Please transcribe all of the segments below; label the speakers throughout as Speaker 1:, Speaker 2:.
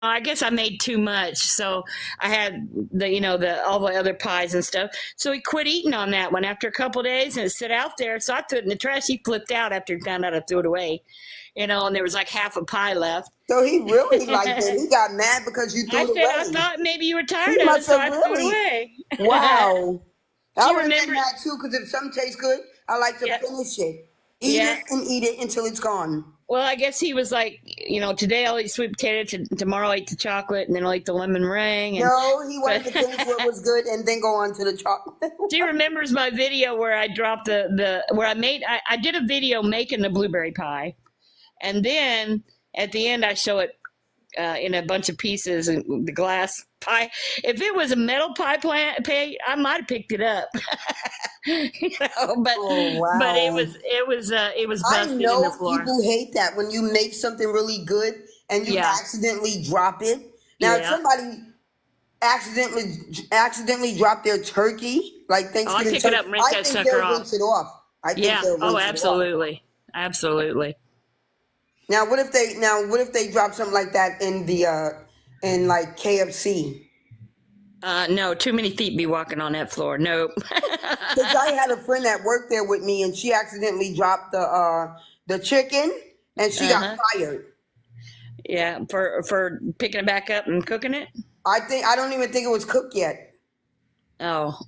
Speaker 1: I guess I made too much, so I had the all the other pies and stuff. So he quit eating on that one after a couple of days, and it sit out there. So I threw it in the trash. He flipped out after he found out I threw it away, and there was like half a pie left.
Speaker 2: So he really liked it. He got mad because you threw
Speaker 1: I
Speaker 2: it
Speaker 1: said I
Speaker 2: away.
Speaker 1: thought maybe you were
Speaker 2: He
Speaker 1: tired of it,
Speaker 2: must
Speaker 1: so
Speaker 2: have
Speaker 1: I threw it
Speaker 2: really.
Speaker 1: away.
Speaker 2: Wow.
Speaker 1: Do
Speaker 2: I
Speaker 1: you
Speaker 2: would have been
Speaker 1: remember?
Speaker 2: mad too because if something tastes good, I like to
Speaker 1: Yeah,
Speaker 2: finish it. Eat
Speaker 1: yeah.
Speaker 2: it and eat it until it's gone.
Speaker 1: Well, I guess he was like, today I'll eat sweet potato, tomorrow I'll eat the chocolate, and then I'll eat the lemon meringue. And
Speaker 2: No, he
Speaker 1: but
Speaker 2: wanted to finish what was good and then go on to the chocolate.
Speaker 1: she remembers my video where I dropped the where I did a video making the blueberry pie, and then at the end I show it in a bunch of pieces and the glass pie. If it was a metal pie, I might have picked it up, but
Speaker 2: Oh,
Speaker 1: it
Speaker 2: wow.
Speaker 1: was it was
Speaker 2: I
Speaker 1: busted in the
Speaker 2: know
Speaker 1: floor.
Speaker 2: people hate that when you make something really good and you
Speaker 1: Yeah,
Speaker 2: accidentally drop it. Now, if
Speaker 1: yeah.
Speaker 2: somebody accidentally drop their turkey, like
Speaker 1: Oh, I
Speaker 2: Thanksgiving
Speaker 1: pick it
Speaker 2: turkey,
Speaker 1: up and rinse
Speaker 2: I
Speaker 1: that
Speaker 2: think
Speaker 1: sucker
Speaker 2: they'll
Speaker 1: off.
Speaker 2: rinse it off. I think
Speaker 1: Yeah.
Speaker 2: they'll
Speaker 1: Oh,
Speaker 2: rinse it off.
Speaker 1: absolutely, absolutely.
Speaker 2: Now, what if they drop something like that in the in like KFC?
Speaker 1: No, too many feet be walking on that floor. Nope.
Speaker 2: Because I had a friend that worked there with me, and she accidentally dropped the chicken, and she got
Speaker 1: Uh-huh.
Speaker 2: fired.
Speaker 1: Yeah, for picking it back up and cooking it.
Speaker 2: I don't even think it was cooked yet.
Speaker 1: Oh,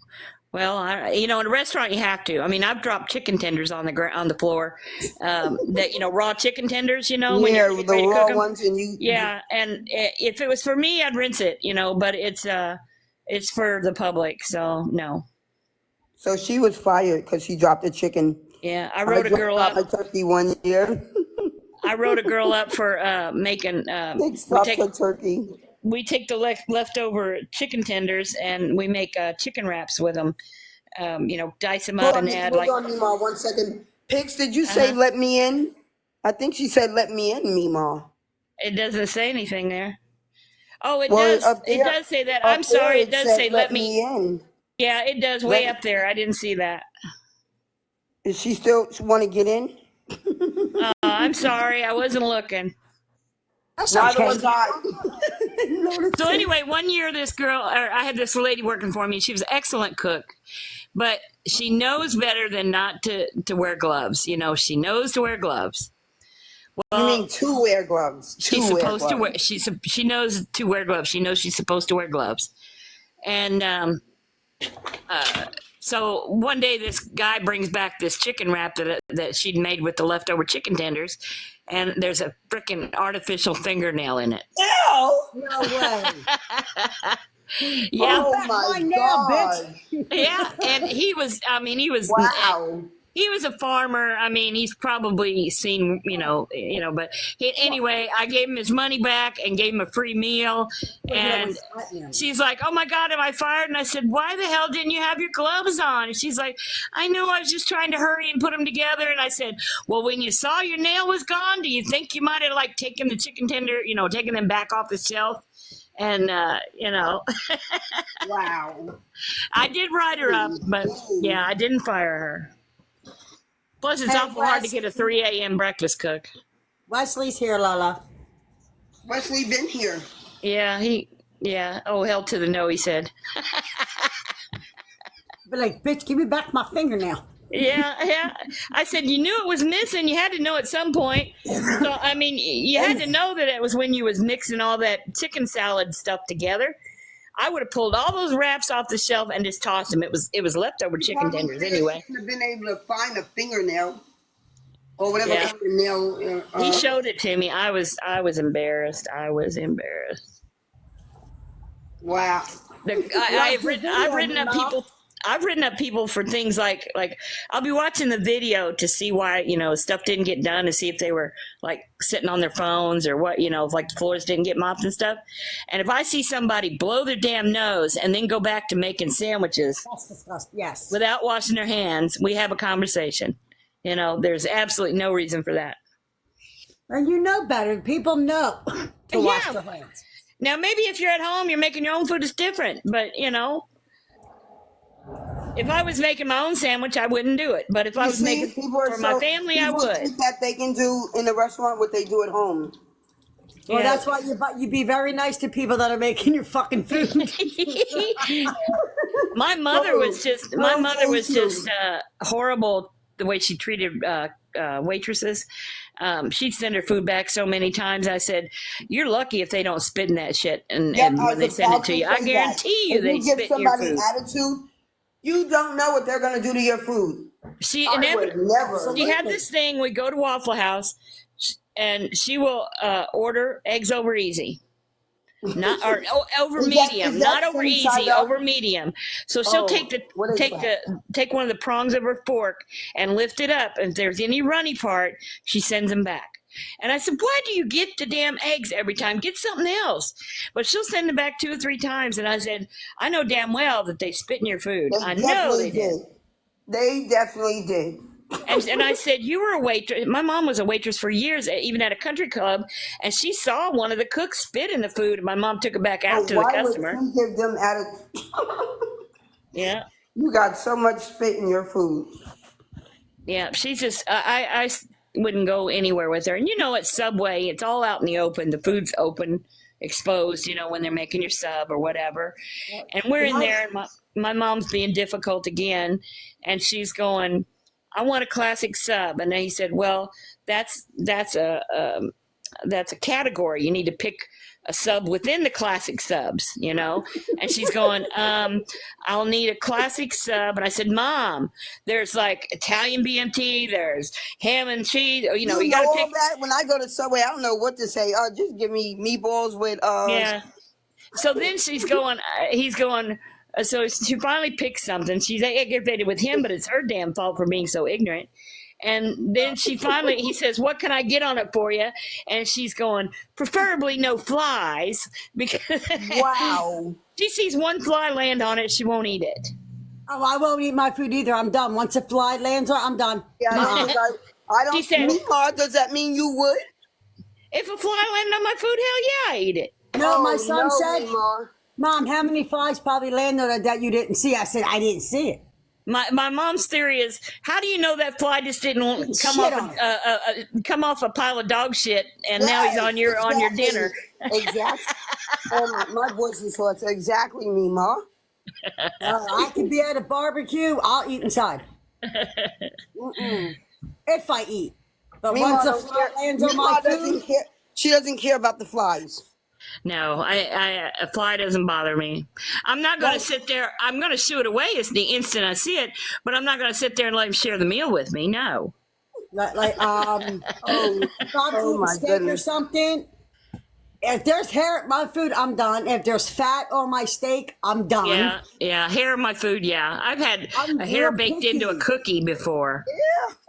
Speaker 1: well, in a restaurant you have to. I mean, I've dropped chicken tenders on the on the floor. That raw chicken tenders. When you're
Speaker 2: Yeah,
Speaker 1: getting
Speaker 2: the
Speaker 1: ready to cook
Speaker 2: raw
Speaker 1: them.
Speaker 2: ones, and you.
Speaker 1: Yeah, and if it was for me, I'd rinse it. But it's for the public, so no.
Speaker 2: So she was fired because she dropped the chicken.
Speaker 1: Yeah, I
Speaker 2: I
Speaker 1: wrote a
Speaker 2: dropped
Speaker 1: girl
Speaker 2: out
Speaker 1: up.
Speaker 2: my turkey one year.
Speaker 1: I wrote a girl up for making.
Speaker 2: Six
Speaker 1: We
Speaker 2: dropped
Speaker 1: take
Speaker 2: her turkey.
Speaker 1: the leftover chicken tenders and we make chicken wraps with them. Dice them up and add
Speaker 2: Hold
Speaker 1: like.
Speaker 2: on, Mima, 1 second. Pix, did you say
Speaker 1: Uh-huh.
Speaker 2: let me in? I think she said let me in, Mima.
Speaker 1: It doesn't say anything there. Oh, it
Speaker 2: Well,
Speaker 1: does. It does say that. I'm
Speaker 2: up there
Speaker 1: sorry. It
Speaker 2: it
Speaker 1: does
Speaker 2: said
Speaker 1: say let
Speaker 2: let
Speaker 1: me.
Speaker 2: me in.
Speaker 1: Yeah, it does way
Speaker 2: Let
Speaker 1: up there. I didn't see that.
Speaker 2: Is she still want to get in?
Speaker 1: I'm sorry. I wasn't looking.
Speaker 3: That's
Speaker 2: Neither
Speaker 3: okay.
Speaker 2: was I. Notice
Speaker 1: So
Speaker 2: it.
Speaker 1: anyway, one year I had this lady working for me. She was an excellent cook, but she knows better than not to wear gloves. She knows to wear gloves.
Speaker 2: You mean
Speaker 1: Well,
Speaker 2: to wear gloves?
Speaker 1: she's
Speaker 2: To wear
Speaker 1: supposed to wear.
Speaker 2: gloves.
Speaker 1: She knows to wear gloves. She knows she's supposed to wear gloves. And so one day, this guy brings back this chicken wrap that she'd made with the leftover chicken tenders, and there's a freaking artificial fingernail in it.
Speaker 2: Ew!
Speaker 3: No way.
Speaker 1: Yeah,
Speaker 2: Oh
Speaker 3: Back
Speaker 2: my
Speaker 3: mine now,
Speaker 2: God!
Speaker 3: bitch.
Speaker 1: yeah, and he was. I mean,
Speaker 2: Wow!
Speaker 1: he was a farmer. I mean, he's probably seen, but anyway, I gave him his money back and gave him a free meal. And she's like, "Oh my God, am I fired?" And I said, "Why the hell didn't you have your gloves on?" And she's like, "I know, I was just trying to hurry and put them together." And I said, "Well, when you saw your nail was gone, do you think you might have like taken the chicken tender, taken them back off the shelf?" And
Speaker 2: Wow!
Speaker 1: I did write her up, but yeah, I didn't fire her. Plus, it's
Speaker 3: Hey,
Speaker 1: awful hard to
Speaker 3: Wes.
Speaker 1: get a 3 a.m. breakfast cook.
Speaker 3: Wesley's here, Lola.
Speaker 2: Wesley been here.
Speaker 1: Yeah. Oh, hell to the no, he said.
Speaker 3: Be like, bitch, give me back my fingernail.
Speaker 1: Yeah. I said, you knew it was missing. You had to know at some point. So, I mean, you had to know that it was when you was mixing all that chicken salad stuff together. I would have pulled all those wraps off the shelf and just tossed them. It was leftover chicken
Speaker 2: Probably
Speaker 1: tenders
Speaker 2: said
Speaker 1: anyway.
Speaker 2: she should have been able to find a fingernail or whatever
Speaker 1: Yeah.
Speaker 2: kind of nail.
Speaker 1: He showed it to me. I was embarrassed. I was embarrassed.
Speaker 2: Wow!
Speaker 1: I've written up people. I've written up people for things like I'll be watching the video to see why stuff didn't get done, to see if they were like sitting on their phones or what, if like the floors didn't get mopped and stuff. And if I see somebody blow their damn nose and then go back to making sandwiches
Speaker 3: That's disgusting. Yes.
Speaker 1: without washing their hands, we have a conversation. There's absolutely no reason for that.
Speaker 3: And you know better. People know to wash
Speaker 1: Yeah.
Speaker 3: their hands.
Speaker 1: Now maybe if you're at home, you're making your own food, it's different. But if I was making my own sandwich, I wouldn't do it. But if I
Speaker 2: You
Speaker 1: was
Speaker 2: see,
Speaker 1: making
Speaker 2: people are
Speaker 1: for my
Speaker 2: so
Speaker 1: family, I
Speaker 2: people
Speaker 1: would.
Speaker 2: think that they can do in the restaurant what they do at home.
Speaker 3: Well,
Speaker 1: Yeah.
Speaker 3: that's why you be very nice to people that are making your fucking food.
Speaker 1: My mother was just
Speaker 2: thank you.
Speaker 1: horrible the way she treated waitresses. She'd send her food back so many times. I said, "You're lucky if they don't spit in that shit." And
Speaker 2: Yep, I
Speaker 1: when they
Speaker 2: was
Speaker 1: send it
Speaker 2: about
Speaker 1: to
Speaker 2: to
Speaker 1: you, I
Speaker 2: say that.
Speaker 1: guarantee you
Speaker 2: If
Speaker 1: they
Speaker 2: you give
Speaker 1: spit in your
Speaker 2: somebody
Speaker 1: food.
Speaker 2: attitude, you don't know what they're gonna do to your food.
Speaker 1: She
Speaker 2: I would
Speaker 1: inevitably
Speaker 2: never.
Speaker 1: she had this thing. We go to Waffle House, and she will order eggs over easy. Not or over
Speaker 2: Is
Speaker 1: medium,
Speaker 2: that
Speaker 1: not over
Speaker 2: sunny side
Speaker 1: easy,
Speaker 2: up?
Speaker 1: over medium. So she'll
Speaker 2: Oh, what is that?
Speaker 1: take one of the prongs of her fork and lift it up. And if there's any runny part, she sends them back. And I said, "Why do you get the damn eggs every time? Get something else." But she'll send them back 2 or 3 times. And I said, "I know damn well that they spit in your food.
Speaker 2: They
Speaker 1: I know
Speaker 2: definitely
Speaker 1: they did."
Speaker 2: did. They definitely did.
Speaker 1: And I said, "You were a waitress." My mom was a waitress for years, even at a country club, and she saw one of the cooks spit in the food, and my mom took it back out
Speaker 2: So
Speaker 1: to the
Speaker 2: why would
Speaker 1: customer.
Speaker 2: you give them attitude?
Speaker 1: Yeah,
Speaker 2: You got so much spit in your food.
Speaker 1: yeah. She's just, I wouldn't go anywhere with her. And you know, at Subway, it's all out in the open. The food's open, exposed. You know, when they're making your sub or whatever. And we're in there, and my mom's being difficult again, and she's going, "I want a classic sub." And then he said, "Well, that's a category. You need to pick a sub within the classic subs, you know." And she's going, "I'll need a classic sub." And I said, "Mom, there's like Italian BMT, there's ham and cheese. You know, you got to
Speaker 2: all
Speaker 1: pick."
Speaker 2: that. When I go to Subway, I don't know what to say. Just give me meatballs with
Speaker 1: Yeah. So then he's going. So she finally picks something. She's aggravated with him, but it's her damn fault for being so ignorant. And then he says, "What can I get on it for you?" And she's going, "Preferably no flies," because
Speaker 2: Wow.
Speaker 1: she sees one fly land on it, she won't eat it.
Speaker 3: Oh, I won't eat my food either. I'm done. Once a fly lands on, I'm done.
Speaker 2: Yeah, I don't.
Speaker 1: She said-
Speaker 2: Meemaw, does that mean you would?
Speaker 1: If a fly landed on my food, hell yeah, I eat it.
Speaker 3: No, my
Speaker 2: Oh,
Speaker 3: son
Speaker 2: no,
Speaker 3: said,
Speaker 2: Meemaw.
Speaker 3: "Mom, how many flies probably landed on it that you didn't see?" I said, "I didn't see it."
Speaker 1: My mom's theory is, how do you know that fly just didn't
Speaker 3: Shit on it.
Speaker 1: come off a pile of dog shit and now he's
Speaker 2: Yes,
Speaker 1: on your
Speaker 2: exactly.
Speaker 1: dinner?
Speaker 2: Exactly. Oh, my voice is hoarse. Exactly, Meemaw.
Speaker 3: I could be at a barbecue. I'll eat inside. If I eat. But once a fly lands on my
Speaker 2: Meemaw doesn't
Speaker 3: food,
Speaker 2: care. She doesn't care about the flies.
Speaker 1: No, a fly doesn't bother me. I'm not going to sit there. I'm going to shoo it away as the instant I see it, but I'm not going to sit there and let him share the meal with me. No.
Speaker 3: if I'm
Speaker 2: Oh
Speaker 3: eating
Speaker 2: my
Speaker 3: steak or
Speaker 2: goodness.
Speaker 3: something, if there's hair at my food, I'm done. If there's fat on my steak, I'm done.
Speaker 1: Yeah. Hair in my food. Yeah, I've had
Speaker 3: I'm
Speaker 1: a hair
Speaker 3: real
Speaker 1: baked into a
Speaker 3: picky.
Speaker 1: cookie before.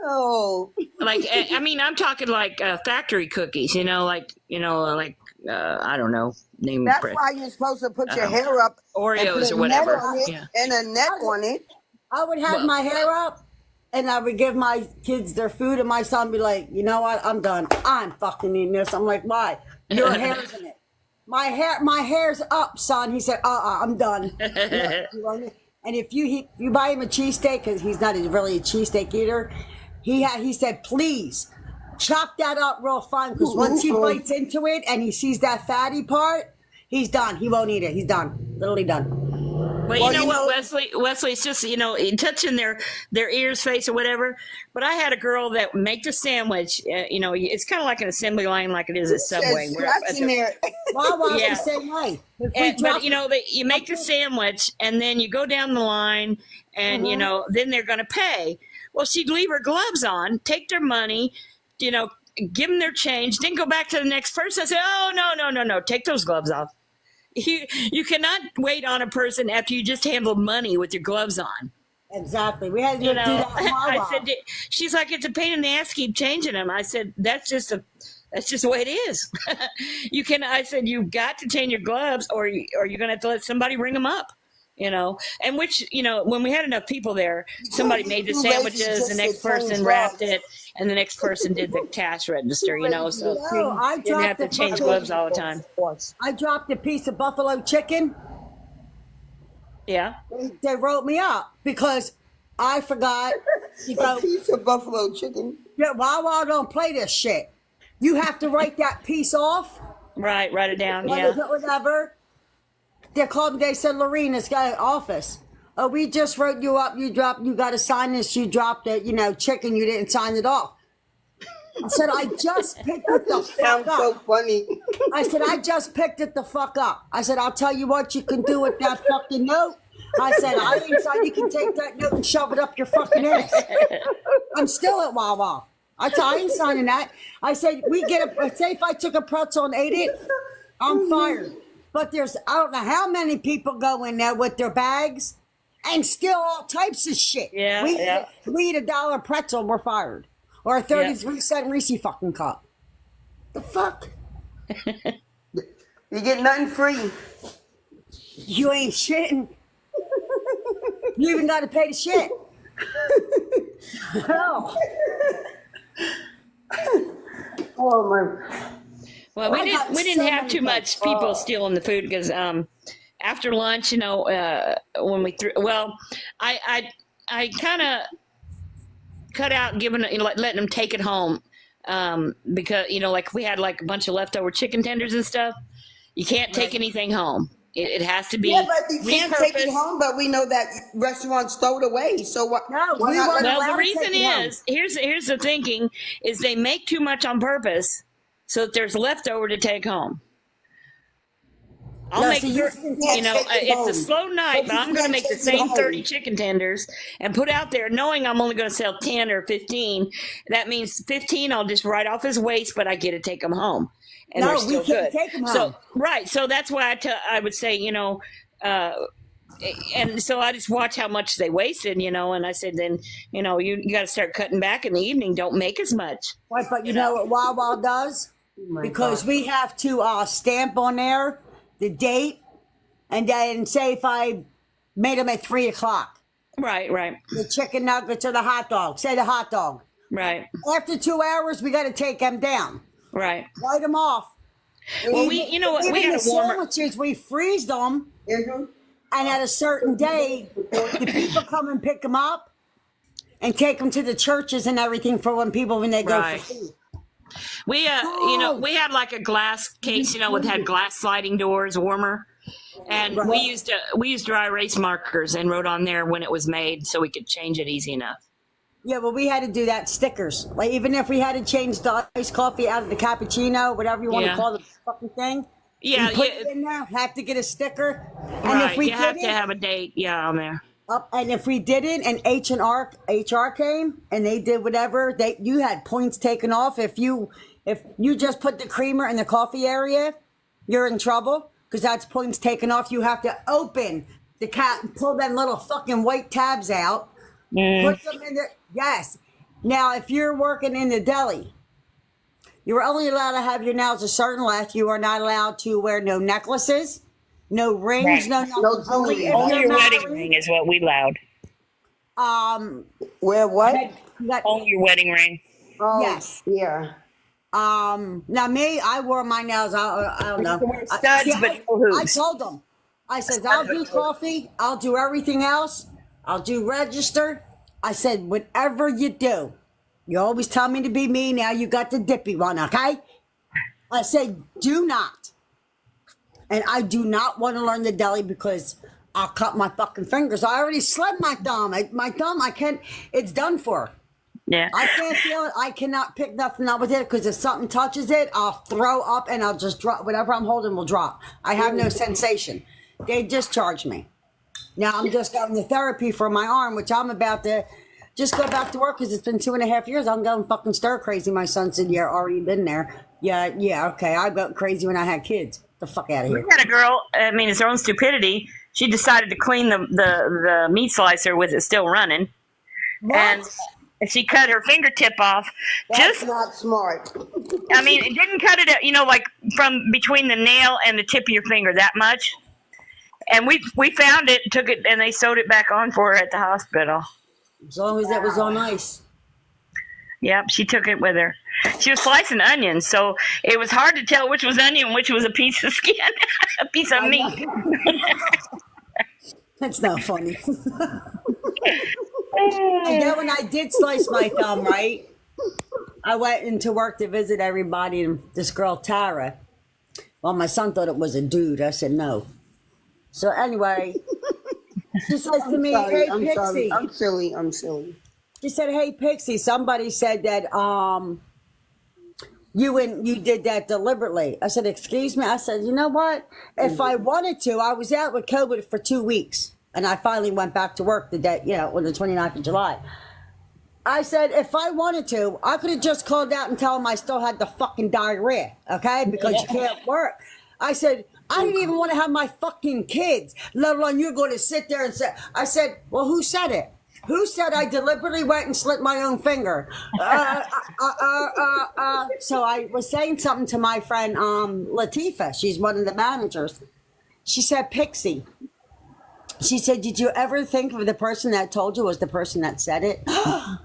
Speaker 2: Oh.
Speaker 1: Like, I mean, I'm talking like factory cookies. You know, like I don't know, name
Speaker 2: That's
Speaker 1: brand.
Speaker 2: why you're supposed to put your hair up and
Speaker 1: Oreos
Speaker 2: put a
Speaker 1: or whatever.
Speaker 2: net on it
Speaker 1: Yeah.
Speaker 2: and a net on it.
Speaker 3: I would have
Speaker 1: Well-
Speaker 3: my hair up and I would give my kids their food and my son be like, "You know what? I'm done. I'm fucking eating this." I'm like, "Why? Your hair's in it." My hair's up, son. He said, I'm done. You want me? And if you buy him a cheesesteak, because he's not really a cheesesteak eater, he said, "Please chop that up real fine, because once he bites into it and he sees that fatty part, he's done. He won't eat it. He's done. Literally done."
Speaker 1: Well,
Speaker 2: Well,
Speaker 1: you know
Speaker 2: you
Speaker 1: what,
Speaker 2: know-
Speaker 1: Wesley, it's just, touching their ears, face, or whatever. But I had a girl that make the sandwich. It's kind of like an assembly line, like it is at Subway.
Speaker 2: Says
Speaker 1: We're up at
Speaker 2: scratch in
Speaker 1: the-
Speaker 2: there.
Speaker 3: Wawa
Speaker 1: Yeah.
Speaker 3: the same way. If we
Speaker 1: but
Speaker 3: drop
Speaker 1: you make the sandwich, and then you go down the line, and then they're going to pay. Well, she'd leave her gloves on, take their money, give them their change, then go back to the next person and say, "Oh, no, take those gloves off." You cannot wait on a person after you just handled money with your gloves on.
Speaker 3: exactly, we had to
Speaker 1: You
Speaker 3: do
Speaker 1: know,
Speaker 3: that. in
Speaker 1: I
Speaker 3: Wawa.
Speaker 1: said, she's like, "It's a pain in the ass, keep changing them." I said, that's just the way it is. I said, "You've got to change your gloves, or you're going to have to let somebody ring them up." And which, when we had enough people there, somebody made the
Speaker 2: Too lazy
Speaker 1: sandwiches,
Speaker 2: just
Speaker 1: the
Speaker 2: to
Speaker 1: next
Speaker 2: change
Speaker 1: person wrapped
Speaker 2: gloves.
Speaker 1: it, and the next person did the cash register, so
Speaker 3: No, I
Speaker 1: you didn't have to
Speaker 3: dropped the
Speaker 1: change
Speaker 3: fucking-
Speaker 1: gloves all the time.
Speaker 3: I dropped a piece of buffalo chicken.
Speaker 1: Yeah.
Speaker 3: They wrote me up because I forgot. You
Speaker 2: A
Speaker 3: go,
Speaker 2: piece of buffalo chicken.
Speaker 3: yeah, Wawa don't play this shit. You have to write that piece off
Speaker 1: Right, write it down. Yeah.
Speaker 3: Whatever. They called me. They said, Lorena's got an office. Oh, we just wrote you up. You got to sign this. You dropped it. Chicken. You didn't sign it off. I said, I just picked it the fuck
Speaker 2: Sounds
Speaker 3: up.
Speaker 2: so funny.
Speaker 3: I said, I just picked it the fuck up. I said, I'll tell you what you can do with that fucking note. I said, I ain't saying you can take that note and shove it up your fucking ass. I'm still at Wawa. I said, I ain't signing that. I said, say if I took a pretzel and ate it, I'm fired. But I don't know how many people go in there with their bags and steal all types of shit.
Speaker 1: Yeah,
Speaker 3: we eat $1 pretzel and we're fired. Or a 33-cent Reese fucking cup. The fuck?
Speaker 2: You get nothing free.
Speaker 3: You ain't shitting. You even got to pay the shit. Hell.
Speaker 2: Oh my.
Speaker 1: Well, we didn't have too much people stealing the food because after lunch, when we I kind of cut out letting them take it home because like we had like a bunch of leftover chicken tenders and stuff. You can't take anything home. It has to be.
Speaker 2: Yeah, but you can't take it
Speaker 1: repurposed.
Speaker 2: home. But we know that restaurants throw it away. So what?
Speaker 3: No,
Speaker 2: why
Speaker 3: we
Speaker 2: not
Speaker 3: weren't
Speaker 2: let-
Speaker 1: Well,
Speaker 3: allowed
Speaker 1: the
Speaker 3: to
Speaker 1: reason
Speaker 3: take it home.
Speaker 1: is here's the thinking is they make too much on purpose so that there's leftover to take home. I'll
Speaker 3: No,
Speaker 1: make
Speaker 3: so you
Speaker 1: sure,
Speaker 2: can't take it
Speaker 1: it's a
Speaker 2: home.
Speaker 1: slow night, but
Speaker 2: But you
Speaker 1: I'm going to
Speaker 2: can't
Speaker 1: make the
Speaker 2: take it
Speaker 1: same
Speaker 2: home.
Speaker 1: 30 chicken tenders and put out there knowing I'm only going to sell 10 or 15. That means 15 I'll just write off as waste, but I get to take them home. And
Speaker 3: No,
Speaker 1: they're
Speaker 3: we
Speaker 1: still
Speaker 3: can't
Speaker 1: good.
Speaker 3: take 'em
Speaker 1: So,
Speaker 3: home.
Speaker 1: right. So that's why I would say, and so I just watch how much they wasted, and I said, then, you got to start cutting back in the evening. Don't make as much.
Speaker 3: Right, but you know what Wawa does?
Speaker 2: my
Speaker 3: Because
Speaker 2: God.
Speaker 3: we have to stamp on there the date, and then say if I made them at 3:00,
Speaker 1: Right,
Speaker 3: the chicken nuggets or the hot dog, say the hot dog.
Speaker 1: right,
Speaker 3: After 2 hours, we got to take them down,
Speaker 1: right.
Speaker 3: write them off.
Speaker 1: Well, we
Speaker 3: Even
Speaker 1: had
Speaker 3: the
Speaker 1: a warmer.
Speaker 3: sandwiches, we freeze them,
Speaker 2: Mhm.
Speaker 3: and at a certain day, the people come and pick them up and take them to the churches and everything for when they go
Speaker 1: Right.
Speaker 3: for food.
Speaker 1: We we had like a glass case, had glass sliding doors, warmer, and we used dry erase markers and wrote on there when it was made, so we could change it easy enough.
Speaker 3: Yeah, well, we had to do that stickers. Like, even if we had to change the iced coffee out of the cappuccino, whatever you want
Speaker 1: Yeah.
Speaker 3: to call the fucking thing,
Speaker 1: Yeah,
Speaker 3: you put it in there, have to get a sticker. And
Speaker 1: right.
Speaker 3: if we
Speaker 1: You have to
Speaker 3: didn't,
Speaker 1: have a date, on there.
Speaker 3: and if we didn't, and HR came and they did whatever, you had points taken off. If you just put the creamer in the coffee area, you're in trouble because that's points taken off. You have to open the cap and pull them little fucking white tabs out. Put them in there. Yes. Now, if you're working in the deli, you are only allowed to have your nails a certain length. You are not allowed to wear no necklaces, no rings,
Speaker 1: Right.
Speaker 3: no nothing.
Speaker 2: No jewelry.
Speaker 3: if
Speaker 1: Only
Speaker 3: you're
Speaker 1: your wedding
Speaker 3: married,
Speaker 1: ring is what we allowed.
Speaker 2: Where what?
Speaker 3: you got-
Speaker 1: Only your wedding ring.
Speaker 2: Oh,
Speaker 3: Yes.
Speaker 2: Yeah.
Speaker 3: Now me, I wore my nails. I don't know.
Speaker 1: can wear studs, but no hoops.
Speaker 3: I told them. I said, I'll do coffee. I'll do everything else. I'll do register. I said, whatever you do, you always tell me to be me. Now you got the dippy one, okay? I said, do not. And I do not want to learn the deli because I'll cut my fucking fingers. I already slit my thumb. I can't, it's done for.
Speaker 1: Yeah.
Speaker 3: I can't feel it. I cannot pick nothing up with it because if something touches it, I'll throw up and I'll just drop. Whatever I'm holding will drop. I have no sensation. They discharged me. Now I'm just going to therapy for my arm, which I'm about to just go back to work because it's been 2.5 years. I'm going fucking stir crazy. My son said, "Yeah, already been there." Yeah, okay. I got crazy when I had kids. The fuck out of
Speaker 1: We
Speaker 3: here.
Speaker 1: had a girl. I mean, it's her own stupidity. She decided to clean the meat slicer with it still running, and she cut her fingertip off.
Speaker 2: That's not smart.
Speaker 1: I mean, it didn't cut it, like from between the nail and the tip of your finger that much. And we found it, took it, and they sewed it back on for her at the hospital.
Speaker 3: As long as it was on ice.
Speaker 1: Yep, she took it with her. She was slicing onions, so it was hard to tell which was onion, which was a piece of skin, a piece of meat.
Speaker 3: That's not funny. And then when I did slice my thumb, right, I went into work to visit everybody, and this girl, Tara, Well, my son thought it was a dude. I said no. So anyway, she says to me,
Speaker 2: Sorry,
Speaker 3: "Hey
Speaker 2: I'm
Speaker 3: Pixie,"
Speaker 2: sorry. I'm silly. I'm silly.
Speaker 3: she said, "Hey Pixie, somebody said that you did that deliberately." I said, "Excuse me." I said, "You know what? If I wanted to, I was out with COVID for 2 weeks, and I finally went back to work the day, on the 29th of July." I said, if I wanted to, I could have just called out and tell them I still had the fucking diarrhea, okay? Because you can't work. I said, I didn't even want to have my fucking kids, let alone you're going to sit there and say, I said, well, who said it? Who said I deliberately went and slit my own finger? So I was saying something to my friend Latifa. She's one of the managers. She said, Pixie. She said, did you ever think of the person that told you was the person that said it? I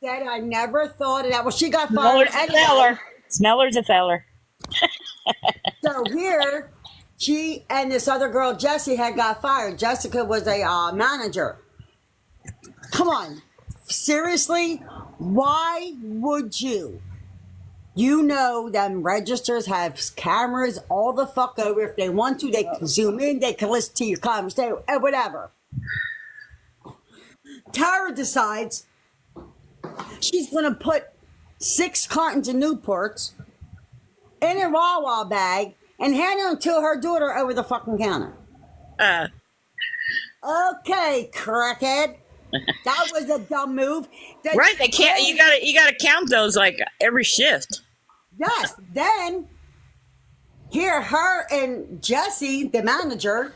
Speaker 3: said, I never thought of that. Well, she got fired anyway.
Speaker 1: Smeller's a feller.
Speaker 3: So here, she and this other girl, Jessie, had got fired. Jessica was a manager. Come on. Seriously? Why would you? You know them registers have cameras all the fuck over. If they want to, they can zoom in. They can listen to your conversation, whatever. Tara decides she's going to put 6 cartons of Newports in a Wawa bag and hand them to her daughter over the fucking counter. Okay, crackhead. That was a dumb move.
Speaker 1: Right, they can't. You gotta count those like every shift.
Speaker 3: Yes. Then here, her and Jesse, the manager,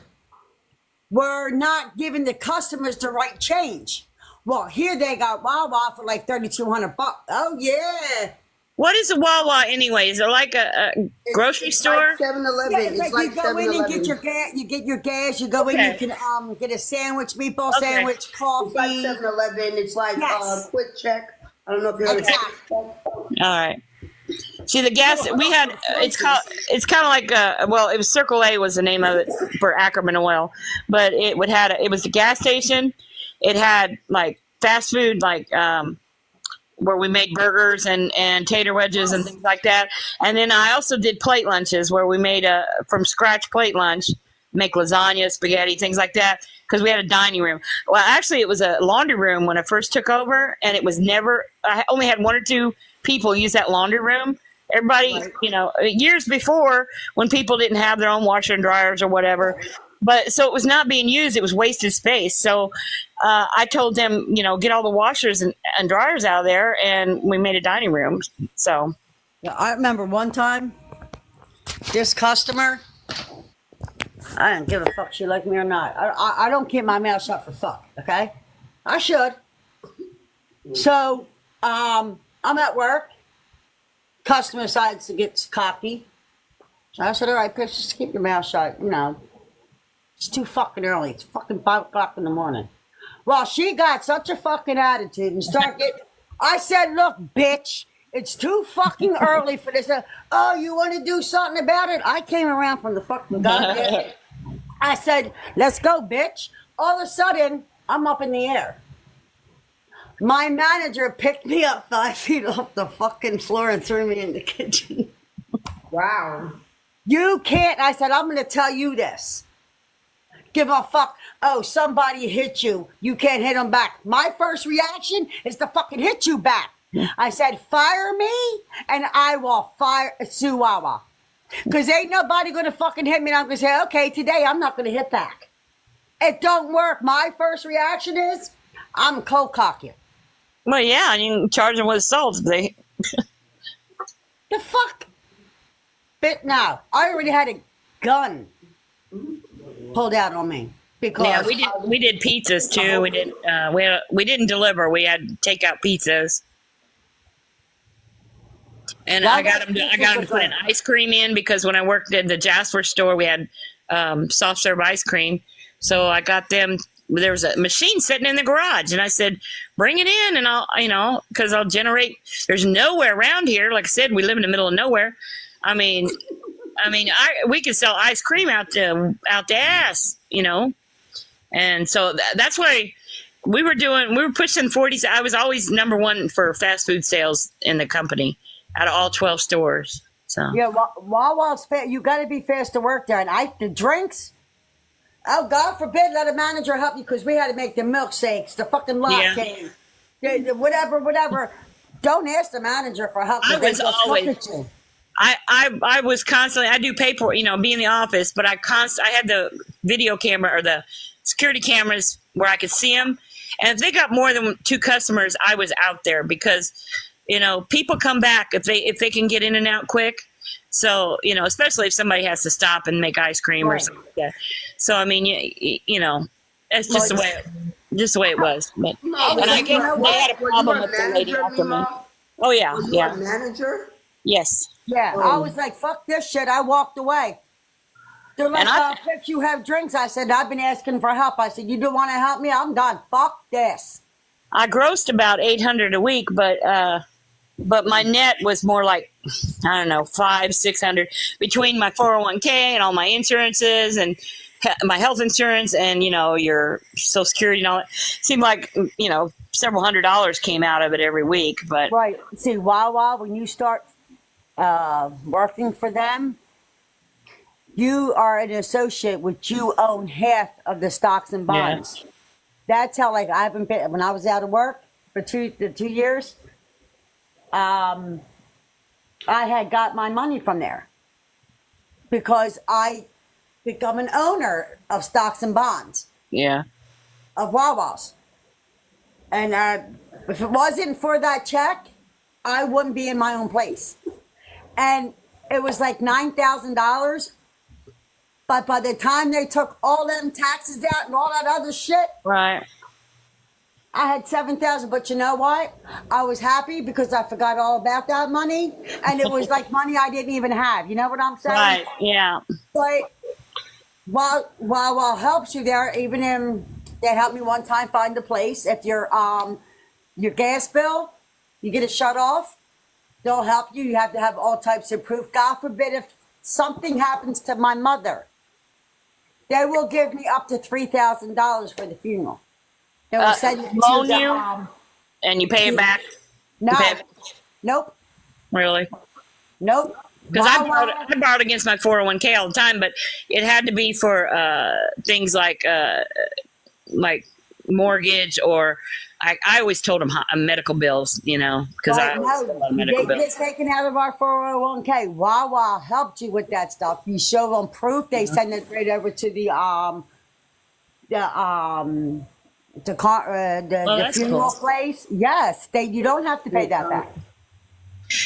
Speaker 3: were not giving the customers the right change. Well, here they got Wawa for like $3,200. Oh yeah.
Speaker 1: What is a Wawa anyway? Is it like a grocery store?
Speaker 2: 7-Eleven.
Speaker 3: Yeah, it's like you go in and
Speaker 2: 7-Eleven.
Speaker 3: get your gas. You get your gas. You go in.
Speaker 1: Okay.
Speaker 3: You can get a sandwich, meatball
Speaker 1: Okay.
Speaker 3: sandwich,
Speaker 2: It's
Speaker 3: coffee.
Speaker 2: like 7-Eleven. It's like
Speaker 3: Yes.
Speaker 2: Quick Check. I don't know if you heard of
Speaker 3: Exactly.
Speaker 1: All right. See, the gas we had. It's kind of like it was Circle A was the name of it for Ackerman Oil, but it was the gas station. It had like fast food, like where we made burgers and tater wedges and things like that. And then I also did plate lunches where we made a from scratch plate lunch, make lasagna, spaghetti, things like that, because we had a dining room. Well, actually, it was a laundry room when I first took over, and it was never. I only had 1 or 2 people use that laundry room. Everybody, years before when people didn't have their own washer and dryers or whatever. But so it was not being used. It was wasted space. So I told them, get all the washers and dryers out of there, and we made a dining room. So
Speaker 3: Yeah, I remember one time, this customer, I don't give a fuck she like me or not. I don't keep my mouth shut for fuck, okay? I should. So, I'm at work. Customer decides to get cocky. So I said, all right, bitch, just keep your mouth shut. It's too fucking early. It's fucking 5 o'clock in the morning. Well, she got such a fucking attitude and started getting, I said, look, bitch, it's too fucking early for this. Oh, you want to do something about it? I came around from the fucking goddamn. I said, let's go, bitch. All of a sudden, I'm up in the air. My manager picked me up 5 feet off the fucking floor and threw me in the kitchen.
Speaker 2: Wow.
Speaker 3: You can't. I said, I'm going to tell you this. Give a fuck. Oh, somebody hit you. You can't hit them back. My first reaction is to fucking hit you back. I said, fire me and I will fire Suwawa. Because ain't nobody going to fucking hit me and I'm going to say, okay, today I'm not going to hit back. It don't work. My first reaction is, I'm cold cocking.
Speaker 1: well, yeah, and you can charge them with assault. The
Speaker 3: fuck? But now, I already had a gun pulled out on me. Because
Speaker 1: yeah, we did pizzas too. We didn't deliver. We had takeout pizzas. And I got them to put an ice cream in because when I worked in the Jasper store, we had soft serve ice cream. So I got them. There was a machine sitting in the garage, and I said, "Bring it in, and I'll, because I'll generate." There's nowhere around here. Like I said, we live in the middle of nowhere. I mean, we could sell ice cream out the ass, and so that's why we were pushing 40. I was always number 1 for fast food sales in the company out of all 12 stores. So
Speaker 3: Yeah, Wawa's fast. You got to be fast to work there. And the drinks. Oh, God forbid, let a manager help you because we had to make the milkshakes, the fucking
Speaker 1: Yeah.
Speaker 3: lattes, whatever. Don't ask the manager for help. 'Cause
Speaker 1: I
Speaker 3: they
Speaker 1: was
Speaker 3: just
Speaker 1: always-
Speaker 3: look at you.
Speaker 1: I was constantly, I do pay for, be in the office, but I had the video camera or the security cameras where I could see them. And if they got more than 2 customers, I was out there because, people come back if they can get in and out quick. So, especially if somebody has to stop and make ice cream or
Speaker 3: Right.
Speaker 1: something like that. So, I mean, that's just the way it was. But, and I
Speaker 2: You
Speaker 1: guess
Speaker 2: know
Speaker 1: they
Speaker 2: what?
Speaker 1: had a
Speaker 2: Were you
Speaker 1: problem
Speaker 2: a
Speaker 1: with the lady
Speaker 2: manager,
Speaker 1: after me.
Speaker 2: Mima?
Speaker 1: Oh, yeah,
Speaker 2: Were you
Speaker 1: yeah.
Speaker 2: a manager?
Speaker 1: Yes.
Speaker 3: Yeah, I was like, fuck this shit. I walked away. They're like,
Speaker 1: And
Speaker 3: Pitch, you have drinks. I said, I've been asking for help. I said, you don't want to help me? I'm done. Fuck this.
Speaker 1: I grossed about 800 a week, but my net was more like, I don't know, 500-600 between my 401k and all my insurances and my health insurance and your Social Security and all that. Seemed like several $100s came out of it every week, but
Speaker 3: Right. See, Wawa, when you start working for them, you are an associate, which you own half of the stocks and bonds. That's how, like, I haven't been, when I was out of work for the 2 years, I had got my money from there because I become an owner of stocks and bonds
Speaker 1: yeah.
Speaker 3: of Wawa's. And if it wasn't for that check, I wouldn't be in my own place. And it was like $9,000. But by the time they took all them taxes out and all that other shit,
Speaker 1: Right.
Speaker 3: I had 7,000. But you know what? I was happy because I forgot all about that money, and it was like money I didn't even have. You know what I'm saying?
Speaker 1: Right. Yeah.
Speaker 3: But while helps you there, even in they helped me one time find a place. If your gas bill, you get it shut off, they'll help you. You have to have all types of proof. God forbid if something happens to my mother, they will give me up to $3,000 for the funeral. They will send it
Speaker 1: loan
Speaker 3: to the,
Speaker 1: you? And you pay it back?
Speaker 3: no,
Speaker 1: You pay it-
Speaker 3: nope,
Speaker 1: Really?
Speaker 3: nope.
Speaker 1: Because I
Speaker 3: Wawa-
Speaker 1: borrowed against my 401k all the time, but it had to be for things like mortgage or I always told them medical bills, because I always had a lot of medical
Speaker 3: they
Speaker 1: bills.
Speaker 3: get taken out of our 401k. Wawa helped you with that stuff. You show them proof, they send it right over to the
Speaker 1: that's
Speaker 3: funeral
Speaker 1: cool.
Speaker 3: place. Yes, you don't have to pay that back.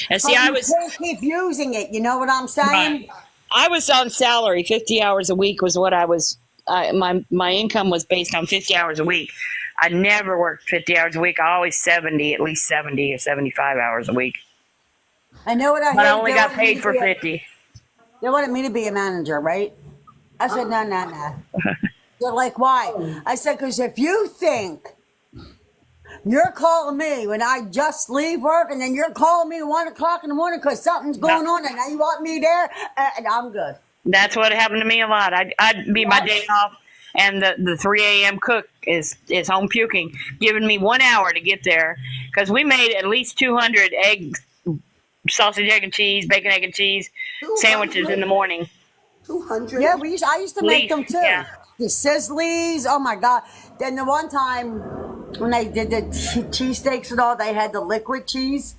Speaker 1: And see,
Speaker 3: But
Speaker 1: I
Speaker 3: you
Speaker 1: was
Speaker 3: can't keep using it. You know what I'm saying?
Speaker 1: I was on salary. 50 hours a week was what I was. My income was based on 50 hours a week. I never worked 50 hours a week. I always at least 70 or 75 hours a week.
Speaker 3: I know what I
Speaker 1: But I
Speaker 3: hate.
Speaker 1: only got paid for 50.
Speaker 3: They wanted me to be a manager, right? I said, no. They're like, why? I said, because if you think you're calling me when I just leave work and then you're calling me at 1 o'clock in the morning because something's going on and now you want me there, and I'm good.
Speaker 1: That's what happened to me a lot. I'd be my day off, and the 3 a.m. cook is home puking, giving me 1 hour to get there because we made at least 200 sausage, egg, and cheese, bacon, egg, and cheese sandwiches in the morning.
Speaker 2: 200?
Speaker 3: Yeah, I used to make them too.
Speaker 1: Yeah.
Speaker 3: The Sizzlies, oh my God. Then the one time when they did the cheesesteaks and all, they had the liquid cheese.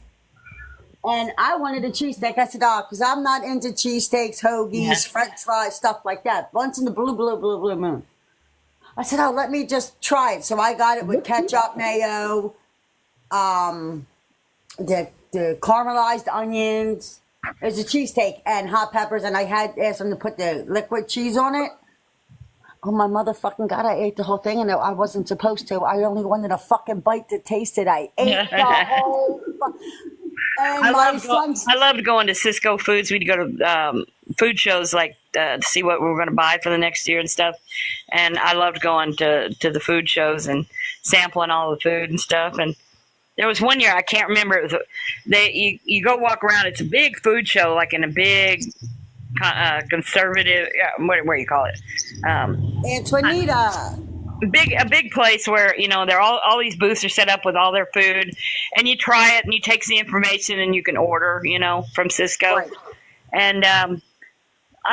Speaker 3: And I wanted a cheesesteak. I said, because I'm not into cheesesteaks, hoagies, French fries, stuff like that. Once in the blue moon. I said, let me just try it. So I got it with ketchup, mayo, the caramelized onions. It was a cheesesteak and hot peppers, and I had asked them to put the liquid cheese on it. Oh my motherfucking God, I ate the whole thing and I wasn't supposed to. I only wanted a fucking bite to taste it. I ate the whole and
Speaker 1: I loved going to Cisco Foods. We'd go to food shows to see what we were going to buy for the next year and stuff. And I loved going to the food shows and sampling all the food and stuff. And there was one year, I can't remember, it was you go walk around. It's a big food show, like in a big conservative, what do you call it?
Speaker 3: Antoinita.
Speaker 1: A big place where they're all these booths are set up with all their food, and you try it and you take the information and you can order from Cisco.
Speaker 3: Right.
Speaker 1: And I'm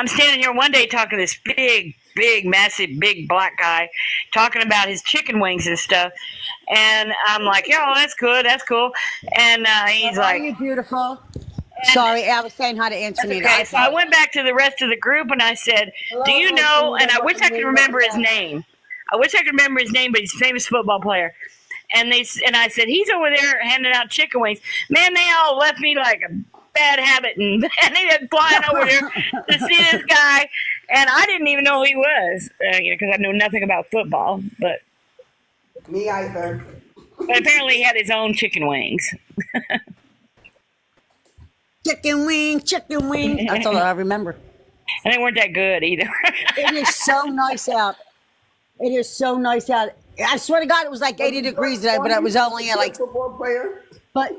Speaker 1: standing here one day talking to this big, massive, big black guy, talking about his chicken wings and stuff. And I'm like, "Yo, that's good, that's cool." And he's
Speaker 3: Are
Speaker 1: like,
Speaker 3: you beautiful? Sorry, I was saying how to answer me.
Speaker 1: "Okay." So I went back to the rest of the group and I said, "Do you know?" And I wish I could remember his name. I wish I could remember his name, but he's a famous football player. And I said, "He's over there handing out chicken wings." Man, they all left me like a bad habit, and they were flying over there to see this guy, and I didn't even know who he was, because I know nothing about football. But
Speaker 2: Me either.
Speaker 1: apparently, he had his own chicken wings.
Speaker 3: Chicken wing, chicken wing. That's all I remember.
Speaker 1: And they weren't that good either.
Speaker 3: It is so nice out. It is so nice out. I swear to God, it was like 80 degrees today, but it was only at like.
Speaker 2: Football player?
Speaker 3: But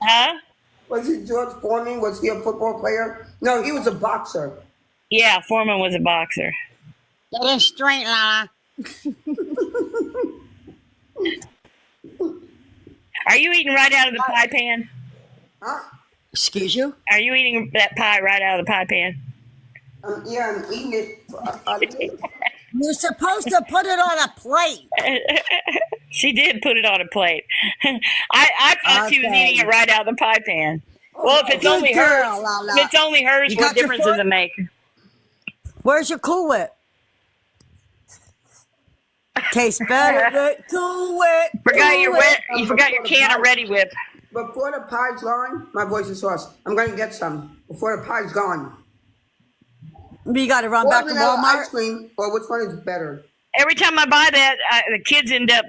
Speaker 1: Huh?
Speaker 2: Was it George Foreman? Was he a football player? No, he was a boxer.
Speaker 1: Yeah, Foreman was a boxer.
Speaker 3: get it straight, Lala.
Speaker 1: Are you eating right out of the pie pan?
Speaker 2: Huh?
Speaker 3: Excuse you?
Speaker 1: Are you eating that pie right out of the pie pan?
Speaker 2: Yeah, I'm eating it.
Speaker 3: You're supposed to put it on a plate.
Speaker 1: She did put it on a plate. I thought she was
Speaker 3: Okay.
Speaker 1: eating it right out of the pie pan. Well, if it's
Speaker 3: Good
Speaker 1: only
Speaker 3: girl,
Speaker 1: hers,
Speaker 3: Lala.
Speaker 1: if it's only hers,
Speaker 3: You
Speaker 1: what
Speaker 3: got your
Speaker 1: difference does
Speaker 3: foot?
Speaker 1: it make?
Speaker 3: Where's your Cool Whip? Tastes better with Cool Whip.
Speaker 1: Forgot
Speaker 3: Cool
Speaker 1: your
Speaker 3: Whip.
Speaker 1: wet. You forgot your can of Ready Whip.
Speaker 2: Before the pie's gone, my voice is hoarse. I'm going to get some. Before the pie's gone.
Speaker 3: You got to run
Speaker 2: Or
Speaker 3: back to
Speaker 2: vanilla
Speaker 3: Walmart.
Speaker 2: ice cream, or which one is better?
Speaker 1: Every time I buy that, the kids end up,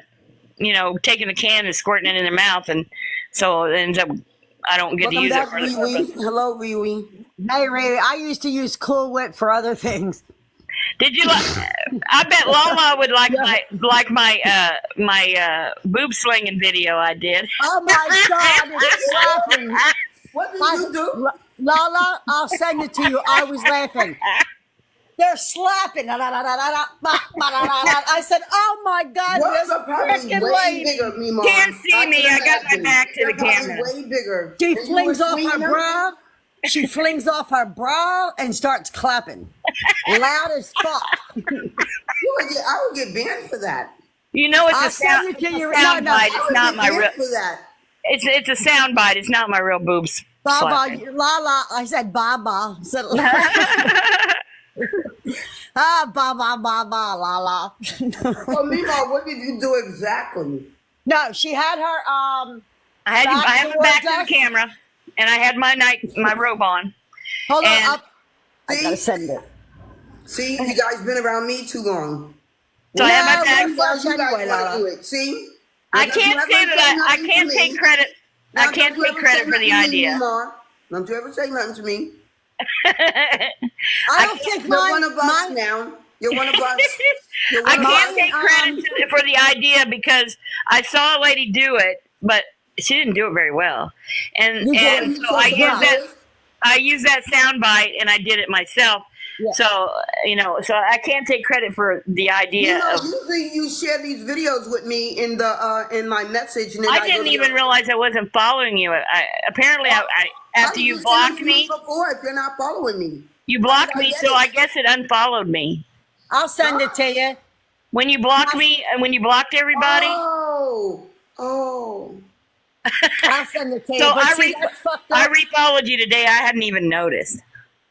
Speaker 1: taking the can and squirting it in their mouth, and so it ends up. I don't get to
Speaker 2: Welcome
Speaker 1: use it
Speaker 2: back,
Speaker 1: for the
Speaker 2: Wee
Speaker 1: purpose.
Speaker 2: Wee. Hello, Wee Wee.
Speaker 3: Hey, Ray, I used to use Cool Whip for other things.
Speaker 1: Did you like? I bet Lala would like my boob slinging video I did.
Speaker 3: Oh my God, it's laughing.
Speaker 2: What did you do?
Speaker 3: Lala, I'll send it to you. I was laughing. They're slapping. I said, oh my God,
Speaker 2: Yours
Speaker 3: this
Speaker 2: are probably
Speaker 3: freaking
Speaker 2: way
Speaker 3: lady.
Speaker 2: bigger, Mima.
Speaker 1: Can't see me. I got my
Speaker 2: imagine.
Speaker 1: back to the
Speaker 2: They're probably
Speaker 1: camera.
Speaker 2: Way bigger.
Speaker 3: She
Speaker 2: And you
Speaker 3: flings
Speaker 2: were
Speaker 3: off her
Speaker 2: swinging?
Speaker 3: bra. She flings off her bra and starts clapping. Loud as fuck.
Speaker 2: I would get banned for that.
Speaker 1: It's
Speaker 3: I'll
Speaker 1: a
Speaker 3: send it to you.
Speaker 1: sound
Speaker 3: No,
Speaker 1: bite.
Speaker 3: no.
Speaker 1: It's not my real.
Speaker 2: Banned for that.
Speaker 1: It's a sound bite. It's not my real boobs.
Speaker 3: Baba,
Speaker 1: slapping.
Speaker 3: Lala. I said Baba. I said, Baba, Lala.
Speaker 2: So, Mima, what did you do exactly?
Speaker 3: No, she had her
Speaker 1: I have
Speaker 3: Back
Speaker 1: it back to
Speaker 3: towards
Speaker 1: the camera, and I had my robe on.
Speaker 3: hold on
Speaker 1: And-
Speaker 3: up. I gotta send it.
Speaker 2: See, you guys been around me too long.
Speaker 1: So I have my
Speaker 3: No,
Speaker 1: back.
Speaker 3: we're-
Speaker 2: Well, you
Speaker 3: Anyway,
Speaker 2: guys want
Speaker 3: Lala.
Speaker 2: to do it. See?
Speaker 1: I
Speaker 2: Now,
Speaker 1: can't
Speaker 2: don't
Speaker 1: say
Speaker 2: you ever
Speaker 1: that I
Speaker 2: nothing
Speaker 1: can't
Speaker 2: to
Speaker 1: take
Speaker 2: me.
Speaker 1: credit. I
Speaker 2: Now,
Speaker 1: can't
Speaker 2: don't you
Speaker 1: take
Speaker 2: ever
Speaker 1: credit
Speaker 2: say
Speaker 1: for the
Speaker 2: nothing to me
Speaker 1: idea.
Speaker 2: anymore. Don't you ever say nothing to me.
Speaker 3: I don't think
Speaker 2: You're one of us
Speaker 3: mine.
Speaker 2: now. You're one of us. You're
Speaker 1: I
Speaker 2: one of
Speaker 1: can't
Speaker 2: us.
Speaker 1: take credit for the idea because I saw a lady do it, but she didn't do it very well. And
Speaker 3: You did
Speaker 1: and
Speaker 3: it
Speaker 1: so I
Speaker 3: yourself.
Speaker 1: used that sound bite and I did it myself.
Speaker 3: Yeah.
Speaker 1: So so I can't take credit for the idea of.
Speaker 2: Usually you share these videos with me in the in my message, and then
Speaker 1: I
Speaker 2: go
Speaker 1: didn't
Speaker 2: to
Speaker 1: even
Speaker 2: your-
Speaker 1: realize I wasn't following you. Apparently, I
Speaker 2: How
Speaker 1: after
Speaker 2: did
Speaker 1: you
Speaker 2: send
Speaker 1: blocked
Speaker 2: it to
Speaker 1: me,
Speaker 2: before if you're not following me?
Speaker 1: you blocked
Speaker 2: I
Speaker 1: me,
Speaker 2: get
Speaker 1: so
Speaker 2: it.
Speaker 1: I guess it unfollowed me.
Speaker 3: I'll send it to you.
Speaker 1: When you blocked me and when you blocked everybody,
Speaker 2: Oh.
Speaker 3: I'll send it to you.
Speaker 1: so
Speaker 3: But
Speaker 1: I
Speaker 3: see, that's fucked up.
Speaker 1: refollowed you today. I hadn't even noticed.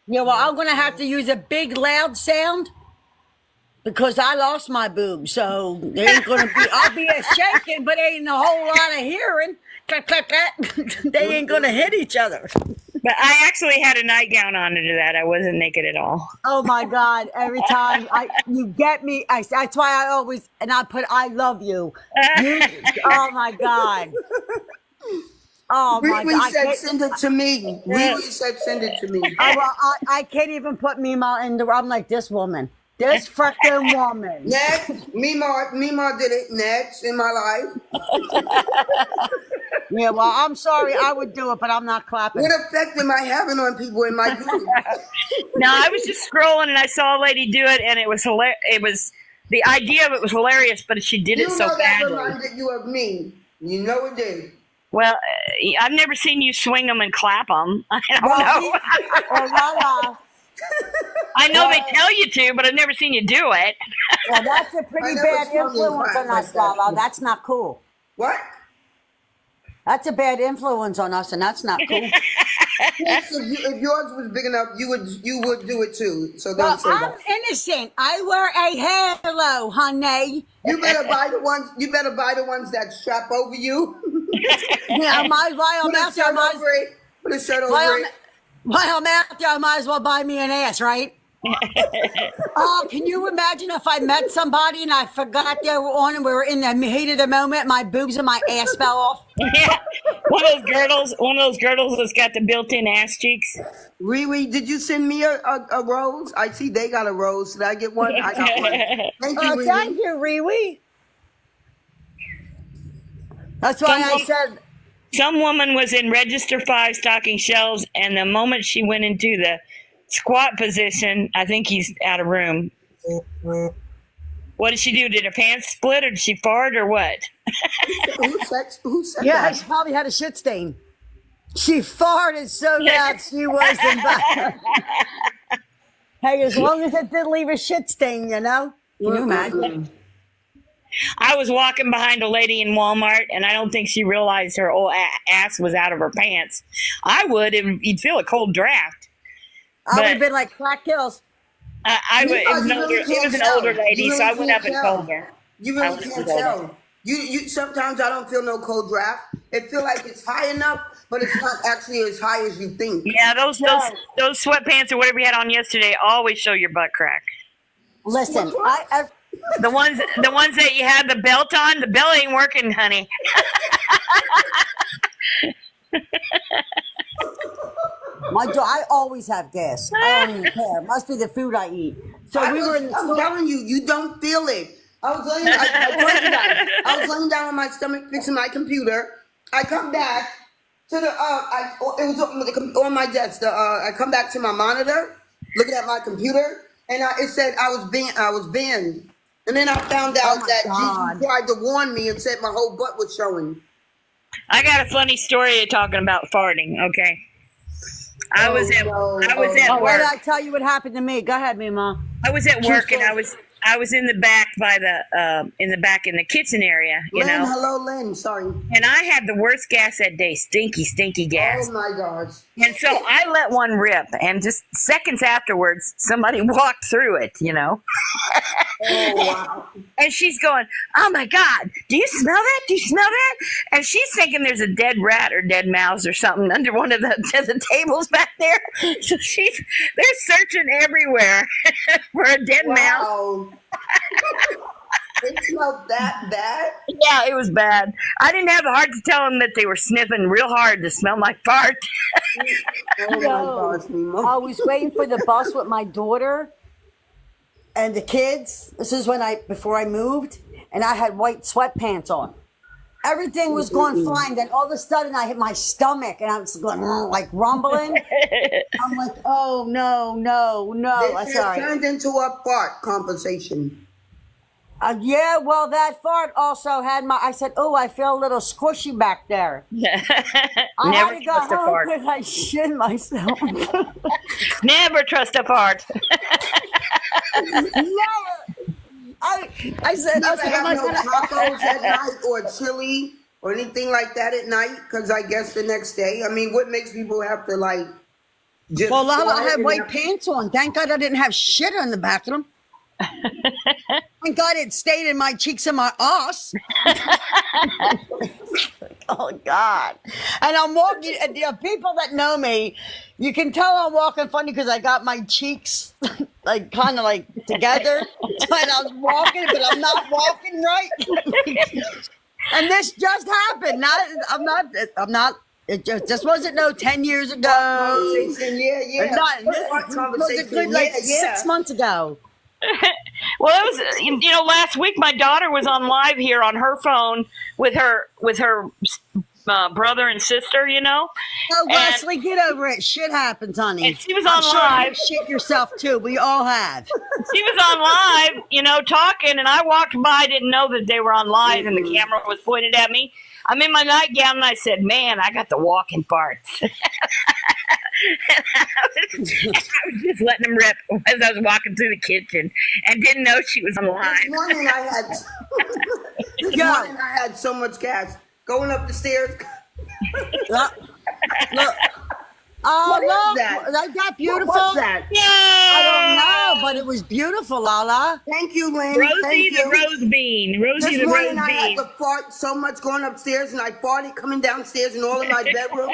Speaker 3: Yeah, well, I'm gonna have to use a big loud sound because I lost my boob. So there ain't gonna be. I'll be a shaking, but ain't a whole lot of hearing. Clack, clack, clack. They ain't gonna hit each other.
Speaker 1: But I actually had a nightgown on under that. I wasn't naked at all.
Speaker 3: Oh my God! Every time you get me, that's why I always I put I love you. Oh my God! Oh my
Speaker 2: Riri
Speaker 3: God!
Speaker 2: said send it to me. Riri said send it to me.
Speaker 3: I can't even put Mima in the. I'm like this woman. This freaking woman.
Speaker 2: Next, Mima did it next in my life.
Speaker 3: Yeah, well, I'm sorry. I would do it, but I'm not clapping.
Speaker 2: What effect am I having on people in my group?
Speaker 1: Now I was just scrolling and I saw a lady do it, and it was hilarious. It was the idea of it was hilarious, but she did it
Speaker 2: You
Speaker 1: so
Speaker 2: know that
Speaker 1: badly.
Speaker 2: reminded you of me. You know it did.
Speaker 1: Well, I've never seen you swing them and clap them. I don't
Speaker 3: Well,
Speaker 1: know.
Speaker 3: oh, la, la.
Speaker 1: I know they tell you to, but I've never seen you do it.
Speaker 3: Well, that's a pretty
Speaker 2: I never
Speaker 3: bad
Speaker 2: swung in
Speaker 3: influence
Speaker 2: class
Speaker 3: on
Speaker 2: like
Speaker 3: us,
Speaker 2: that.
Speaker 3: Lala. That's not cool.
Speaker 2: What?
Speaker 3: That's a bad influence on us, and that's not cool.
Speaker 2: Yes, if yours was big enough, you would do it too. So
Speaker 3: Well,
Speaker 2: don't say
Speaker 3: I'm
Speaker 2: that.
Speaker 3: innocent. I wear a halo, honey.
Speaker 2: You better buy the ones. You better buy the ones that strap over you.
Speaker 3: Yeah, while I'm
Speaker 2: Put a
Speaker 3: out there,
Speaker 2: shirt over it. Put a shirt over it.
Speaker 3: while I'm out there, I might as well buy me an ass, right? Oh, can you imagine if I met somebody and I forgot they were on and we were in the heat of the moment, my boobs and my ass fell off?
Speaker 1: Yeah, one of those girdles that's got the built-in ass cheeks.
Speaker 2: Riri, did you send me a rose? I see they got a rose. Did I get one? I got one. Thank you,
Speaker 3: Oh,
Speaker 2: Riri.
Speaker 3: thank you, Riri. That's why I said,
Speaker 1: Some woman was in register 5 stocking shelves, and the moment she went into the squat position, I think he's out of room. What did she do? Did her pants split, or did she fart, or what?
Speaker 2: Who said
Speaker 3: yeah,
Speaker 2: that?
Speaker 3: she probably had a shit stain. She farted so bad she wasn't back. Hey, as long as it didn't leave a shit stain, you know? Can you imagine?
Speaker 1: I was walking behind a lady in Walmart, and I don't think she realized her old ass was out of her pants. I would, you'd feel a cold draft.
Speaker 3: I would
Speaker 1: But-
Speaker 3: have been like, crack kills.
Speaker 1: It was an older lady, so I went up and told her.
Speaker 2: You
Speaker 1: I
Speaker 2: really
Speaker 1: was
Speaker 2: can't
Speaker 1: older.
Speaker 2: tell. You sometimes I don't feel no cold draft. It feel like it's high enough, but it's not actually as high as you think.
Speaker 1: Yeah, those sweatpants or whatever you had on yesterday always show your butt crack.
Speaker 3: Listen,
Speaker 1: The ones that you had the belt on, the belt ain't working, honey.
Speaker 3: I always have gas. I don't even care. It must be the food I eat. So we were in the
Speaker 2: I'm
Speaker 3: store.
Speaker 2: telling you, you don't feel it. I was laying down on my stomach fixing my computer. I come back to it was on my desk. I come back to my monitor, looking at my computer, and it said I was banned. And then I found out
Speaker 3: my
Speaker 2: that
Speaker 3: God.
Speaker 2: Gigi tried to warn me and said my whole butt was showing.
Speaker 1: I got a funny story talking about farting. Okay, I was at
Speaker 3: Oh,
Speaker 1: work.
Speaker 3: wait till I tell you what happened to me. Go ahead, Mima.
Speaker 1: I was at work, and I was in the back by the in the kitchen area, you
Speaker 2: Lynn,
Speaker 1: know.
Speaker 2: hello, Lynn. Sorry.
Speaker 1: And I had the worst gas that day, stinky gas.
Speaker 2: Oh my gosh.
Speaker 1: And so I let one rip, and just seconds afterwards, somebody walked through it, you know.
Speaker 2: Oh wow.
Speaker 1: And she's going, "Oh my God, do you smell that? Do you smell that?" And she's thinking there's a dead rat or dead mouse or something under one of the tables back there. So they're searching everywhere for a dead mouse.
Speaker 2: Wow. It smelled that bad?
Speaker 1: Yeah, it was bad. I didn't have the heart to tell them that they were sniffing real hard to smell my fart.
Speaker 2: Oh my gosh, Mima.
Speaker 3: I was waiting for the bus with my daughter and the kids. This is before I moved, and I had white sweatpants on. Everything was going fine. Then all of a sudden, I hit my stomach, and I was going like rumbling. I'm like, oh no.
Speaker 2: This
Speaker 3: Sorry.
Speaker 2: has turned into a fart conversation.
Speaker 3: Yeah, well, that fart also had I said, oh, I feel a little squishy back there. I
Speaker 1: Never
Speaker 3: had to go
Speaker 1: trust a
Speaker 3: home
Speaker 1: fart.
Speaker 3: because I shit myself.
Speaker 1: Never trust a fart.
Speaker 3: Never. I said,
Speaker 2: Never have
Speaker 3: I'm
Speaker 2: no
Speaker 3: not gonna-
Speaker 2: tacos at night or chili or anything like that at night, because I guess the next day. I mean, what makes people have to like just
Speaker 3: Well, Lala, I
Speaker 2: fart
Speaker 3: had
Speaker 2: and
Speaker 3: white
Speaker 2: have-
Speaker 3: pants on. Thank God I didn't have shit on the back of them. Thank God it stayed in my cheeks and my ass. Oh God! And I'm walking. And the people that know me, you can tell I'm walking funny because I got my cheeks like kind of like together, and I was walking, but I'm not walking right. And this just happened. I'm not. It just wasn't 10 years ago.
Speaker 2: Conversation, yeah.
Speaker 3: Not,
Speaker 2: Fart
Speaker 3: it was a
Speaker 2: conversation,
Speaker 3: good like
Speaker 2: yeah.
Speaker 3: 6 months ago.
Speaker 1: Well, it was, last week my daughter was on live here on her phone with her brother and sister, you know.
Speaker 3: Oh,
Speaker 1: And-
Speaker 3: Wesley, get over it. Shit happens, honey.
Speaker 1: And she was
Speaker 3: I'm
Speaker 1: on
Speaker 3: sure
Speaker 1: live.
Speaker 3: you shit yourself too. We all have.
Speaker 1: She was on live, you know, talking, and I walked by, didn't know that they were on live, and the camera was pointed at me. I'm in my nightgown, and I said, "Man, I got the walking parts." And I was just letting them rip as I was walking through the kitchen, and didn't know she was on live.
Speaker 2: This morning I had so much gas going up the stairs.
Speaker 3: Look. Oh,
Speaker 2: What is
Speaker 3: look.
Speaker 2: that?
Speaker 3: Ain't that beautiful?
Speaker 2: What's that?
Speaker 1: Yay!
Speaker 3: I don't know, but it was beautiful, Lala.
Speaker 2: Thank you, Lynn.
Speaker 1: Rosie
Speaker 2: Thank
Speaker 1: the
Speaker 2: you.
Speaker 1: rose bean. Rosie
Speaker 2: This
Speaker 1: the rose
Speaker 2: morning I had
Speaker 1: bean.
Speaker 2: to fart so much going upstairs, and I farted coming downstairs in all of my bedroom.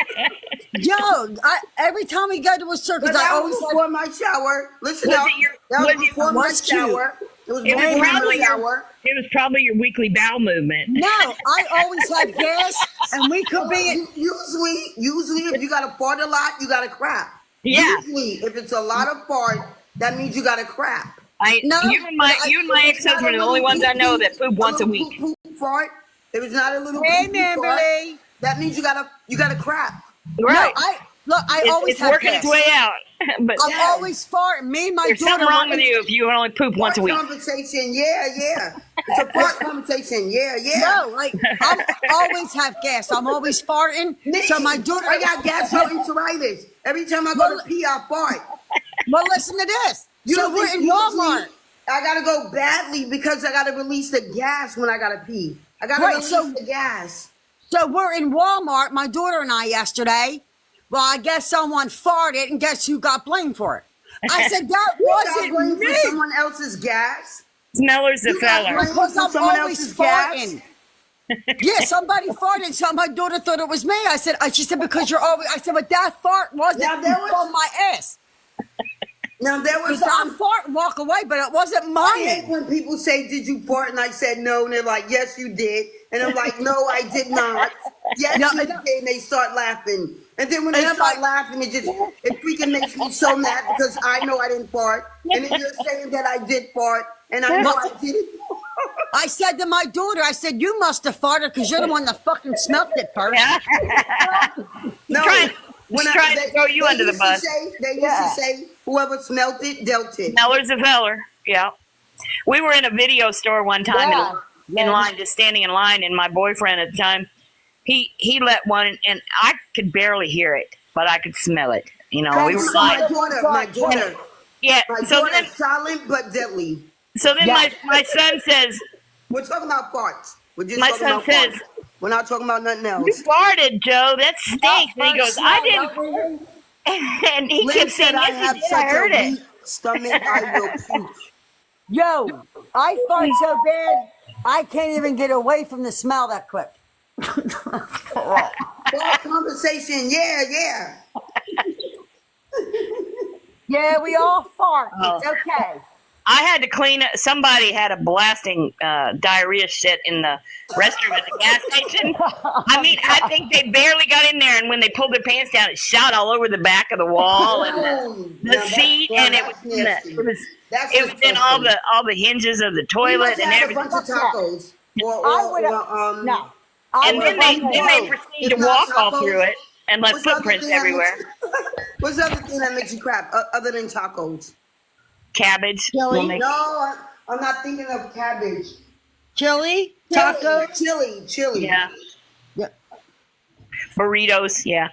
Speaker 3: Yo, every time we go to a circus,
Speaker 2: But
Speaker 3: I
Speaker 2: that
Speaker 3: always
Speaker 2: was
Speaker 3: have.
Speaker 2: before my shower. Listen
Speaker 1: Was
Speaker 2: up.
Speaker 1: it your-
Speaker 2: That was
Speaker 1: was it-
Speaker 2: before my
Speaker 3: What's cute?
Speaker 2: shower. It was
Speaker 1: It was
Speaker 2: before
Speaker 1: probably
Speaker 2: my shower.
Speaker 1: It was probably your weekly bowel movement.
Speaker 3: No, I always have gas, and we could be in.
Speaker 2: Usually, if you gotta fart a lot, you gotta crap.
Speaker 1: Yeah.
Speaker 2: Usually, if it's a lot of fart, that means you gotta crap.
Speaker 3: No,
Speaker 1: you and my ex-husband are the only ones I know that poop once a week.
Speaker 2: Poop fart. If it's not a little
Speaker 3: Hey,
Speaker 2: poop fart,
Speaker 3: Kimberly.
Speaker 2: that means you gotta crap.
Speaker 1: Right.
Speaker 3: No, I always
Speaker 1: It's
Speaker 3: have
Speaker 1: working
Speaker 3: gas.
Speaker 1: its way out. But
Speaker 3: I'm always farting. Me and my
Speaker 1: there's
Speaker 3: daughter.
Speaker 1: something wrong with you if you only poop once a
Speaker 2: Fart
Speaker 1: week.
Speaker 2: conversation, yeah. It's a fart conversation, yeah.
Speaker 3: No, like I'm always have gas. I'm always farting. So my daughter.
Speaker 2: I got gastroenteritis. Every time I go to pee, I fart.
Speaker 3: Well, listen to this.
Speaker 2: You
Speaker 3: So
Speaker 2: don't
Speaker 3: we're
Speaker 2: think
Speaker 3: in
Speaker 2: usually
Speaker 3: Walmart.
Speaker 2: I gotta go badly because I gotta release the gas when I gotta pee. I gotta
Speaker 3: Right,
Speaker 2: release
Speaker 3: so-
Speaker 2: the gas.
Speaker 3: So we're in Walmart, my daughter and I yesterday. Well, I guess someone farted, and guess who got blamed for it? I said that
Speaker 2: You got
Speaker 3: wasn't
Speaker 2: blamed
Speaker 3: me.
Speaker 2: for someone else's gas.
Speaker 1: Smeller's the
Speaker 2: You got
Speaker 1: feller.
Speaker 2: blamed
Speaker 3: Because
Speaker 2: for
Speaker 3: I'm
Speaker 2: someone
Speaker 3: always
Speaker 2: else's gas.
Speaker 3: farting. Yeah, somebody farted, so my daughter thought it was me. She said, because you're always, I said, but that fart wasn't
Speaker 2: Now, there was-
Speaker 3: from my ass.
Speaker 2: Now there was
Speaker 3: Because I'm farting, walk away, but it wasn't
Speaker 2: I hate
Speaker 3: mine.
Speaker 2: when people say, "Did you fart?" and I said no, and they're like, "Yes, you did," and I'm like, "No, I did not." Yes,
Speaker 3: No,
Speaker 2: you did, and they start laughing. And then when they
Speaker 3: And I'm
Speaker 2: start
Speaker 3: like-
Speaker 2: laughing, it freaking makes me so mad because I know I didn't fart, and then you're saying that I did fart, and I know I didn't.
Speaker 3: I said to my daughter, I said, you must have farted because you're the one that fucking smelled it first.
Speaker 2: No,
Speaker 1: Trying- trying to throw you under the
Speaker 2: used
Speaker 1: bus.
Speaker 2: They used to say, "Whoever smelt it, dealt it."
Speaker 1: Smeller's a feller. Yeah. We were in a video store one time in line, just standing in line, and my boyfriend at the time, he let one, and I could barely hear it, but I could smell it. You know, we were
Speaker 2: So
Speaker 1: like,
Speaker 2: my daughter,
Speaker 1: yeah.
Speaker 2: my
Speaker 1: So
Speaker 2: daughter,
Speaker 1: then,
Speaker 2: silent but deadly.
Speaker 1: my son says,
Speaker 2: We're talking about farts. We're just
Speaker 1: My
Speaker 2: talking
Speaker 1: son
Speaker 2: about
Speaker 1: says-
Speaker 2: farts. We're not talking about nothing
Speaker 1: "You
Speaker 2: else.
Speaker 1: farted, Joe. That stinks." And he goes, "I didn't." And he
Speaker 2: Lynn
Speaker 1: kept saying,
Speaker 2: said I
Speaker 1: "Yes,
Speaker 2: have
Speaker 1: you did.
Speaker 2: such
Speaker 1: I heard
Speaker 2: a
Speaker 1: it."
Speaker 2: weak stomach, I will puke.
Speaker 3: Yo, I fart so bad, I can't even get away from the smell that quick.
Speaker 2: Fart conversation, yeah.
Speaker 3: Yeah, we all fart. It's okay.
Speaker 1: I had to clean it. Somebody had a blasting diarrhea shit in the restroom at the gas station. I mean, I think they barely got in there, and when they pulled their pants down, it shot all over the back of the wall and the
Speaker 2: Now
Speaker 1: seat,
Speaker 2: now
Speaker 1: and it was
Speaker 2: that's
Speaker 1: in
Speaker 2: nasty. That's
Speaker 1: it was in all
Speaker 2: disgusting.
Speaker 1: the hinges of the
Speaker 2: We
Speaker 1: toilet
Speaker 2: must
Speaker 1: and
Speaker 2: have
Speaker 1: everything.
Speaker 2: a bunch of tacos.
Speaker 3: I would have. No. I
Speaker 1: And
Speaker 3: would
Speaker 1: then
Speaker 3: have
Speaker 1: they proceed to walk all through it and left
Speaker 2: What's the other
Speaker 1: footprints
Speaker 2: thing that
Speaker 1: everywhere.
Speaker 2: What's the other thing that makes you crap other than tacos?
Speaker 1: Cabbage.
Speaker 3: Chili?
Speaker 1: will make-
Speaker 2: No, I'm not thinking of cabbage.
Speaker 3: chili, taco.
Speaker 2: Chili.
Speaker 1: Yeah.
Speaker 3: Yeah.
Speaker 1: Burritos. Yeah.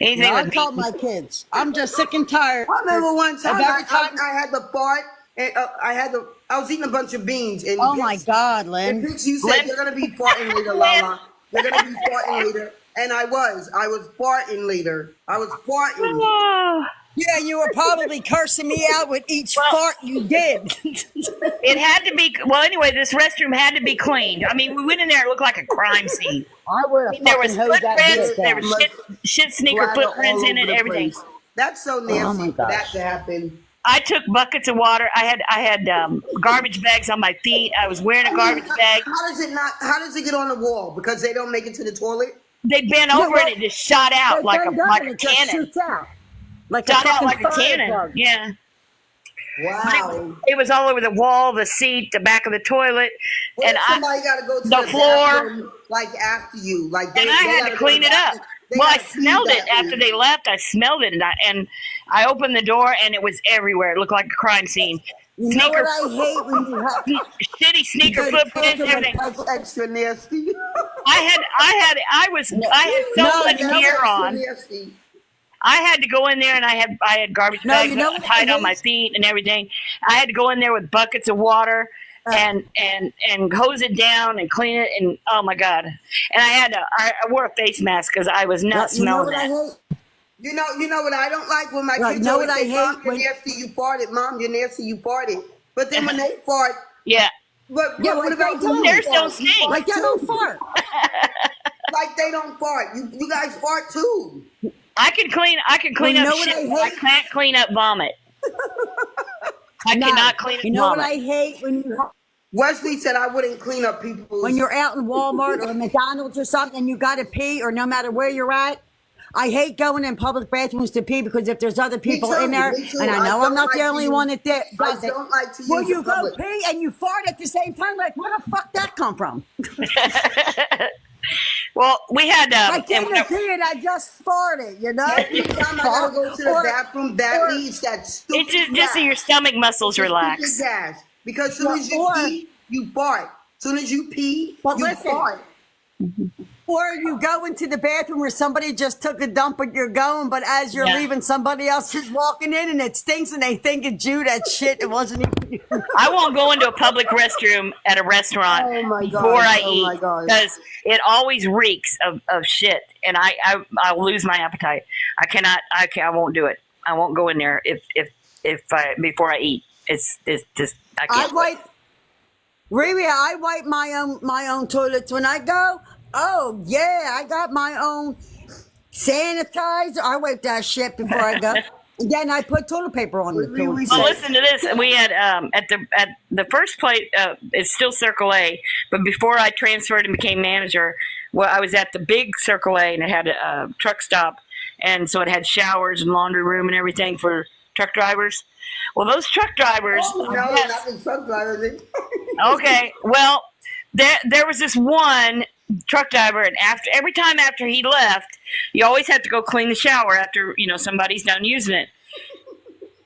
Speaker 1: Anything
Speaker 3: No, I
Speaker 1: with
Speaker 3: told
Speaker 1: meat.
Speaker 3: my kids, I'm just sick and tired.
Speaker 2: I remember one time
Speaker 3: Of every time-
Speaker 2: I had the fart and I was eating a bunch of beans and
Speaker 3: Oh my God,
Speaker 2: And
Speaker 3: Lynn.
Speaker 2: Pix, you said
Speaker 1: Lynn?
Speaker 2: you're gonna be farting later, Lala. You're gonna be farting later, and I was farting later. I was farting.
Speaker 1: Oh,
Speaker 3: Yeah, you were probably cursing me out with each
Speaker 1: Well-
Speaker 3: fart you did.
Speaker 1: it had to be. Well, anyway, this restroom had to be cleaned. I mean, we went in there; it looked like a crime scene.
Speaker 3: I would have
Speaker 1: There was
Speaker 3: fucking hosed that
Speaker 1: footprints.
Speaker 3: bitch
Speaker 1: There
Speaker 3: down.
Speaker 1: was shit sneaker
Speaker 2: Bladder
Speaker 1: footprints
Speaker 2: all
Speaker 1: in
Speaker 2: over
Speaker 1: it.
Speaker 2: the
Speaker 1: Everything.
Speaker 2: place. That's so nasty
Speaker 3: Oh my
Speaker 2: for that
Speaker 3: gosh.
Speaker 2: to happen.
Speaker 1: I took buckets of water. I had garbage bags on my feet. I was wearing a garbage bag.
Speaker 2: How does it get on the wall? Because they don't make it to the toilet.
Speaker 1: They bent over and it just shot out like a
Speaker 3: It just
Speaker 1: cannon.
Speaker 3: shoots out. Like
Speaker 1: Shot out
Speaker 3: fucking
Speaker 1: like a
Speaker 3: fire
Speaker 1: cannon.
Speaker 3: plug.
Speaker 1: Yeah.
Speaker 2: Wow.
Speaker 1: It was all over the wall, the seat, the back of the toilet,
Speaker 2: What
Speaker 1: and
Speaker 2: if somebody got to go to
Speaker 1: the
Speaker 2: the
Speaker 1: floor.
Speaker 2: bathroom, like after you, like
Speaker 1: and I had
Speaker 2: gotta
Speaker 1: to
Speaker 2: go
Speaker 1: clean it up.
Speaker 2: bathroom. They
Speaker 1: Well, I
Speaker 2: gotta clean
Speaker 1: smelled it
Speaker 2: bathroom.
Speaker 1: after they left. I smelled it, and I opened the door, and it was everywhere. It looked like a crime scene.
Speaker 3: You know what I hate when you have
Speaker 1: Shitty sneaker
Speaker 3: the
Speaker 1: footprints,
Speaker 3: bathroom
Speaker 1: everything.
Speaker 2: That's extra nasty.
Speaker 1: I had so much
Speaker 3: you know
Speaker 1: gear
Speaker 2: Extra
Speaker 1: on.
Speaker 2: nasty.
Speaker 1: I had to go in there, and I had garbage
Speaker 3: No,
Speaker 1: bags
Speaker 3: you know what
Speaker 1: tied
Speaker 3: I
Speaker 1: on my
Speaker 3: hate?
Speaker 1: feet and everything. I had to go in there with buckets of water and hose it down and clean it, and oh my god! And I wore a face mask because I was not
Speaker 3: you know
Speaker 1: smelling
Speaker 3: what I
Speaker 1: that.
Speaker 3: hate?
Speaker 2: You know what I don't like when my
Speaker 3: No,
Speaker 2: kids
Speaker 3: you know
Speaker 2: always
Speaker 3: what I
Speaker 2: say, "Mom,
Speaker 3: hate
Speaker 2: you're
Speaker 3: when-
Speaker 2: nasty, you farted. Mom, you're nasty, you farted." But then when they fart,
Speaker 1: Yeah,
Speaker 2: what
Speaker 3: Yeah,
Speaker 2: what
Speaker 3: like
Speaker 2: about
Speaker 3: they
Speaker 2: when
Speaker 3: do.
Speaker 2: you
Speaker 1: theirs
Speaker 2: fart?
Speaker 1: don't
Speaker 2: You
Speaker 1: stink.
Speaker 2: fart
Speaker 3: Like they
Speaker 2: too.
Speaker 3: don't fart.
Speaker 2: Like they don't fart. You guys fart too.
Speaker 1: I can clean
Speaker 3: Well, you
Speaker 1: up
Speaker 3: know what
Speaker 1: shit.
Speaker 3: I
Speaker 1: But I
Speaker 3: hate?
Speaker 1: can't clean up vomit. I
Speaker 3: No.
Speaker 1: cannot clean up
Speaker 3: You know
Speaker 1: vomit.
Speaker 3: what I hate
Speaker 2: Wesley said I wouldn't clean up people's.
Speaker 3: when you're out in Walmart or McDonald's or something and you got to pee, or no matter where you're at. I hate going in public bathrooms to pee because if there's other people
Speaker 2: too,
Speaker 3: in there,
Speaker 2: me too.
Speaker 3: and I
Speaker 2: I
Speaker 3: know
Speaker 2: don't
Speaker 3: I'm not
Speaker 2: like
Speaker 3: the
Speaker 2: to
Speaker 3: only
Speaker 2: use-
Speaker 3: one that does
Speaker 2: I
Speaker 3: it.
Speaker 2: don't like to
Speaker 3: Will
Speaker 2: use
Speaker 3: you
Speaker 2: the
Speaker 3: go
Speaker 2: public.
Speaker 3: pee and you fart at the same time? Like, where the fuck that come from?
Speaker 1: Well, we had
Speaker 3: I
Speaker 1: and
Speaker 3: came to pee and I just farted, you know?
Speaker 2: Every time I gotta go to the
Speaker 3: Or-
Speaker 2: bathroom badly, it's that stupid
Speaker 1: it's just
Speaker 2: gas.
Speaker 1: so your stomach muscles
Speaker 2: It's
Speaker 1: relax.
Speaker 2: stupid gas. Because as soon as you
Speaker 3: Or-
Speaker 2: pee, you fart. As soon as you pee,
Speaker 3: But
Speaker 2: you
Speaker 3: listen.
Speaker 2: fart.
Speaker 3: Or you go into the bathroom where somebody just took a dump and you're going, but as you're
Speaker 1: Yeah.
Speaker 3: leaving, somebody else is walking in and it stinks and they think it's you. That shit, it wasn't even you.
Speaker 1: I won't go into a public restroom at a restaurant
Speaker 2: Oh my God.
Speaker 1: before I
Speaker 2: Oh my
Speaker 1: eat
Speaker 2: God.
Speaker 1: because it always reeks of shit, and I'll lose my appetite. I won't do it. I won't go in there if I before I eat. It's just I
Speaker 3: I
Speaker 1: can't.
Speaker 3: wipe, Riri, I wipe my own toilets when I go. Oh yeah, I got my own sanitizer. I wipe that shit before I go. And then I put toilet paper on the
Speaker 2: Riri,
Speaker 3: toilet.
Speaker 1: Well, listen to this. We had at the first place. It's still Circle A, but before I transferred and became manager, well, I was at the big Circle A, and it had a truck stop, and so it had showers and laundry room and everything for truck drivers. Well, those truck drivers.
Speaker 2: Oh, no,
Speaker 1: yes.
Speaker 2: not the truck drivers.
Speaker 1: Okay. Well, there was this one truck driver, and every time after he left, you always have to go clean the shower after somebody's done using it.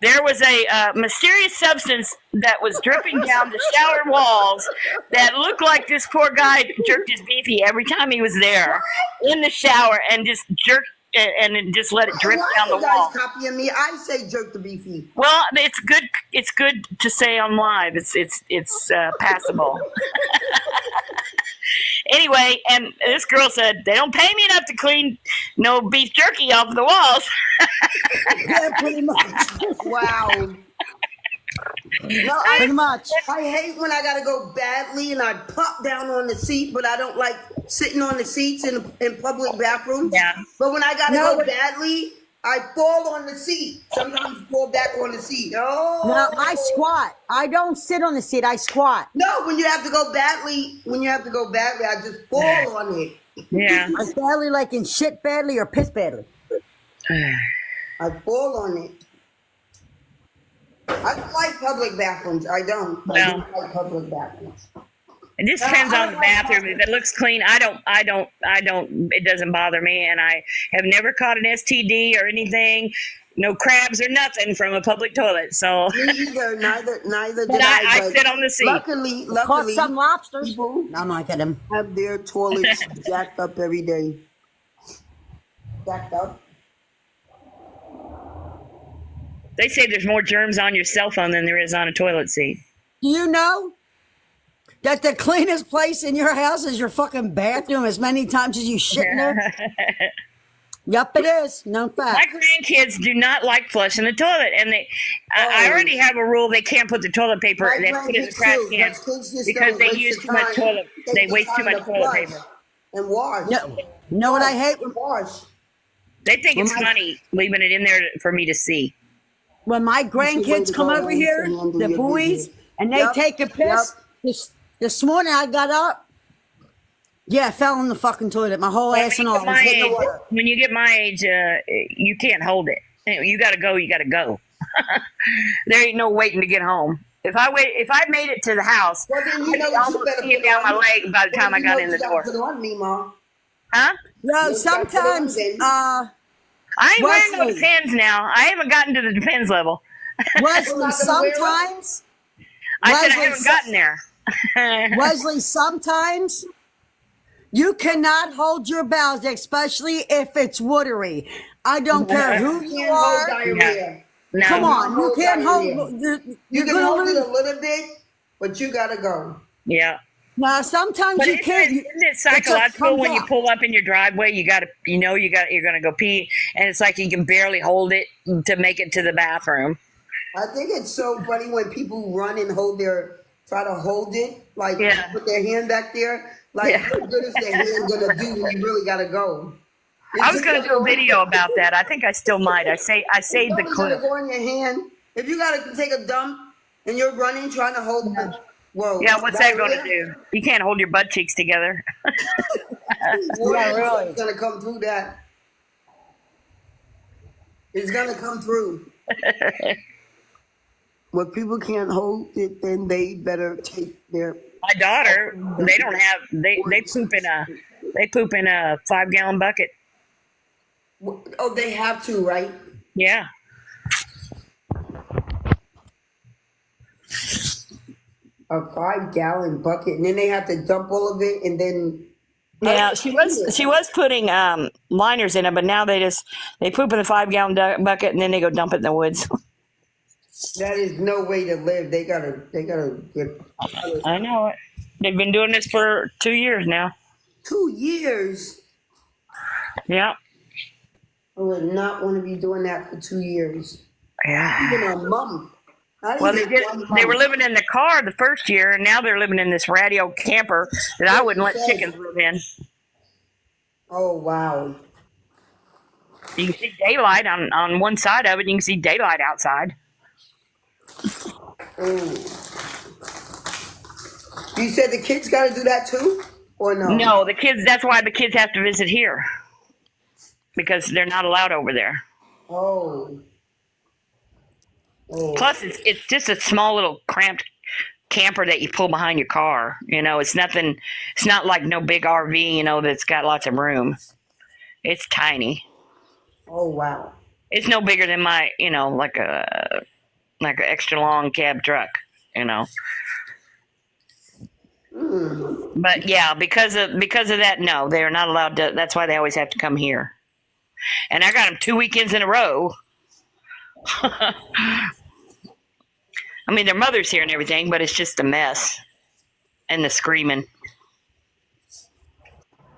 Speaker 1: There was a mysterious substance that was dripping down the shower walls that looked like this poor guy jerked his beefy every time he was there in the shower and just jerked and then just let it drip
Speaker 2: Why
Speaker 1: down the
Speaker 2: you guys
Speaker 1: wall.
Speaker 2: copying me? I say jerk the beefy.
Speaker 1: Well, it's good. It's good to say on live. It's passable. Anyway, and this girl said they don't pay me enough to clean no beef jerky off the walls.
Speaker 3: Yeah, pretty much.
Speaker 2: Wow. No,
Speaker 3: Pretty much.
Speaker 2: I hate when I gotta go badly and I plop down on the seat, but I don't like sitting on the seats in public bathrooms.
Speaker 1: Yeah.
Speaker 2: But when I gotta
Speaker 3: No,
Speaker 2: go
Speaker 3: but-
Speaker 2: badly, I fall on the seat. Sometimes fall back on the seat. Oh.
Speaker 3: No, I squat. I don't sit on the seat. I squat.
Speaker 2: No, when you have to go badly, I just fall on it.
Speaker 1: Yeah.
Speaker 3: I badly like in shit badly or piss badly.
Speaker 2: I fall on it. I don't like public bathrooms. I don't. I
Speaker 1: No.
Speaker 2: don't like public bathrooms.
Speaker 1: It just depends on the bathroom. If it looks clean, I don't. It doesn't bother me, and I have never caught an STD or anything. No crabs or nothing from a public toilet. So,
Speaker 2: Me either. Neither
Speaker 1: but
Speaker 2: did
Speaker 1: I
Speaker 2: but
Speaker 1: sit on the seat.
Speaker 2: Luckily,
Speaker 3: Caught some lobsters.
Speaker 2: people
Speaker 3: No, I'm not kidding.
Speaker 2: have their toilets jacked up every day. Jacked up.
Speaker 1: They say there's more germs on your cell phone than there is on a toilet seat.
Speaker 3: Do you know that the cleanest place in your house is your fucking bathroom as many times as you shit in there? Yep, it is. No
Speaker 1: My
Speaker 3: fact.
Speaker 1: grandkids do not like flushing the toilet, and I
Speaker 2: Oh.
Speaker 1: already have a rule they can't put the toilet paper.
Speaker 2: My
Speaker 1: They put it in the
Speaker 2: grandkids
Speaker 1: trash
Speaker 2: too.
Speaker 1: can
Speaker 2: My kids just
Speaker 1: because
Speaker 2: don't
Speaker 1: they
Speaker 2: waste
Speaker 1: use
Speaker 2: the
Speaker 1: too much
Speaker 2: time.
Speaker 1: toilet. They
Speaker 2: Take the
Speaker 1: waste too
Speaker 2: time
Speaker 1: much
Speaker 2: to
Speaker 1: toilet
Speaker 2: flush
Speaker 1: paper.
Speaker 2: and wash.
Speaker 3: No, you know what I hate?
Speaker 2: Wash.
Speaker 1: They think it's
Speaker 3: Well, my-
Speaker 1: funny leaving it in there for me to see.
Speaker 3: When my
Speaker 2: way
Speaker 3: grandkids
Speaker 2: to
Speaker 3: come
Speaker 2: go
Speaker 3: over
Speaker 2: and
Speaker 3: here,
Speaker 2: handle
Speaker 3: the
Speaker 2: your
Speaker 3: boys,
Speaker 2: business.
Speaker 3: and they
Speaker 2: Yep,
Speaker 3: take a piss. This morning I got up. Yeah, I fell in the fucking toilet. My whole ass and all. I was hitting the water.
Speaker 1: When you get my age, you can't hold it. You got to go. You got to go. There ain't no waiting to get home. If I made it to the house,
Speaker 2: Well, then you
Speaker 1: I'd
Speaker 2: know
Speaker 1: be
Speaker 2: what you
Speaker 1: almost
Speaker 2: better
Speaker 1: hanging
Speaker 2: put
Speaker 1: down my
Speaker 2: on.
Speaker 1: leg by the
Speaker 2: Well,
Speaker 1: time I
Speaker 2: you
Speaker 1: got
Speaker 2: know
Speaker 1: in
Speaker 2: what
Speaker 1: the
Speaker 2: you
Speaker 1: door.
Speaker 2: gotta put on, Mima.
Speaker 1: Huh?
Speaker 3: No,
Speaker 2: You gotta put on
Speaker 3: sometimes,
Speaker 2: then.
Speaker 1: I ain't wearing no
Speaker 3: Wesley,
Speaker 1: Depends now. I haven't gotten to the Depends level.
Speaker 2: We're
Speaker 3: Wesley,
Speaker 2: not gonna wear it.
Speaker 3: sometimes,
Speaker 1: I said I
Speaker 3: Wesley,
Speaker 1: haven't gotten there.
Speaker 3: Wesley, sometimes you cannot hold your bowels, especially if it's watery. I don't care who you
Speaker 2: Can't hold
Speaker 3: are.
Speaker 2: diarrhea.
Speaker 1: No.
Speaker 3: Come on, you
Speaker 2: Hold
Speaker 3: can't
Speaker 2: diarrhea.
Speaker 3: hold. You're
Speaker 2: You can
Speaker 3: gonna
Speaker 2: hold it
Speaker 3: lose.
Speaker 2: a little bit, but you gotta go.
Speaker 1: Yeah.
Speaker 3: Now, sometimes
Speaker 1: But
Speaker 3: you can't.
Speaker 1: isn't it
Speaker 3: It just
Speaker 1: psychological
Speaker 3: comes
Speaker 1: when you
Speaker 3: out.
Speaker 1: pull up in your driveway? You're gonna go pee, and it's like you can barely hold it to make it to the bathroom.
Speaker 2: I think it's so funny when people run and try to hold it, like
Speaker 1: Yeah.
Speaker 2: put their hand back there. Like,
Speaker 1: Yeah.
Speaker 2: what good is their hand gonna do when you really gotta go?
Speaker 1: I
Speaker 2: It's
Speaker 1: was
Speaker 2: just
Speaker 1: gonna
Speaker 2: like
Speaker 1: do a video about that. I think I still might. I saved the
Speaker 2: Something's gonna
Speaker 1: clip.
Speaker 2: go in your hand. If you gotta take a dump and you're running trying to hold the
Speaker 1: Yeah, what's that gonna
Speaker 2: diarrhea,
Speaker 1: do? You can't hold your butt cheeks together.
Speaker 2: water
Speaker 3: Yeah,
Speaker 2: is
Speaker 3: really.
Speaker 2: gonna come through that. It's gonna come through. When people can't hold it, then they better take their.
Speaker 1: My daughter, they poop in a 5-gallon bucket.
Speaker 2: Oh, they have to, right?
Speaker 1: Yeah.
Speaker 2: A 5-gallon bucket, and then they have to dump all of it, and then.
Speaker 1: Yeah, she was putting liners in it, but now they poop in the 5-gallon bucket and then they go dump it in the woods.
Speaker 2: That is no way to live. They gotta get.
Speaker 1: I know it. They've been doing this for 2 years now.
Speaker 2: 2 years.
Speaker 1: Yeah.
Speaker 2: I would not want to be doing that for 2 years.
Speaker 1: Yeah.
Speaker 2: Even a month. Not
Speaker 1: Well,
Speaker 2: even 1
Speaker 1: they were
Speaker 2: month.
Speaker 1: living in the car the first year, and now they're living in this radio camper that I wouldn't let chickens live in.
Speaker 2: Oh wow.
Speaker 1: You can see daylight on one side of it. You can see daylight outside.
Speaker 2: You said the kids got to do that too, or no?
Speaker 1: No, the kids. That's why the kids have to visit here because they're not allowed over there.
Speaker 2: Oh. Oh.
Speaker 1: Plus, it's just a small little cramped camper that you pull behind your car. It's nothing. It's not like no big RV. That's got lots of room. It's tiny.
Speaker 2: Oh wow.
Speaker 1: It's no bigger than my, like an extra long cab truck. But yeah, because of that, no, they are not allowed to. That's why they always have to come here. And I got them 2 weekends in a row. I mean, their mother's here and everything, but it's just a mess and the screaming.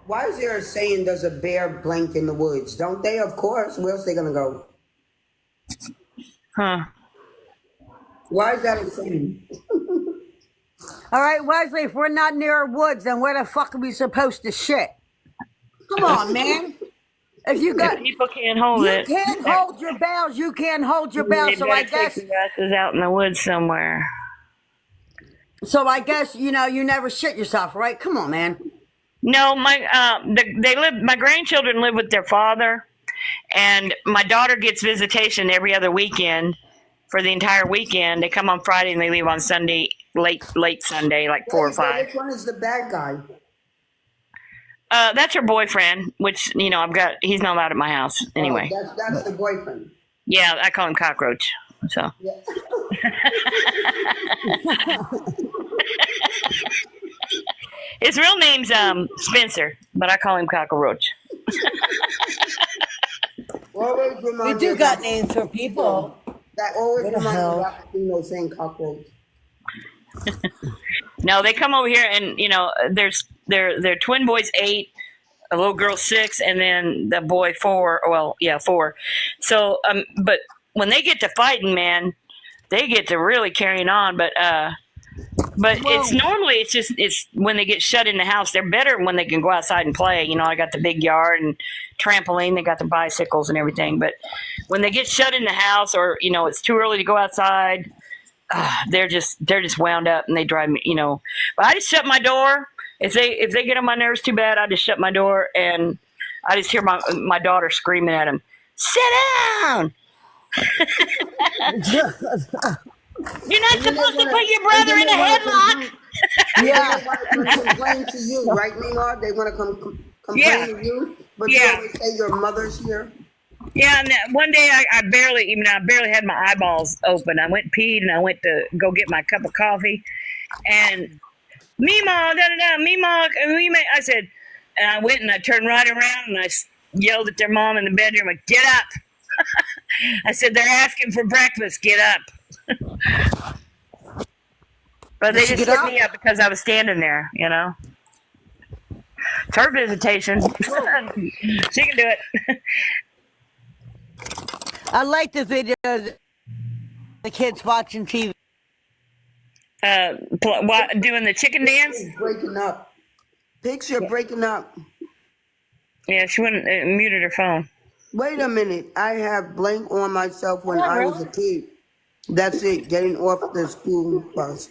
Speaker 2: Why is there a saying, does a bear blank in the woods? Don't they? Of course. Where else they gonna go?
Speaker 1: Huh.
Speaker 2: Why is that a saying?
Speaker 3: All right, Wesley, if we're not near woods, then where the fuck are we supposed to shit? Come on, man. If you got,
Speaker 1: If people can't hold
Speaker 3: you
Speaker 1: it,
Speaker 3: can't hold your bowels. You can't hold your bowels.
Speaker 1: they
Speaker 3: So
Speaker 1: better
Speaker 3: I guess,
Speaker 1: take their asses out in the woods somewhere.
Speaker 3: you never shit yourself, right? Come on, man.
Speaker 1: No, my grandchildren live with their father, and my daughter gets visitation every other weekend for the entire weekend. They come on Friday and they leave on Sunday, late Sunday, like 4 or
Speaker 2: Wait, so
Speaker 1: 5.
Speaker 2: which one is the bad guy?
Speaker 1: That's her boyfriend, which he's not allowed at my house anyway.
Speaker 2: Oh, that's the boyfriend.
Speaker 1: Yeah, I call him Cockroach. So
Speaker 2: Yeah.
Speaker 1: his real name's Spencer, but I call him Cockroach.
Speaker 2: Always
Speaker 4: We
Speaker 2: remind
Speaker 4: do
Speaker 2: me
Speaker 4: got
Speaker 2: of
Speaker 4: names for people.
Speaker 2: that. Always
Speaker 4: What the
Speaker 2: remind me
Speaker 4: hell?
Speaker 2: about Latino saying cockroach.
Speaker 1: No, they come over here, and there's their twin boys 8, a little girl 6, and then the boy 4. Well, yeah, 4. So, but when they get to fighting, man, they get to really carrying on. But it's when they get shut in the house. They're better when they can go outside and play. I got the big yard and trampoline. They got the bicycles and everything. But when they get shut in the house, or it's too early to go outside, they're just wound up, and they drive me. But I just shut my door. If they get on my nerves too bad, I just shut my door, and I just hear my daughter screaming at him, "Sit down!" You're not supposed to put your brother in a headlock.
Speaker 3: Yeah.
Speaker 2: They want to complain to you, right, Mima? They want to complain
Speaker 1: Yeah.
Speaker 2: to you, but you
Speaker 1: Yeah.
Speaker 2: always say your mother's here.
Speaker 1: Yeah, and one day I barely had my eyeballs open. I went peed and I went to go get my cup of coffee, and Mima, da da da, Mima, Mima. I said, and I went and I turned right around and I yelled at their mom in the bedroom, like, "Get up!" I said, "They're asking for breakfast. Get up!" But they
Speaker 3: Did she
Speaker 1: just
Speaker 3: get
Speaker 1: hit
Speaker 3: up?
Speaker 1: me up because I was standing there. It's her visitation. She can do it.
Speaker 3: I like the video of the kids watching TV.
Speaker 1: Doing the chicken dance?
Speaker 2: It's breaking up. Picture breaking up.
Speaker 1: Yeah, she went muted her phone.
Speaker 2: Wait a minute. I have blank on myself when
Speaker 3: Oh,
Speaker 2: I was
Speaker 3: really?
Speaker 2: a kid. That's it. Getting off the school bus.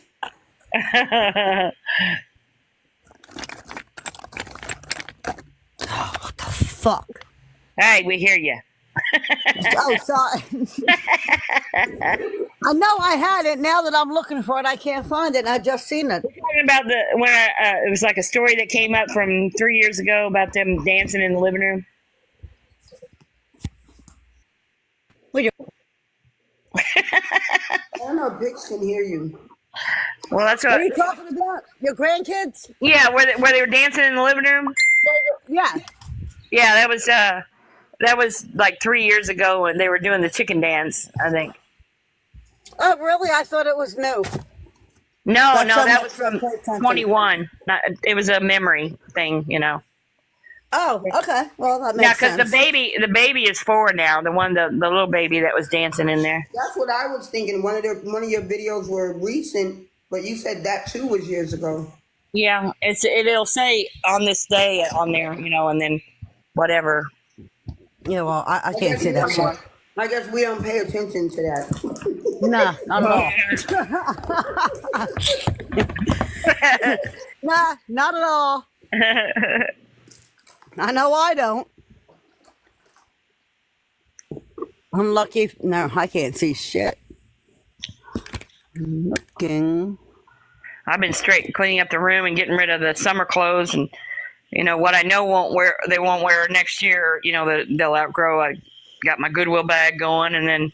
Speaker 3: What the fuck?
Speaker 1: Hey, we hear you.
Speaker 3: Oh, sorry. I know I had it. Now that I'm looking for it, I can't find it. And I just seen it.
Speaker 1: Talking about it was like a story that came up from 3 years ago about them dancing in the living room.
Speaker 3: Wait,
Speaker 2: I don't know if Pix can hear you.
Speaker 1: Well, that's
Speaker 3: what
Speaker 1: what.
Speaker 3: are you talking about? Your grandkids?
Speaker 1: Yeah, where they were dancing in the living room.
Speaker 3: Yeah.
Speaker 1: Yeah, that was like 3 years ago when they were doing the chicken dance. I think.
Speaker 3: Oh, really? I thought it was new.
Speaker 1: No,
Speaker 3: That's so
Speaker 1: that
Speaker 3: much
Speaker 1: was from
Speaker 3: to pay attention.
Speaker 1: 21. It was a memory thing.
Speaker 3: Oh, okay. Well, that
Speaker 1: Yeah,
Speaker 3: makes
Speaker 1: because
Speaker 3: sense.
Speaker 1: the baby is 4 now. The little baby that was dancing in there.
Speaker 2: That's what I was thinking. One of your videos were recent, but you said that too was years ago.
Speaker 1: Yeah, it'll say on this day on there, and then whatever.
Speaker 3: Yeah, well, I can't see that shit.
Speaker 2: I guess we don't pay attention to that.
Speaker 3: Nah, not at all. Nah, not at all. I know I don't. I'm lucky. No, I can't see shit. I'm looking.
Speaker 1: I've been straight cleaning up the room and getting rid of the summer clothes and what I know they won't wear next year. That they'll outgrow. I got my Goodwill bag going and then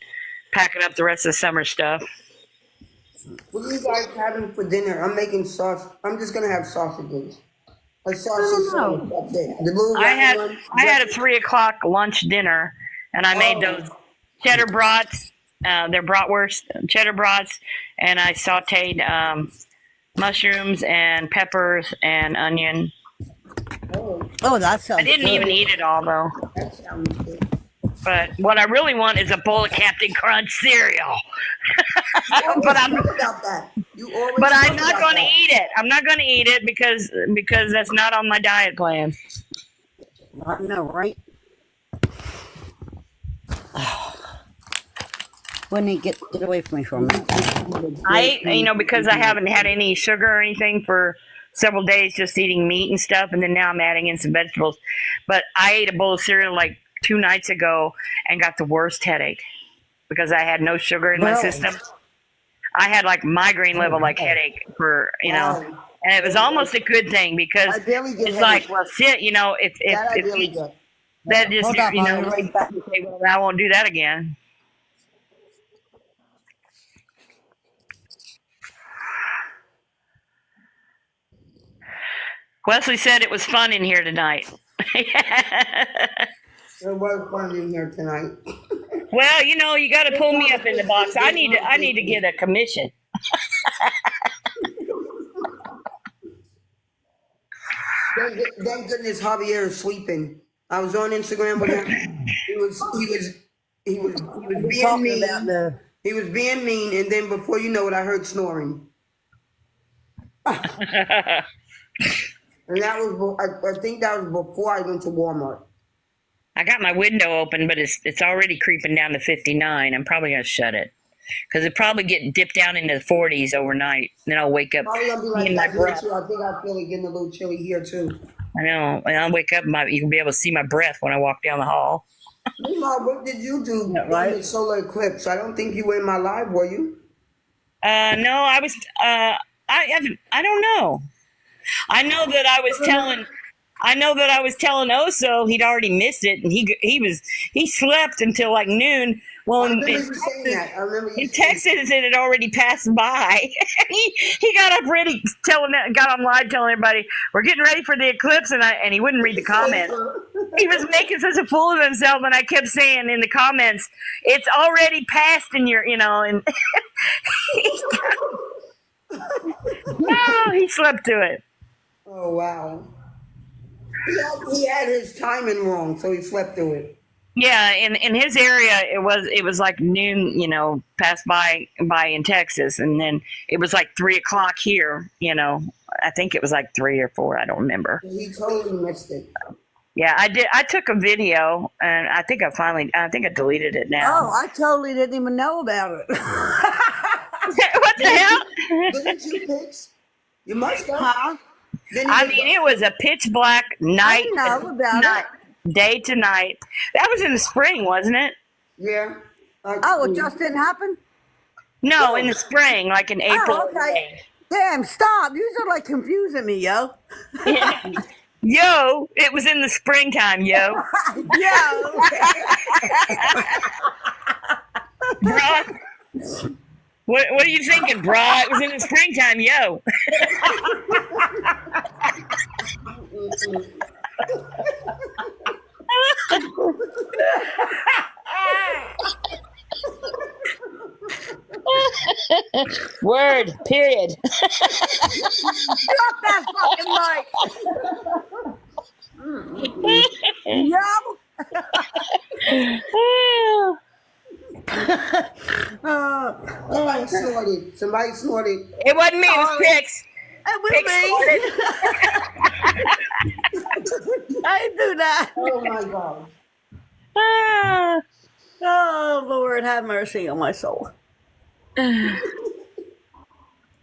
Speaker 1: packing up the rest of the summer stuff.
Speaker 2: What are you guys having for dinner? I'm making sauce. I'm just gonna have sausages. A sausage sandwich. That's it. The little
Speaker 1: I
Speaker 2: round ones.
Speaker 1: had a 3:00 lunch dinner, and I made those cheddar brats. They're bratwurst, cheddar brats, and I sautéed mushrooms and peppers and onion.
Speaker 3: Oh, that sounds
Speaker 1: I didn't
Speaker 3: good.
Speaker 1: even eat it all though.
Speaker 2: That sounds good.
Speaker 1: But what I really want is a bowl of Captain Crunch cereal. But I'm
Speaker 2: about that. You always
Speaker 1: But
Speaker 2: talk
Speaker 1: I'm not
Speaker 2: about
Speaker 1: going to
Speaker 2: that.
Speaker 1: eat it. I'm not going to eat it because that's not on my diet plan.
Speaker 3: I know, right? When you get away from me for a minute.
Speaker 1: I ate, because I haven't had any sugar or anything for several days, just eating meat and stuff, and then now I'm adding in some vegetables. But I ate a bowl of cereal like 2 nights ago and got the worst headache because I had no sugar in my
Speaker 3: Really?
Speaker 1: system. I had like migraine level like headache for
Speaker 2: Wow.
Speaker 1: and it was almost a good thing because
Speaker 2: I barely get
Speaker 1: it's like,
Speaker 2: headache.
Speaker 1: well, shit,
Speaker 2: That I
Speaker 1: if
Speaker 2: really
Speaker 1: you-
Speaker 2: get.
Speaker 1: that just
Speaker 3: Hold on, Mom,
Speaker 1: you
Speaker 3: right back.
Speaker 1: say, well, I won't do that again. Wesley said it was fun in here tonight.
Speaker 2: It was fun in here tonight.
Speaker 1: Well, you got to pull me up in the box. I need to get a commission.
Speaker 2: Thank goodness Javier is sleeping. I was on Instagram with him. He was being
Speaker 3: Talking
Speaker 2: mean.
Speaker 3: about the.
Speaker 2: He was being mean, and then before you know it, I heard snoring. And that was, I think that was before I went to Walmart.
Speaker 1: I got my window open, but it's already creeping down to 59. I'm probably gonna shut it because it probably get dipped down into the 40s overnight. Then I'll wake up
Speaker 2: Probably gonna be like
Speaker 1: in my
Speaker 2: that here
Speaker 1: breath.
Speaker 2: too. I think I feel it getting a little chilly here too.
Speaker 1: I know, and I'll wake up. You can be able to see my breath when I walk down the hall.
Speaker 2: Meanwhile, what did you do
Speaker 3: Yeah,
Speaker 2: during
Speaker 3: right.
Speaker 2: the solar eclipse? I don't think you were in my live, were you?
Speaker 1: No, I was. I don't know. I know that I was telling. I know that I was telling Oso he'd already missed it, and he slept until like noon. Well,
Speaker 2: I remember you saying that. I remember you
Speaker 1: in
Speaker 2: saying
Speaker 1: Texas, it had already passed by. he got up ready, got on live telling everybody we're getting ready for the eclipse, and he wouldn't read the comments. He was making such a fool of himself, and I kept saying in the comments, "It's already passed in your," and no, he slept to it.
Speaker 2: Oh, wow. He had his timing wrong, so he slept through it.
Speaker 1: Yeah, in his area, it was like noon, passed by in Texas, and then it was like 3 o'clock here. I think it was like 3 or 4. I don't remember.
Speaker 2: He totally missed it.
Speaker 1: Yeah, I did. I took a video, and I think I deleted it now.
Speaker 3: Oh, I totally didn't even know about it.
Speaker 1: What the hell?
Speaker 2: Didn't you pics? You must have.
Speaker 3: Huh?
Speaker 2: Didn't
Speaker 1: I
Speaker 2: you-
Speaker 1: mean, it was a pitch black night,
Speaker 3: I know about it.
Speaker 1: day to night. That was in the spring, wasn't it?
Speaker 2: Yeah.
Speaker 3: Oh, it just didn't happen?
Speaker 1: No, in the spring, like in April.
Speaker 3: Oh, okay. Damn, stop. You are like confusing me, yo.
Speaker 1: Yeah. Yo, it was in the springtime, yo.
Speaker 3: Yo.
Speaker 1: Bruh. What are you thinking, bruh? It was in the springtime, yo. Word, period.
Speaker 3: Drop that fucking mic. Yo.
Speaker 2: Somebody snorted.
Speaker 1: It wasn't me, it was Pix.
Speaker 3: It was
Speaker 1: Pix
Speaker 3: me. I didn't do that.
Speaker 2: Oh my God.
Speaker 1: Ah.
Speaker 3: Oh, Lord, have mercy on my soul.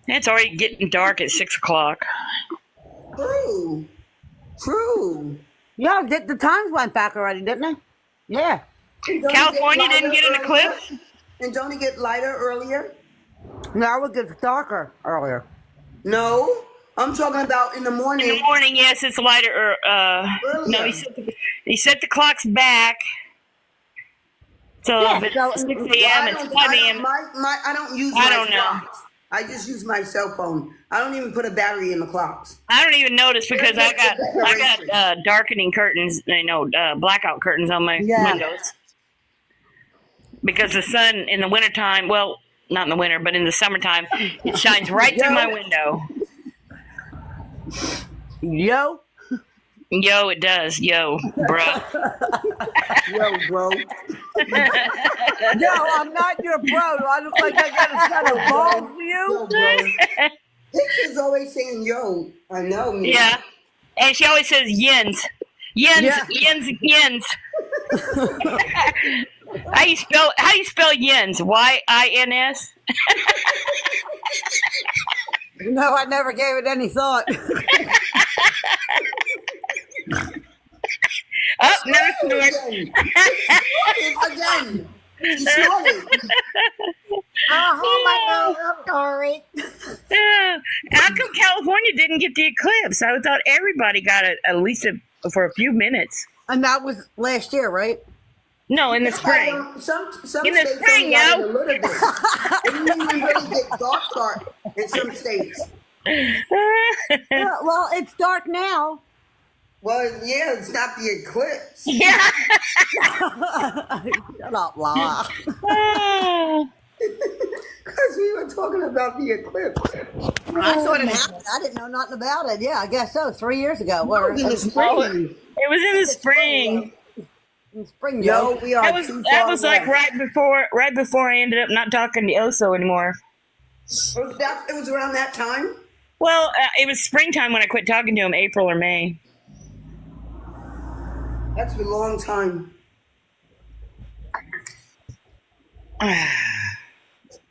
Speaker 1: It's already getting dark at 6 o'clock.
Speaker 2: True. True.
Speaker 3: Yeah, the times went back already, didn't they? Yeah.
Speaker 2: And don't it
Speaker 1: California
Speaker 2: get
Speaker 1: didn't get an
Speaker 2: lighter
Speaker 1: eclipse?
Speaker 2: earlier? And don't it get lighter earlier?
Speaker 3: Now it gets darker earlier.
Speaker 2: No. I'm talking about in the
Speaker 1: In the
Speaker 2: morning.
Speaker 1: morning, yes, it's lighter. No,
Speaker 2: Earlier.
Speaker 1: he set the clocks back. So
Speaker 3: Yeah,
Speaker 1: if it's
Speaker 3: so-
Speaker 1: 6
Speaker 2: Well,
Speaker 1: a.m., it's 5 a.m.
Speaker 2: I don't use
Speaker 1: I
Speaker 2: my
Speaker 1: don't know.
Speaker 2: clocks. I just use my cell phone. I don't even put a battery in the clocks.
Speaker 1: I don't even notice because I got darkening curtains, blackout curtains on my
Speaker 3: Yeah.
Speaker 1: windows. Because the sun in the wintertime, well, not in the winter, but in the summertime, it shines right through my window.
Speaker 3: Yo.
Speaker 1: Yo, it does. Yo, bruh.
Speaker 2: Yo, bro.
Speaker 3: Yo, I'm not your bro. I look like I got a set of balls for you.
Speaker 2: Yo, bro. Hicks is always saying yo. I know me.
Speaker 1: Yeah. And she always says yens. Yens,
Speaker 3: Yeah.
Speaker 1: yens, yens. How do you spell yens? Y-I-N-S?
Speaker 3: No, I never gave it any thought.
Speaker 1: Oh, never snored.
Speaker 2: Again. She snorted.
Speaker 3: Oh my God, I'm sorry.
Speaker 1: How come California didn't get the eclipse? I thought everybody got it at least for a few minutes.
Speaker 3: And that was last year, right?
Speaker 1: No, in the spring.
Speaker 2: Some
Speaker 1: In the
Speaker 2: states
Speaker 1: spring,
Speaker 2: only got it
Speaker 1: yo.
Speaker 2: a little bit. It didn't even really get dark in some states.
Speaker 3: Well, it's dark now.
Speaker 2: Well, yeah, it's not the eclipse.
Speaker 1: Yeah.
Speaker 3: Shut up, Lala.
Speaker 2: Because we were talking about the eclipse.
Speaker 3: I thought it happened. I didn't know nothing about it. Yeah, I guess so. 3 years ago.
Speaker 2: It was in the spring.
Speaker 1: It was in the spring.
Speaker 3: In spring,
Speaker 2: Yo,
Speaker 3: yo.
Speaker 2: we are too
Speaker 1: That
Speaker 2: far
Speaker 1: was like
Speaker 2: west.
Speaker 1: right before I ended up not talking to Oso anymore.
Speaker 2: It was around that time?
Speaker 1: Well, it was springtime when I quit talking to him, April or May.
Speaker 2: That's a long time.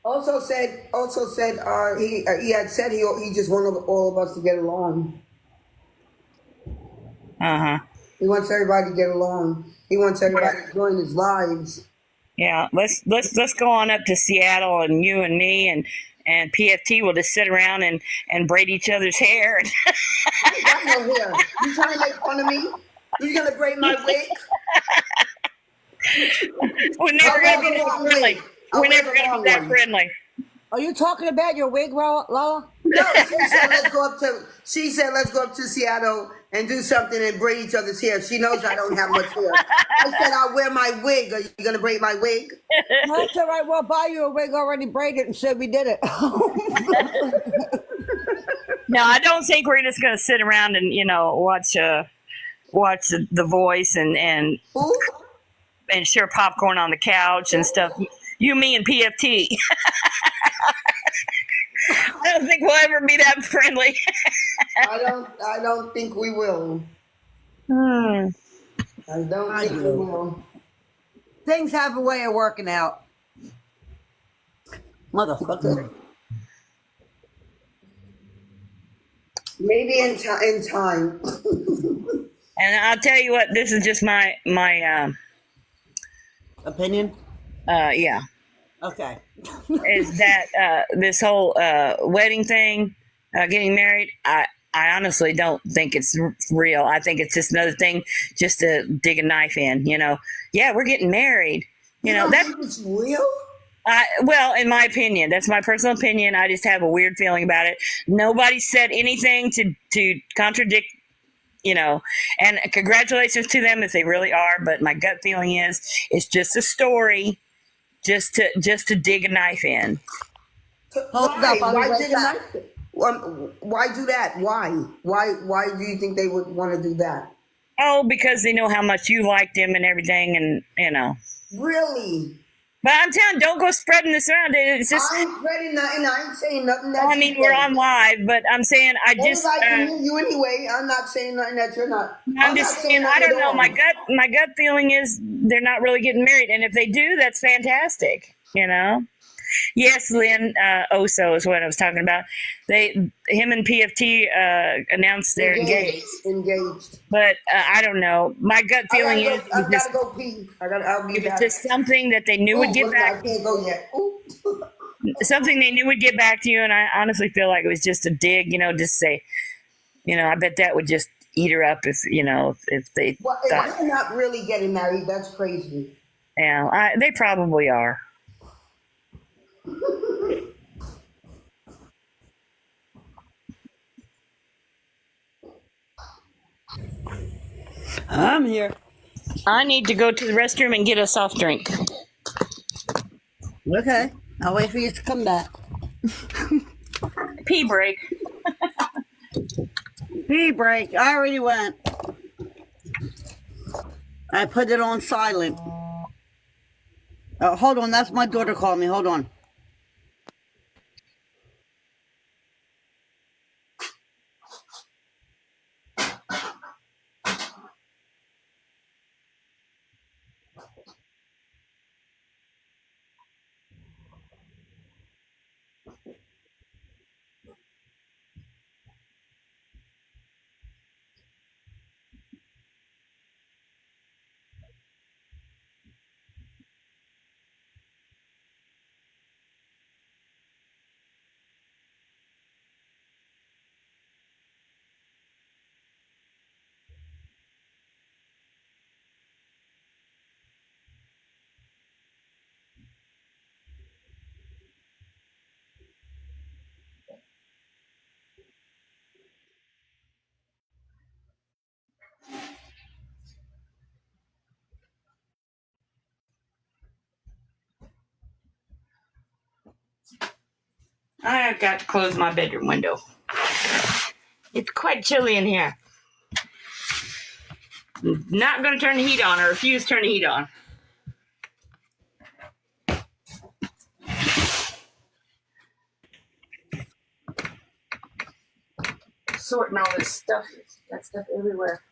Speaker 2: Also said he had said he just wanted all of us to get along.
Speaker 1: Uh-huh.
Speaker 2: He wants everybody to get along. He wants everybody to join his lives.
Speaker 1: Yeah, let's go on up to Seattle, and you and me and PFT will just sit around and braid each other's hair.
Speaker 2: I ain't got no hair. You trying to make fun of me? You gonna braid my wig?
Speaker 1: We're never
Speaker 2: I'll
Speaker 1: gonna be
Speaker 2: wear the
Speaker 1: that
Speaker 2: long
Speaker 1: friendly.
Speaker 2: wig. I'll
Speaker 1: We're
Speaker 2: wear
Speaker 1: never
Speaker 2: the
Speaker 1: gonna
Speaker 2: long
Speaker 1: be that
Speaker 2: one.
Speaker 1: friendly.
Speaker 3: Are you talking about your wig, Lola?
Speaker 2: No, she said let's go up to. She said let's go up to Seattle and do something and braid each other's hair. She knows I don't have much hair. I said I'll wear my wig. Are you gonna braid my wig?
Speaker 3: That's all right. We'll buy you a wig already braided and said we did it.
Speaker 1: No, I don't think we're just gonna sit around and watch The Voice and
Speaker 2: Who?
Speaker 1: share popcorn on the couch and stuff. You, me, and PFT. I don't think we'll ever be that friendly.
Speaker 2: I don't think we will.
Speaker 1: Hmm.
Speaker 2: I don't
Speaker 3: I
Speaker 2: think we
Speaker 3: do.
Speaker 2: will.
Speaker 3: Things have a way of working out. Motherfucker.
Speaker 2: Maybe in time.
Speaker 1: And I'll tell you what, this is just my
Speaker 3: Opinion?
Speaker 1: yeah,
Speaker 3: Okay.
Speaker 1: is that this whole wedding thing, getting married, I honestly don't think it's real. I think it's just another thing just to dig a knife in, Yeah, we're getting married.
Speaker 2: You don't
Speaker 1: That's
Speaker 2: think it's real?
Speaker 1: well, in my opinion, that's my personal opinion. I just have a weird feeling about it. Nobody said anything to contradict, and congratulations to them if they really are. But my gut feeling is it's just a story, just to dig a knife in.
Speaker 3: Hold
Speaker 2: Why?
Speaker 3: up, I'll be
Speaker 2: Why
Speaker 3: right
Speaker 2: did
Speaker 3: back.
Speaker 2: Why do that? Why? Why do you think they would want to do that?
Speaker 1: Oh, because they know how much you liked him and everything, and.
Speaker 2: Really?
Speaker 1: But I'm telling you, don't go spreading this around. It's just,
Speaker 2: I ain't spreading nothing. I ain't saying nothing. That
Speaker 1: I mean, we're on live, but I'm saying I just,
Speaker 2: Everybody can hear you anyway. I'm not saying nothing that you're not.
Speaker 1: I'm
Speaker 2: not
Speaker 1: just saying, I
Speaker 2: nothing
Speaker 1: don't
Speaker 2: at
Speaker 1: know.
Speaker 2: all.
Speaker 1: My gut feeling is they're not really getting married, and if they do, that's fantastic. Yes, Lynn Oso is what I was talking about. Him and PFT announced they're engaged, but I don't know. My gut feeling is
Speaker 2: I gotta go pee. I'll be
Speaker 1: it was
Speaker 2: back.
Speaker 1: just something that they knew would get
Speaker 2: I
Speaker 1: back,
Speaker 2: can't go yet. Ooh.
Speaker 1: something they knew would get back to you, and I honestly feel like it was just a dig, just say, I bet that would just eat her up if they
Speaker 2: Well, if
Speaker 1: thought,
Speaker 2: they're not really getting married, that's crazy.
Speaker 1: yeah, they probably are.
Speaker 3: I'm here.
Speaker 1: I need to go to the restroom and get a soft drink.
Speaker 3: Okay. I'll wait for you to come back.
Speaker 1: Pee break.
Speaker 3: Pee break. I already went. I put it on silent. Oh, hold on. That's my daughter calling me. Hold on.
Speaker 1: I've got to close my bedroom window. It's quite chilly in here. Not going to turn the heat on. I refuse to turn the heat on. Sorting all this stuff. Got stuff everywhere.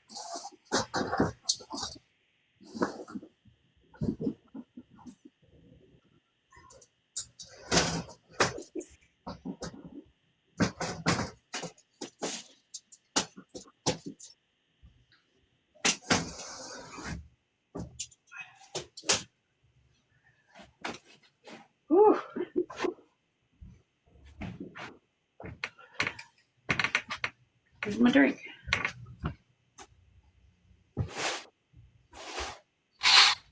Speaker 1: Here's my drink.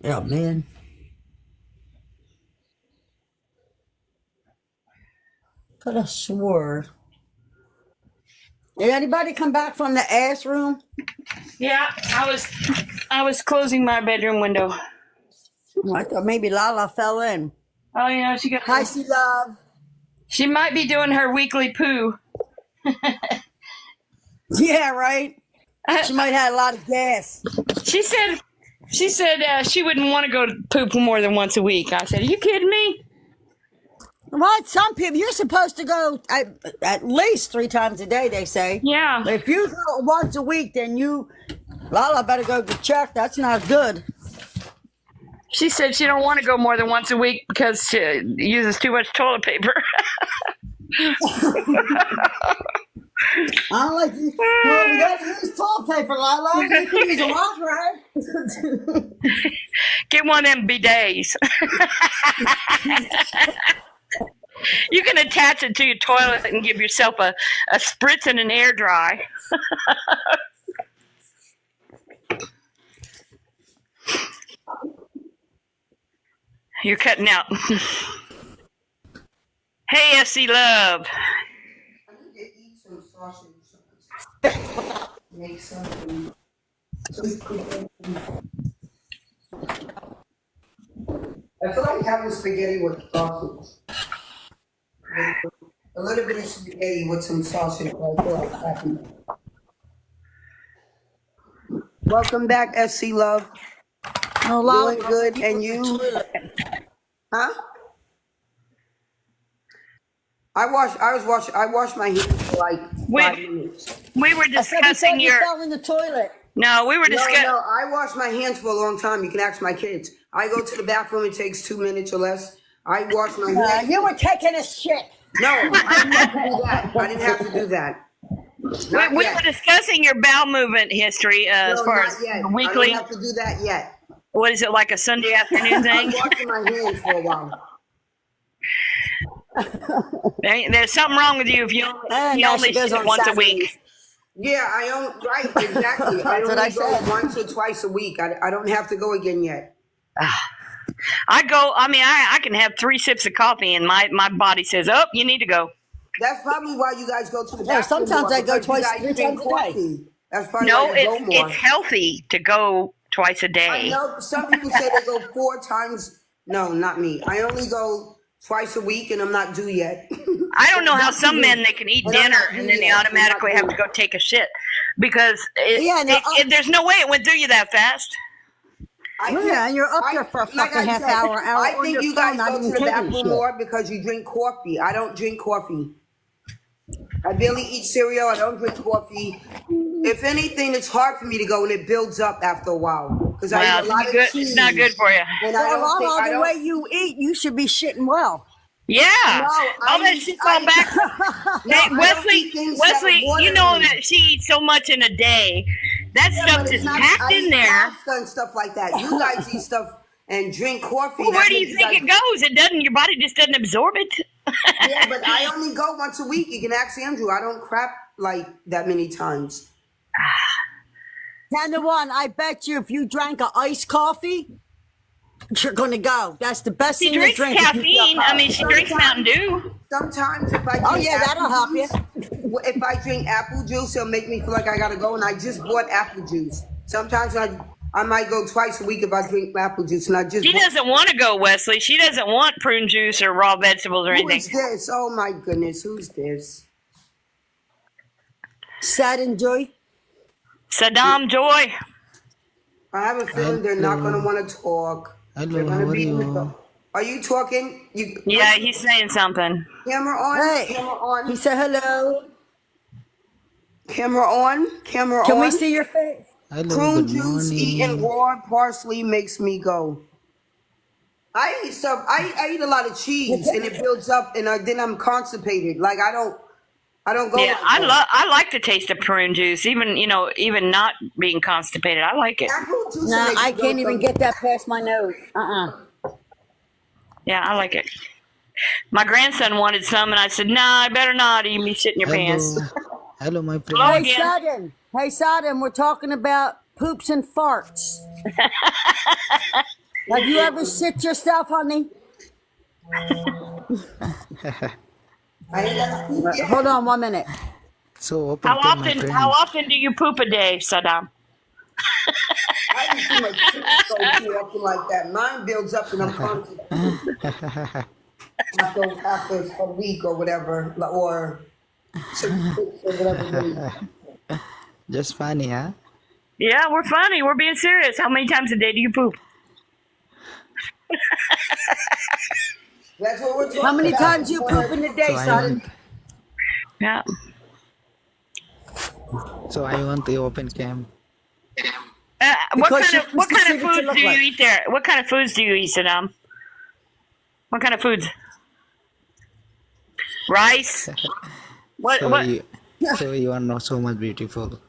Speaker 3: Yeah, man. Could have swore. Did anybody come back from the ass room?
Speaker 1: Yeah, I was closing my bedroom window.
Speaker 3: I thought maybe Lala fell in.
Speaker 1: Oh, you know, she got.
Speaker 3: Hi, C Love.
Speaker 1: She might be doing her weekly poo.
Speaker 3: Yeah, right. She might have a lot of gas.
Speaker 1: She said she wouldn't want to go to poop more than once a week. I said, are you kidding me?
Speaker 3: What? Some people, you're supposed to go at least 3 times a day, they say.
Speaker 1: Yeah.
Speaker 3: If you go once a week, then Lala better go get checked. That's not good.
Speaker 1: She said she don't want to go more than once a week because she uses too much toilet paper.
Speaker 3: I don't like you. Well, we got to use toilet paper, Lala. You can use a lot, right?
Speaker 1: Get one of them bidets. You can attach it to your toilet and give yourself a spritz and an air dry. You're cutting out. Hey, SC Love.
Speaker 2: I need to eat some sausage. Make something. I feel like having spaghetti with sausage. A little bit of spaghetti with some sausage. I feel like happy. Welcome back, SC Love.
Speaker 3: No, Lala.
Speaker 2: Doing good, and you? Huh? I washed my hands for like 5 minutes.
Speaker 1: We were
Speaker 3: I said you
Speaker 1: discussing your.
Speaker 3: fell in the toilet.
Speaker 1: No, we were discussing.
Speaker 2: No, I wash my hands for a long time. You can ask my kids. I go to the bathroom. It takes 2 minutes or less. I wash my hands.
Speaker 3: You were taking a shit.
Speaker 2: No, I didn't have to do that. I didn't have to do that. Not
Speaker 1: We
Speaker 2: yet.
Speaker 1: were discussing your bowel movement history as
Speaker 2: No,
Speaker 1: far
Speaker 2: not
Speaker 1: as
Speaker 2: yet.
Speaker 1: weekly.
Speaker 2: I don't have to do that yet.
Speaker 1: What is it, like a Sunday afternoon
Speaker 2: I'm
Speaker 1: thing?
Speaker 2: washing my hands for a while.
Speaker 1: There's something wrong with you if you only
Speaker 3: goes
Speaker 1: shit
Speaker 3: on
Speaker 1: once a
Speaker 3: Saturdays.
Speaker 1: week.
Speaker 2: Yeah, I don't. Right, exactly. I
Speaker 3: That's what
Speaker 2: only
Speaker 3: I
Speaker 2: go
Speaker 3: said.
Speaker 2: once or twice a week. I don't have to go again yet.
Speaker 1: I can have 3 sips of coffee and my body says, oh, you need to go.
Speaker 2: That's probably why you guys go to the
Speaker 3: Yeah,
Speaker 2: bathroom
Speaker 3: sometimes
Speaker 2: more,
Speaker 3: I go
Speaker 2: because you
Speaker 3: twice,
Speaker 2: guys
Speaker 3: 3
Speaker 2: drink
Speaker 3: times a day.
Speaker 2: coffee. That's probably
Speaker 1: No,
Speaker 2: why you go more.
Speaker 1: it's healthy to go twice a
Speaker 2: I
Speaker 1: day.
Speaker 2: know some people say they go 4 times. No, not me. I only go twice a week, and I'm not due yet.
Speaker 1: I don't know how some men, they can eat
Speaker 2: And I'm
Speaker 1: dinner
Speaker 2: not
Speaker 1: and then they
Speaker 2: doing it.
Speaker 1: automatically
Speaker 2: I'm not
Speaker 1: have to go take a shit because there's no way it went through you that fast.
Speaker 3: Yeah, and you're up there for a fucking half hour
Speaker 2: I
Speaker 3: on
Speaker 2: think
Speaker 3: your
Speaker 2: you
Speaker 3: phone,
Speaker 2: guys
Speaker 3: not
Speaker 2: go
Speaker 3: even
Speaker 2: to the
Speaker 3: taking a
Speaker 2: bathroom
Speaker 3: shit.
Speaker 2: more because you drink coffee. I don't drink coffee. I barely eat cereal. I don't drink coffee. If anything, it's hard for me to go, and it builds up after a while because I eat a lot of cheese.
Speaker 1: It's not good for you.
Speaker 2: And I don't think I
Speaker 3: the
Speaker 2: don't.
Speaker 3: way you eat, you should be shitting well.
Speaker 1: Yeah.
Speaker 2: I
Speaker 1: All that
Speaker 2: eat-
Speaker 1: shit's all back.
Speaker 2: No,
Speaker 1: Hey,
Speaker 2: I don't
Speaker 1: Wesley,
Speaker 2: eat things that
Speaker 1: Wesley,
Speaker 2: are
Speaker 1: you know
Speaker 2: watering.
Speaker 1: that she eats so much in a day. That
Speaker 2: Yeah,
Speaker 1: stuff
Speaker 2: but
Speaker 1: is
Speaker 2: it's not-
Speaker 1: packed
Speaker 2: I
Speaker 1: in
Speaker 2: eat
Speaker 1: there.
Speaker 2: pasta and stuff like that. You guys eat stuff and drink coffee.
Speaker 1: Well, where
Speaker 2: That
Speaker 1: do you
Speaker 2: makes
Speaker 1: think it goes? It doesn't. Your body just doesn't absorb it.
Speaker 2: Yeah, but I only go once a week. You can ask Andrew. I don't crap like that many times.
Speaker 3: 10 to 1, I bet you if you drank a iced coffee, you're gonna go. That's the best
Speaker 1: She
Speaker 3: thing to
Speaker 1: drinks
Speaker 3: drink. if you feel
Speaker 1: caffeine. I mean, she
Speaker 3: coffee.
Speaker 1: drinks Mountain Dew.
Speaker 2: Sometimes if I drink
Speaker 3: Oh, yeah, that'll help you.
Speaker 2: If I drink apple juice, it'll make me feel like I gotta go. And I just bought apple juice. Sometimes I might go twice a week if I drink apple juice, and I just.
Speaker 1: She doesn't want to go, Wesley. She doesn't want prune juice or raw vegetables or
Speaker 2: Who is
Speaker 1: anything.
Speaker 2: this? Oh my goodness, who's this?
Speaker 3: Sad and joy.
Speaker 1: Saddam Joy.
Speaker 2: I have a feeling they're not gonna want to talk.
Speaker 4: Hello,
Speaker 2: They're gonna
Speaker 4: how are
Speaker 2: be.
Speaker 4: you?
Speaker 2: Are you talking?
Speaker 1: Yeah, he's saying something.
Speaker 2: Camera on.
Speaker 3: Hey,
Speaker 2: Camera on.
Speaker 3: he said hello.
Speaker 2: Camera on. Camera
Speaker 3: Can
Speaker 2: on.
Speaker 3: we see your face?
Speaker 4: Hello,
Speaker 2: Prune
Speaker 4: good
Speaker 2: juice eating
Speaker 4: morning.
Speaker 2: raw parsley makes me go. I eat stuff. I eat a lot of cheese, and it builds up, and then I'm constipated. Like I don't go.
Speaker 1: Yeah,
Speaker 2: like that.
Speaker 1: I like the taste of prune juice, even not being constipated. I like it.
Speaker 2: Apple juice
Speaker 3: No,
Speaker 2: makes
Speaker 3: I
Speaker 2: me go
Speaker 3: can't even
Speaker 2: some-
Speaker 3: get that past my nose.
Speaker 1: Yeah, I like it. My grandson wanted some, and I said, "Nah, I better not. You be shit in your pants."
Speaker 4: Hello. Hello, my
Speaker 1: Hello
Speaker 4: friend.
Speaker 3: Hey,
Speaker 1: again.
Speaker 3: Sudden. Hey, Sudden, we're talking about poops and farts. Have you ever shit yourself, honey?
Speaker 2: I ain't got to poop yet.
Speaker 3: Hold on 1 minute.
Speaker 4: So open
Speaker 1: How
Speaker 4: cam, my
Speaker 1: often?
Speaker 4: friend.
Speaker 1: How often do you poop a day, Saddam?
Speaker 2: I haven't seen my shit go too often like that. Mine builds up and I'm constantly after a week or whatever, or 6 weeks or whatever.
Speaker 4: Just funny, huh?
Speaker 1: Yeah, we're funny. We're being serious. How many times a day do you poop?
Speaker 2: That's what we're talking
Speaker 3: How many
Speaker 2: about.
Speaker 3: times you poop in a day,
Speaker 4: So I
Speaker 3: Sudden?
Speaker 4: want,
Speaker 1: Yeah.
Speaker 4: so I want the open cam.
Speaker 1: What
Speaker 3: Because
Speaker 1: kind of
Speaker 3: you-
Speaker 1: what
Speaker 3: Mr.
Speaker 1: kind of
Speaker 3: Signature
Speaker 1: foods
Speaker 3: look
Speaker 1: do you
Speaker 3: like-
Speaker 1: eat there? What kind of foods do you eat, Saddam? What kind of foods? Rice. What?
Speaker 4: So
Speaker 1: What?
Speaker 4: you are not so much beautiful.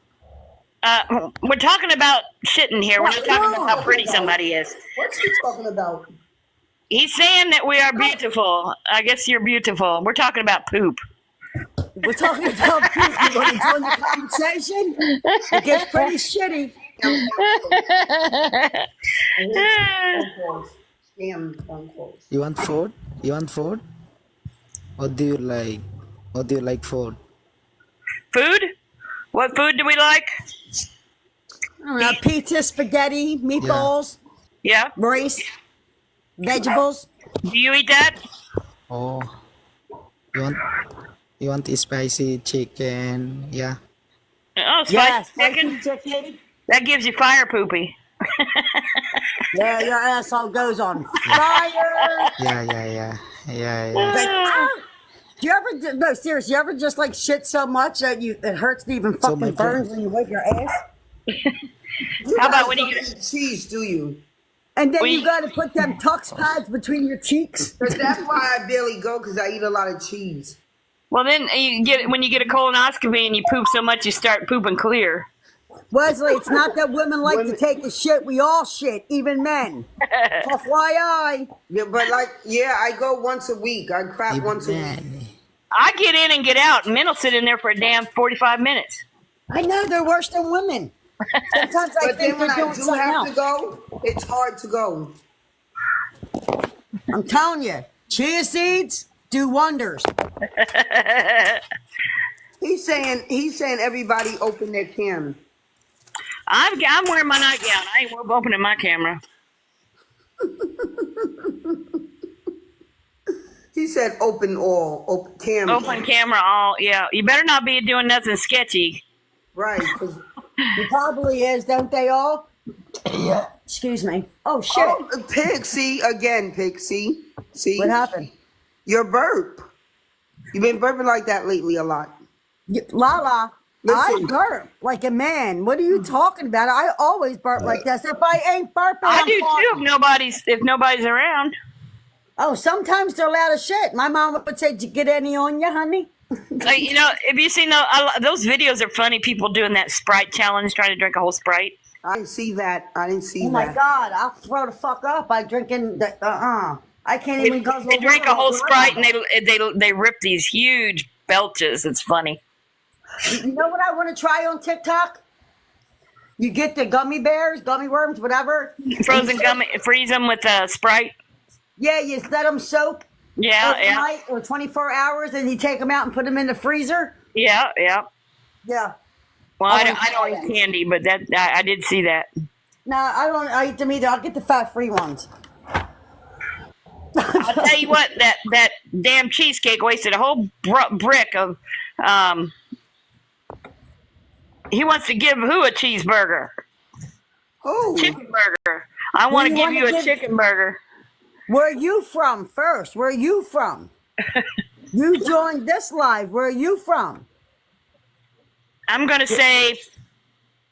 Speaker 1: We're talking about shitting here. We're not talking about how pretty somebody is.
Speaker 2: What's he talking about?
Speaker 1: He's saying that we are beautiful. I guess you're beautiful. We're talking about poop.
Speaker 3: We're talking about poop. You want to join the conversation? It gets pretty shitty.
Speaker 2: Scam phone calls.
Speaker 4: You want food? You want food? What do you like? What do you like food?
Speaker 1: Food? What food do we like?
Speaker 3: I don't know, pizza, spaghetti, meatballs,
Speaker 1: Yeah.
Speaker 3: rice, vegetables.
Speaker 1: Do you eat that?
Speaker 4: Oh, you want spicy chicken? Yeah.
Speaker 1: Oh, spicy
Speaker 3: Yes,
Speaker 1: chicken.
Speaker 3: spicy chicken.
Speaker 1: That gives you fire poopy.
Speaker 3: Yeah, your asshole goes on fire.
Speaker 4: Yeah.
Speaker 3: Like, ah! Do you ever, no, seriously, you ever just like shit so much that it hurts to even
Speaker 4: So my
Speaker 3: fucking burns when you wipe your ass?
Speaker 1: How about when you
Speaker 2: don't
Speaker 1: get
Speaker 2: eat cheese, do you?
Speaker 3: And then
Speaker 1: Well,
Speaker 3: you
Speaker 1: you-
Speaker 3: gotta put them tux pads between your cheeks.
Speaker 2: But that's why I barely go, because I eat a lot of cheese.
Speaker 1: well, then you get when you get a colonoscopy and you poop so much you start pooping clear.
Speaker 3: Wesley, it's not that women like to
Speaker 2: Women-
Speaker 3: take a shit. We all shit, even men. FYI.
Speaker 2: Yeah, but I go once a week. I crap once a week.
Speaker 4: Man.
Speaker 1: I get in and get out. Men will sit in there for a damn 45 minutes.
Speaker 3: I know they're worse than women. Sometimes I
Speaker 2: But
Speaker 3: think
Speaker 2: then when
Speaker 3: they're
Speaker 2: I
Speaker 3: doing
Speaker 2: do
Speaker 3: something
Speaker 2: have to
Speaker 3: else.
Speaker 2: go, it's hard to go.
Speaker 3: I'm telling you, chia seeds do wonders.
Speaker 2: He's saying everybody open their cam.
Speaker 1: I'm wearing my nightgown. I ain't opening my camera.
Speaker 2: He said open all, open cam.
Speaker 1: Open camera all. Yeah. You better not be doing nothing sketchy.
Speaker 2: Right. 'Cause-
Speaker 3: It probably is, don't they all? Yeah. Excuse me. Oh shit.
Speaker 2: oh, Pixie again, Pixie. See,
Speaker 3: What happened?
Speaker 2: your burp. You've been burping like that lately a lot.
Speaker 3: Lala, I
Speaker 2: Listen.
Speaker 3: burp like a man. What are you talking about? I always burp like this. If I ain't burping,
Speaker 1: I
Speaker 3: I'm
Speaker 1: do too
Speaker 3: farting.
Speaker 1: if nobody's around.
Speaker 3: Oh, sometimes they're loud as shit. My mom would say, "Did you get any on you, honey?"
Speaker 1: Like, if you seen those videos are funny. People doing that Sprite challenge, trying to drink a whole Sprite.
Speaker 2: I didn't see that.
Speaker 3: Oh my god, I'll throw the fuck up by drinking the I can't
Speaker 1: They,
Speaker 3: even guzzle
Speaker 1: they drink a
Speaker 3: water
Speaker 1: whole
Speaker 3: without
Speaker 1: Sprite
Speaker 3: water.
Speaker 1: and they rip these huge belches. It's funny.
Speaker 3: You know what I want to try on TikTok? You get the gummy bears, gummy worms, whatever.
Speaker 1: Frozen gummy, freeze them with Sprite.
Speaker 3: Yeah, you let them soak
Speaker 1: Yeah,
Speaker 3: overnight or 24 hours, and you take them out and put them in the freezer.
Speaker 1: yeah.
Speaker 3: Yeah.
Speaker 1: Well,
Speaker 3: I
Speaker 1: I
Speaker 3: wanna try
Speaker 1: don't
Speaker 3: that.
Speaker 1: eat candy, but I did see that.
Speaker 3: No, I don't. I eat them either. I'll get the fat-free ones.
Speaker 1: I'll tell you what, that damn cheesecake wasted a whole brick of. He wants to give who a cheeseburger?
Speaker 2: Oh,
Speaker 1: Chicken burger. I want to
Speaker 3: you
Speaker 1: give
Speaker 3: wanna
Speaker 1: you a
Speaker 3: give-
Speaker 1: chicken burger.
Speaker 3: Where are you from first? Where are you from? You joined this live. Where are you from?
Speaker 1: I'm gonna say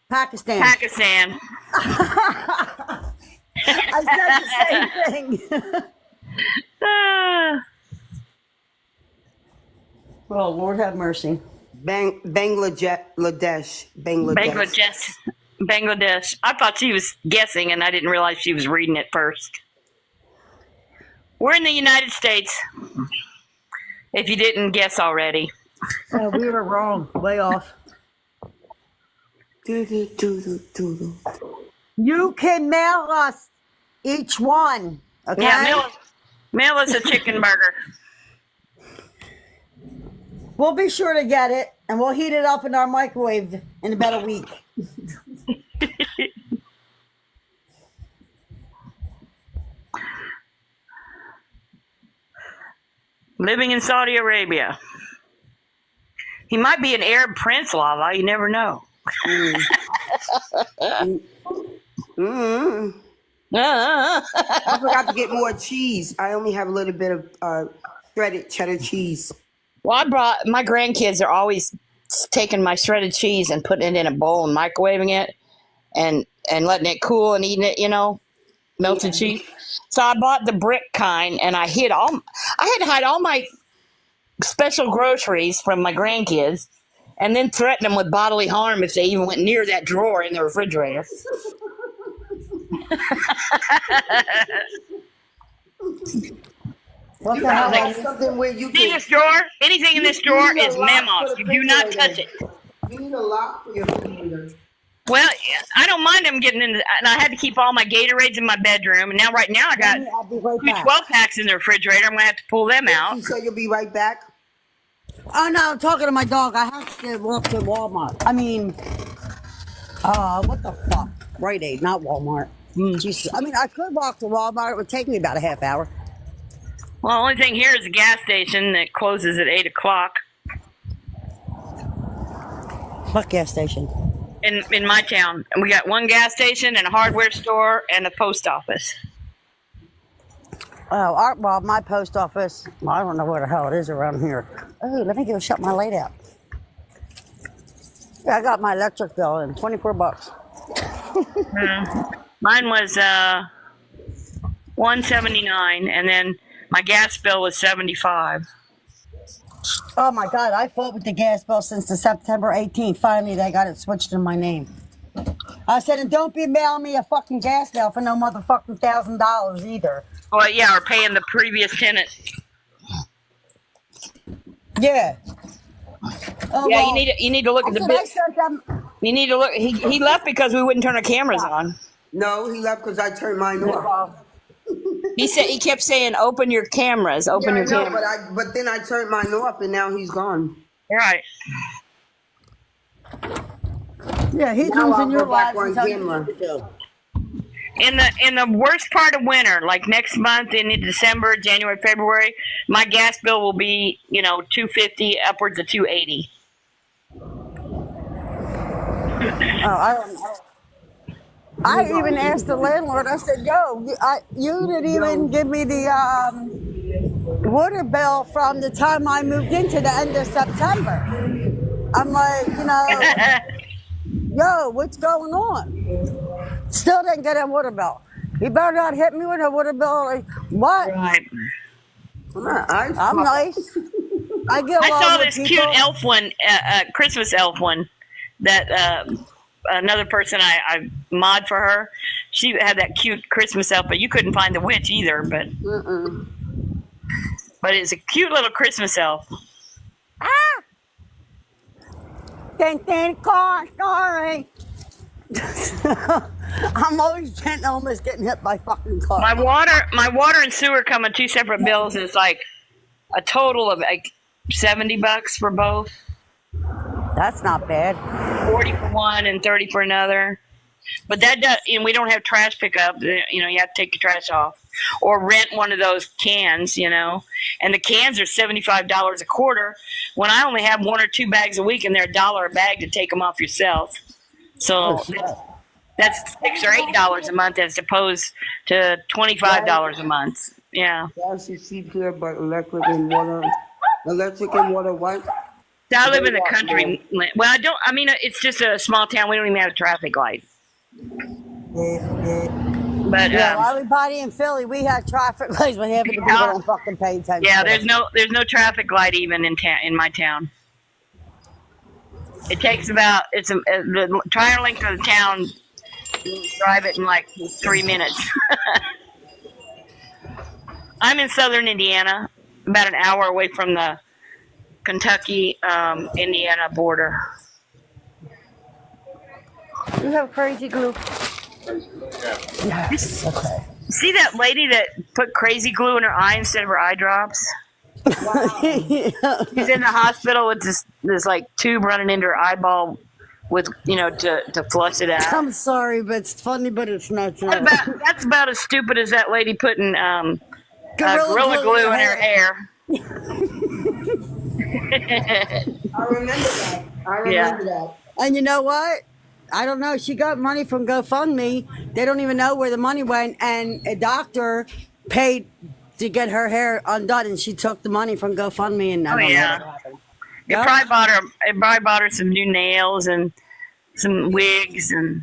Speaker 3: Pakistan.
Speaker 1: Pakistan.
Speaker 3: I said the same thing.
Speaker 1: Ah.
Speaker 3: Oh, Lord have mercy.
Speaker 2: Bangladesh.
Speaker 1: Bangladesh. I thought she was guessing, and I didn't realize she was reading it first. We're in the United States. If you didn't guess already,
Speaker 3: We were wrong. Way off.
Speaker 2: Do.
Speaker 3: You can mail us each one. Okay.
Speaker 1: Yeah, mail us a chicken burger.
Speaker 3: We'll be sure to get it, and we'll heat it up in our microwave in about a week.
Speaker 1: Living in Saudi Arabia. He might be an Arab prince, Lala. You never know.
Speaker 2: Mm. I forgot to get more cheese. I only have a little bit of shredded cheddar cheese.
Speaker 1: Well, I brought my grandkids are always taking my shredded cheese and putting it in a bowl and microwaving it and letting it cool and eating it, melted cheese. So I bought the brick kind and I had to hide all my special groceries from my grandkids and then threaten them with bodily harm if they even went near that drawer in the refrigerator.
Speaker 3: What the hell?
Speaker 2: Like something where you
Speaker 1: See
Speaker 2: can.
Speaker 1: this drawer? Anything in this drawer
Speaker 2: need a
Speaker 1: is
Speaker 2: lock
Speaker 1: memos.
Speaker 2: for the
Speaker 1: You do not touch
Speaker 2: refrigerator.
Speaker 1: it.
Speaker 2: You need a lock for your refrigerator.
Speaker 1: Well, I don't mind them getting in. And I had to keep all my Gatorades in my bedroom. And now, right now, I got
Speaker 3: I'll be right
Speaker 1: two
Speaker 3: back.
Speaker 1: 12-packs in the refrigerator. I'm going to have to pull them out.
Speaker 2: You say you'll be right back.
Speaker 3: Oh no, I'm talking to my dog. I have to walk to Walmart. I mean, what the fuck? Rite Aid, not Walmart. Jesus. I mean, I could walk to Walmart. It would take me about a half hour.
Speaker 1: Well, the only thing here is a gas station that closes at 8 o'clock
Speaker 3: What gas station?
Speaker 1: in my town. And we got one gas station and a hardware store and a post office.
Speaker 3: Oh, well, my post office. Well, I don't know where the hell it is around here. Oh, let me go shut my light out. Yeah, I got my electric bill in $24.
Speaker 1: Mine was $179, and then my gas bill was $75.
Speaker 3: Oh my God, I fought with the gas bill since the September 18th. Finally, they got it switched in my name. I said, and don't be mailing me a fucking gas bill for no motherfucking $1,000 either.
Speaker 1: Oh yeah, or paying the previous tenant.
Speaker 3: Yeah. Oh,
Speaker 1: Yeah,
Speaker 3: well,
Speaker 1: you need to look
Speaker 3: I
Speaker 1: at the
Speaker 3: said,
Speaker 1: bill.
Speaker 3: I sent them.
Speaker 1: You need to look. He left because we wouldn't turn our cameras on.
Speaker 2: No, he left because I turned mine off.
Speaker 1: He kept saying, "Open your cameras, open
Speaker 2: Yeah, I
Speaker 1: your
Speaker 2: know,
Speaker 1: cameras."
Speaker 2: but then I turned mine off and now he's gone.
Speaker 1: Right.
Speaker 3: Yeah, he
Speaker 2: Now
Speaker 3: comes
Speaker 2: I'll
Speaker 3: in your
Speaker 2: go back
Speaker 3: lives and
Speaker 2: on
Speaker 3: tells you
Speaker 2: camera.
Speaker 3: what to do.
Speaker 1: In the worst part of winter, like next month in December, January, February, my gas bill will be $250, upwards of $280.
Speaker 3: Oh, I don't know. I even asked the landlord. I said, "Yo, you didn't even give me the water bill from the time I moved in to the end of September." I'm like, yo, what's going on? Still didn't get a water bill. You better not hit me with a water bill. Like, what?
Speaker 1: Right.
Speaker 3: I'm nice. I get along
Speaker 1: I saw
Speaker 3: with
Speaker 1: this
Speaker 3: people.
Speaker 1: cute elf one, Christmas elf one, that another person I mod for her. She had that cute Christmas elf, but you couldn't find the witch either. But it's a cute little Christmas elf.
Speaker 3: Sorry. I'm always almost getting hit by fucking cars.
Speaker 1: My water and sewer come in two separate bills. And it's like a total of like $70 for both.
Speaker 3: That's not bad.
Speaker 1: 40 for one and 30 for another. But that does, and we don't have trash pickup. You have to take your trash off or rent one of those cans. And the cans are $75 a quarter. When I only have one or two bags a week, and they're $1 a bag to take them off yourself. So that's $6 or $8 a month as opposed to $25 a month. Yeah.
Speaker 2: Gas is cheap here, but electric and water what?
Speaker 1: I live in the country. Well, I don't. I mean, it's just a small town. We don't even have a traffic light. But
Speaker 3: everybody in Philly, we have traffic lights, but half of the people don't fucking pay attention.
Speaker 1: yeah,
Speaker 3: to
Speaker 1: there's no traffic light even in my town. It takes about the entire length of the town. Drive it in like 3 minutes. I'm in southern Indiana, about an hour away from the Kentucky, Indiana border.
Speaker 3: You have crazy glue. Yes. Okay.
Speaker 1: See that lady that put crazy glue in her eye instead of her eye drops? She's in the hospital with this like tube running into her eyeball with, to flush it out.
Speaker 3: I'm sorry, but it's funny, but it's not true.
Speaker 1: That's about as stupid as that lady putting Gorilla glue in her hair.
Speaker 2: I remember that.
Speaker 3: And you know what? I don't know. She got money from GoFundMe. They don't even know where the money went. And a doctor paid to get her hair undone, and she took the money from GoFundMe. And I don't know what happened.
Speaker 1: It probably bought her some new nails and some wigs and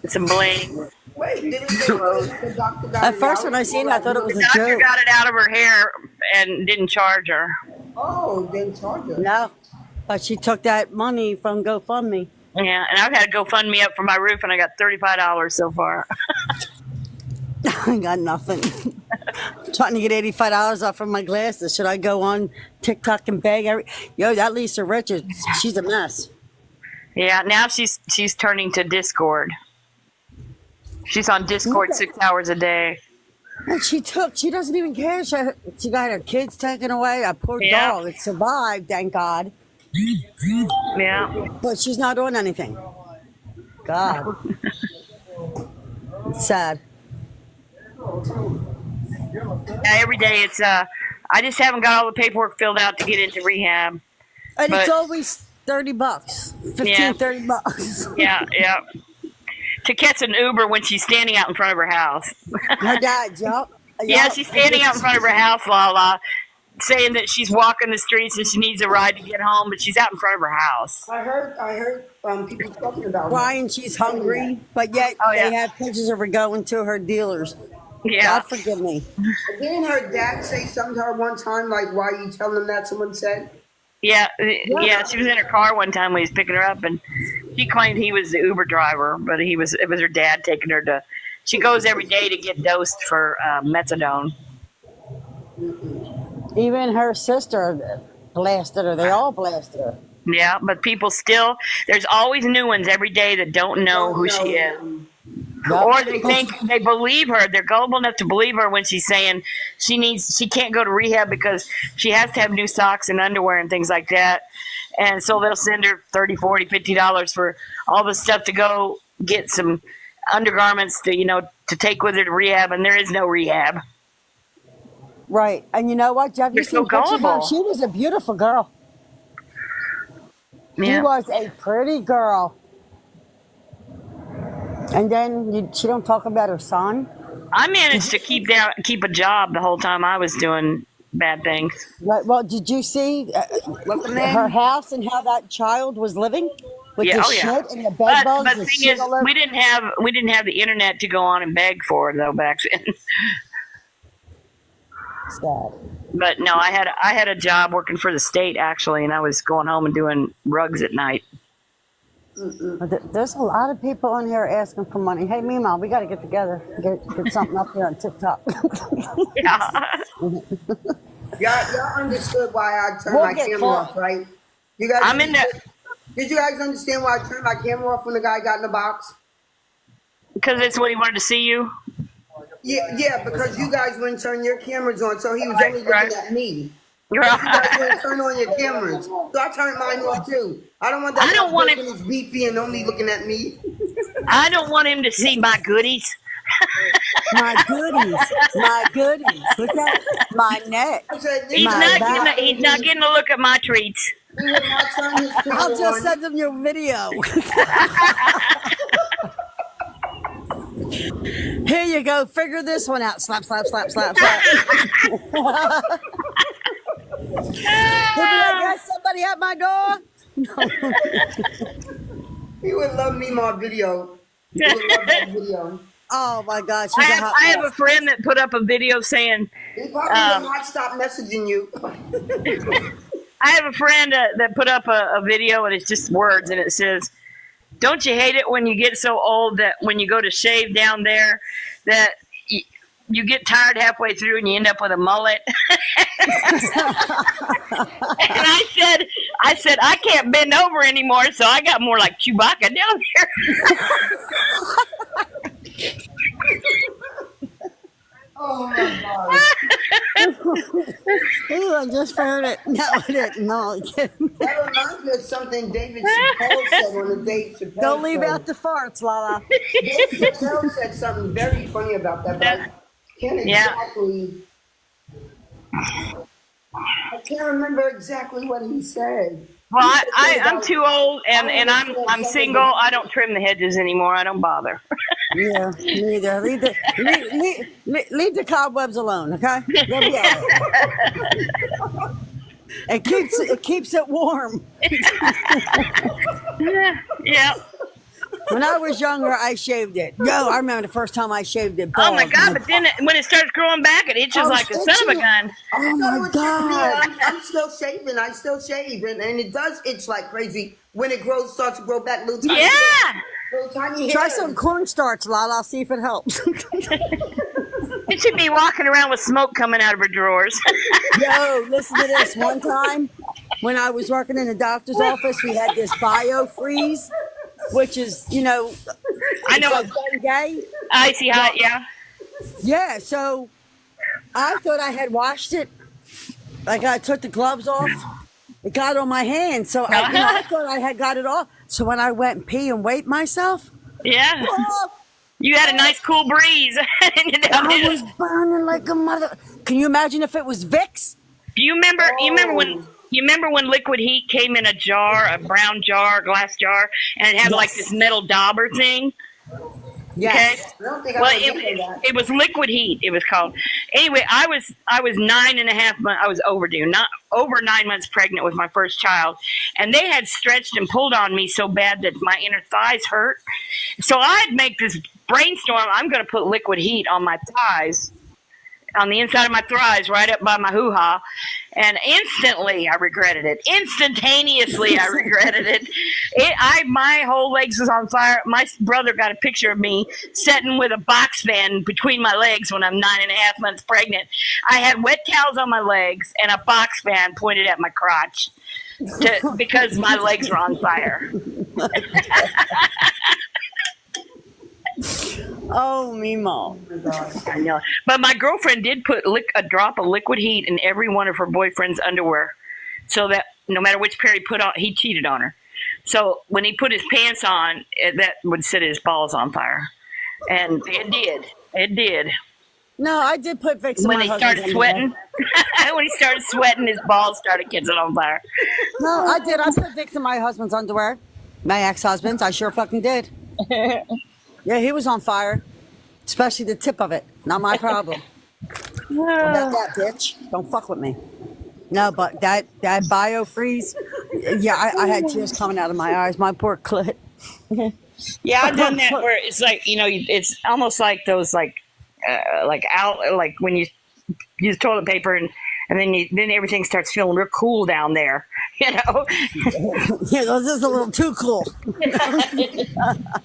Speaker 1: some bling.
Speaker 2: Wait, didn't the doctor got
Speaker 3: At
Speaker 2: it
Speaker 3: first,
Speaker 2: out?
Speaker 3: when I seen it, I thought it was
Speaker 1: The
Speaker 3: a
Speaker 1: doctor
Speaker 3: joke.
Speaker 1: got it out of her hair and didn't charge her.
Speaker 2: Oh, didn't charge her.
Speaker 3: No, but she took that money from GoFundMe.
Speaker 1: Yeah, and I've had to GoFundMe up for my roof, and I got $35 so far.
Speaker 3: I got nothing. Trying to get $85 off of my glasses. Should I go on TikTok and beg that Lisa Richards? She's a mess.
Speaker 1: Yeah, now she's turning to Discord. She's on Discord 6 hours a day.
Speaker 3: And she doesn't even care. She got her kids taken away. A poor dog. It survived, thank God.
Speaker 1: Yeah.
Speaker 3: But she's not doing anything. God. It's sad.
Speaker 1: Yeah, every day it's I just haven't got all the paperwork filled out to get into rehab.
Speaker 3: And
Speaker 1: But-
Speaker 3: it's always $30. 15,
Speaker 1: Yeah.
Speaker 3: $30.
Speaker 1: Yeah, yeah. To catch an Uber when she's standing out in front of her house.
Speaker 3: Her dad, yup.
Speaker 1: Yeah, she's standing out in front of her house, saying that she's walking the streets and she needs a ride to get home, but she's out in front of her house.
Speaker 2: I heard people talking about
Speaker 3: Crying she's hungry, but yet they have pictures of her going to her dealers.
Speaker 1: Yeah.
Speaker 3: God forgive me.
Speaker 2: Didn't her dad say something to her one time, like, why are you telling them that, someone said?
Speaker 1: Yeah, she was in her car one time when he was picking her up, and she claimed he was the Uber driver, but it was her dad taking her to. She goes every day to get dosed for methadone.
Speaker 3: Even her sister blasted her. They all blasted her.
Speaker 1: Yeah, but people still. There's always new ones every day that don't know who she is. Or they think they believe her. They're gullible enough to believe her when she's saying she can't go to rehab because she has to have new socks and underwear and things like that. And so they'll send her $30, $40, $50 for all the stuff to go get some undergarments to take with her to rehab, and there is no rehab.
Speaker 3: Right. And you know what, Jeff?
Speaker 1: You're
Speaker 3: You seen
Speaker 1: so
Speaker 3: pictures of her?
Speaker 1: gullible.
Speaker 3: She was a beautiful girl. She
Speaker 1: Yeah.
Speaker 3: was a pretty girl. And then she don't talk about her son.
Speaker 1: I managed to keep a job the whole time I was doing bad things.
Speaker 3: Right. Well, did you see her house and how that child was living with the shit and the bed bugs?
Speaker 1: But
Speaker 3: the
Speaker 1: the thing
Speaker 3: shit
Speaker 1: is,
Speaker 3: all over?
Speaker 1: we didn't have the internet to go on and beg for though back then.
Speaker 3: Sad.
Speaker 1: But no, I had a job working for the state actually, and I was going home and doing rugs at night.
Speaker 3: But there's a lot of people on here asking for money. Hey, Mima, we got to get together, get something up here on TikTok.
Speaker 1: Yeah.
Speaker 2: Y'all understood why I turned
Speaker 3: We'll
Speaker 2: my
Speaker 3: get
Speaker 2: camera
Speaker 3: caught.
Speaker 2: off, right? You guys,
Speaker 1: I'm in the
Speaker 2: Did you guys understand why I turned my camera off when the guy got in the box?
Speaker 1: because it's what he wanted to see you.
Speaker 2: Yeah, because you guys wouldn't turn your cameras on, so he was only looking
Speaker 1: Right.
Speaker 2: at me. You guys
Speaker 1: Right.
Speaker 2: wouldn't turn on your cameras, so I turned mine off too. I don't want that.
Speaker 1: I don't want
Speaker 2: him is beefy and only looking at me.
Speaker 1: I don't want him to see my goodies.
Speaker 3: My goodies. My goodies. Look at my neck.
Speaker 2: I said,
Speaker 1: He's
Speaker 3: My
Speaker 1: not getting a look at my treats.
Speaker 2: he would not turn his camera
Speaker 3: I'll just
Speaker 2: on.
Speaker 3: send them your video. Here you go. Figure this one out. Slap, slap, slap, slap, slap. He'll be like, "Yes, somebody at my door."
Speaker 2: He would love me my video. He would love that video.
Speaker 3: Oh my gosh.
Speaker 1: I
Speaker 3: He's a
Speaker 1: have,
Speaker 3: hot
Speaker 1: I have a
Speaker 3: mess.
Speaker 1: friend that put up a video saying,
Speaker 2: He probably will not stop messaging you.
Speaker 1: I have a friend that put up a video and it's just words and it says, "Don't you hate it when you get so old that when you go to shave down there that you get tired halfway through and you end up with a mullet. And I said, I can't bend over anymore, so I got more like Chewbacca down here.
Speaker 2: Oh my God.
Speaker 3: Ooh, I just found it. No, I didn't. No, I'm kidding.
Speaker 2: That reminds me of something David Chappelle said on the Dave Chappelle
Speaker 3: Don't leave
Speaker 2: show.
Speaker 3: out the farts, Lala.
Speaker 2: Dave Chappelle said something very funny about that, but I can't exactly. I can't remember exactly what he said.
Speaker 1: Well, I'm too old, and I'm single. I don't trim the hedges anymore. I don't bother.
Speaker 3: Yeah, neither. Leave the cobwebs alone, okay? They'll be all right. It keeps it warm.
Speaker 1: Yeah.
Speaker 3: When I was younger, I shaved it. No, I remember the first time I shaved it.
Speaker 1: Oh my
Speaker 3: bald.
Speaker 1: God! But then when it starts growing back, it itches
Speaker 3: Oh,
Speaker 1: like the son of a
Speaker 3: itchy.
Speaker 1: gun.
Speaker 3: Oh my God.
Speaker 2: I'm still shaving. I still shave, and it does itch like crazy when it starts to grow back. Little tiny,
Speaker 1: Yeah.
Speaker 2: little tiny
Speaker 3: Try
Speaker 2: hairs.
Speaker 3: some cornstarch, Lala. See if it helps.
Speaker 1: It should be walking around with smoke coming out of her drawers.
Speaker 3: Yo, listen to this. One time when I was working in the doctor's office, we had this biofreeze, which is,
Speaker 1: I know.
Speaker 3: it's like gay.
Speaker 1: Icy hot, yeah.
Speaker 3: Yeah, so I thought I had washed it. Like I took the gloves off. It got on my hand. So I thought I had got it off. So when I went and pee and weighed myself,
Speaker 1: Yeah.
Speaker 3: oh,
Speaker 1: You had a nice cool breeze.
Speaker 3: I was burning like a mother. Can you imagine if it was Vicks?
Speaker 1: Do you remember? You remember when liquid heat came in a jar, a brown jar, a glass jar, and it had like this metal dauber thing?
Speaker 3: Yes.
Speaker 2: I don't think
Speaker 1: Well,
Speaker 2: I remember that.
Speaker 1: it was liquid heat. It was called. Anyway, I was 9.5 months. I was overdue, not over 9 months pregnant with my first child, and they had stretched and pulled on me so bad that my inner thighs hurt. So I'd make this brainstorm. I'm going to put liquid heat on my thighs, on the inside of my thighs, right up by my hoo-ha. And instantly, I regretted it. Instantaneously, I regretted it. My whole legs was on fire. My brother got a picture of me sitting with a box fan between my legs when I'm 9.5 months pregnant. I had wet towels on my legs and a box fan pointed at my crotch because my legs were on fire.
Speaker 3: Oh, Mimo.
Speaker 1: I know. But my girlfriend did put a drop of liquid heat in every one of her boyfriend's underwear, so that no matter which pair he put on, he cheated on her. So when he put his pants on, that would set his balls on fire, and it did. It did.
Speaker 3: No, I did put Vicks in
Speaker 1: When
Speaker 3: my
Speaker 1: he
Speaker 3: husband's
Speaker 1: started
Speaker 3: underwear.
Speaker 1: sweating, when he started sweating, his balls started catching on fire.
Speaker 3: No, I did. I put Vicks in my husband's underwear. My ex-husband's. I sure fucking did. Yeah, he was on fire. Especially the tip of it. Not my problem. About that, bitch. Don't fuck with me. No, but that biofreeze, yeah, I had tears coming out of my eyes. My poor clit.
Speaker 1: Yeah, I've done that where it's like, it's almost like those like when you use toilet paper and then everything starts feeling real cool down there,
Speaker 3: Yeah, this is a little too cool.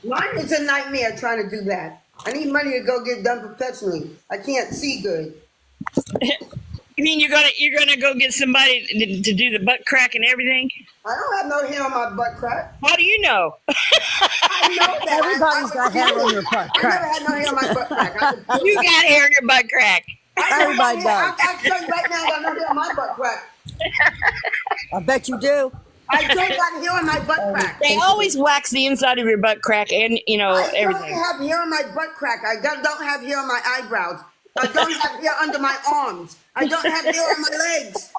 Speaker 2: Mine is a nightmare trying to do that. I need money to go get done professionally. I can't see good.
Speaker 1: You mean you're gonna go get somebody to do the butt crack and everything?
Speaker 2: I don't have no hair on my butt crack.
Speaker 1: How do you know?
Speaker 2: I know that.
Speaker 3: Everybody's got hair on your butt
Speaker 2: I
Speaker 3: crack.
Speaker 2: never had no hair on my butt crack.
Speaker 1: You got hair in your butt crack.
Speaker 3: Everybody does.
Speaker 2: I'm saying right now I got no hair on my butt crack.
Speaker 3: I bet you do.
Speaker 2: I don't got hair on my butt crack.
Speaker 1: They always wax the inside of your butt crack and
Speaker 2: I
Speaker 1: everything.
Speaker 2: don't have hair on my butt crack. I don't have hair on my eyebrows. I don't have hair under my arms. I don't have hair on my legs.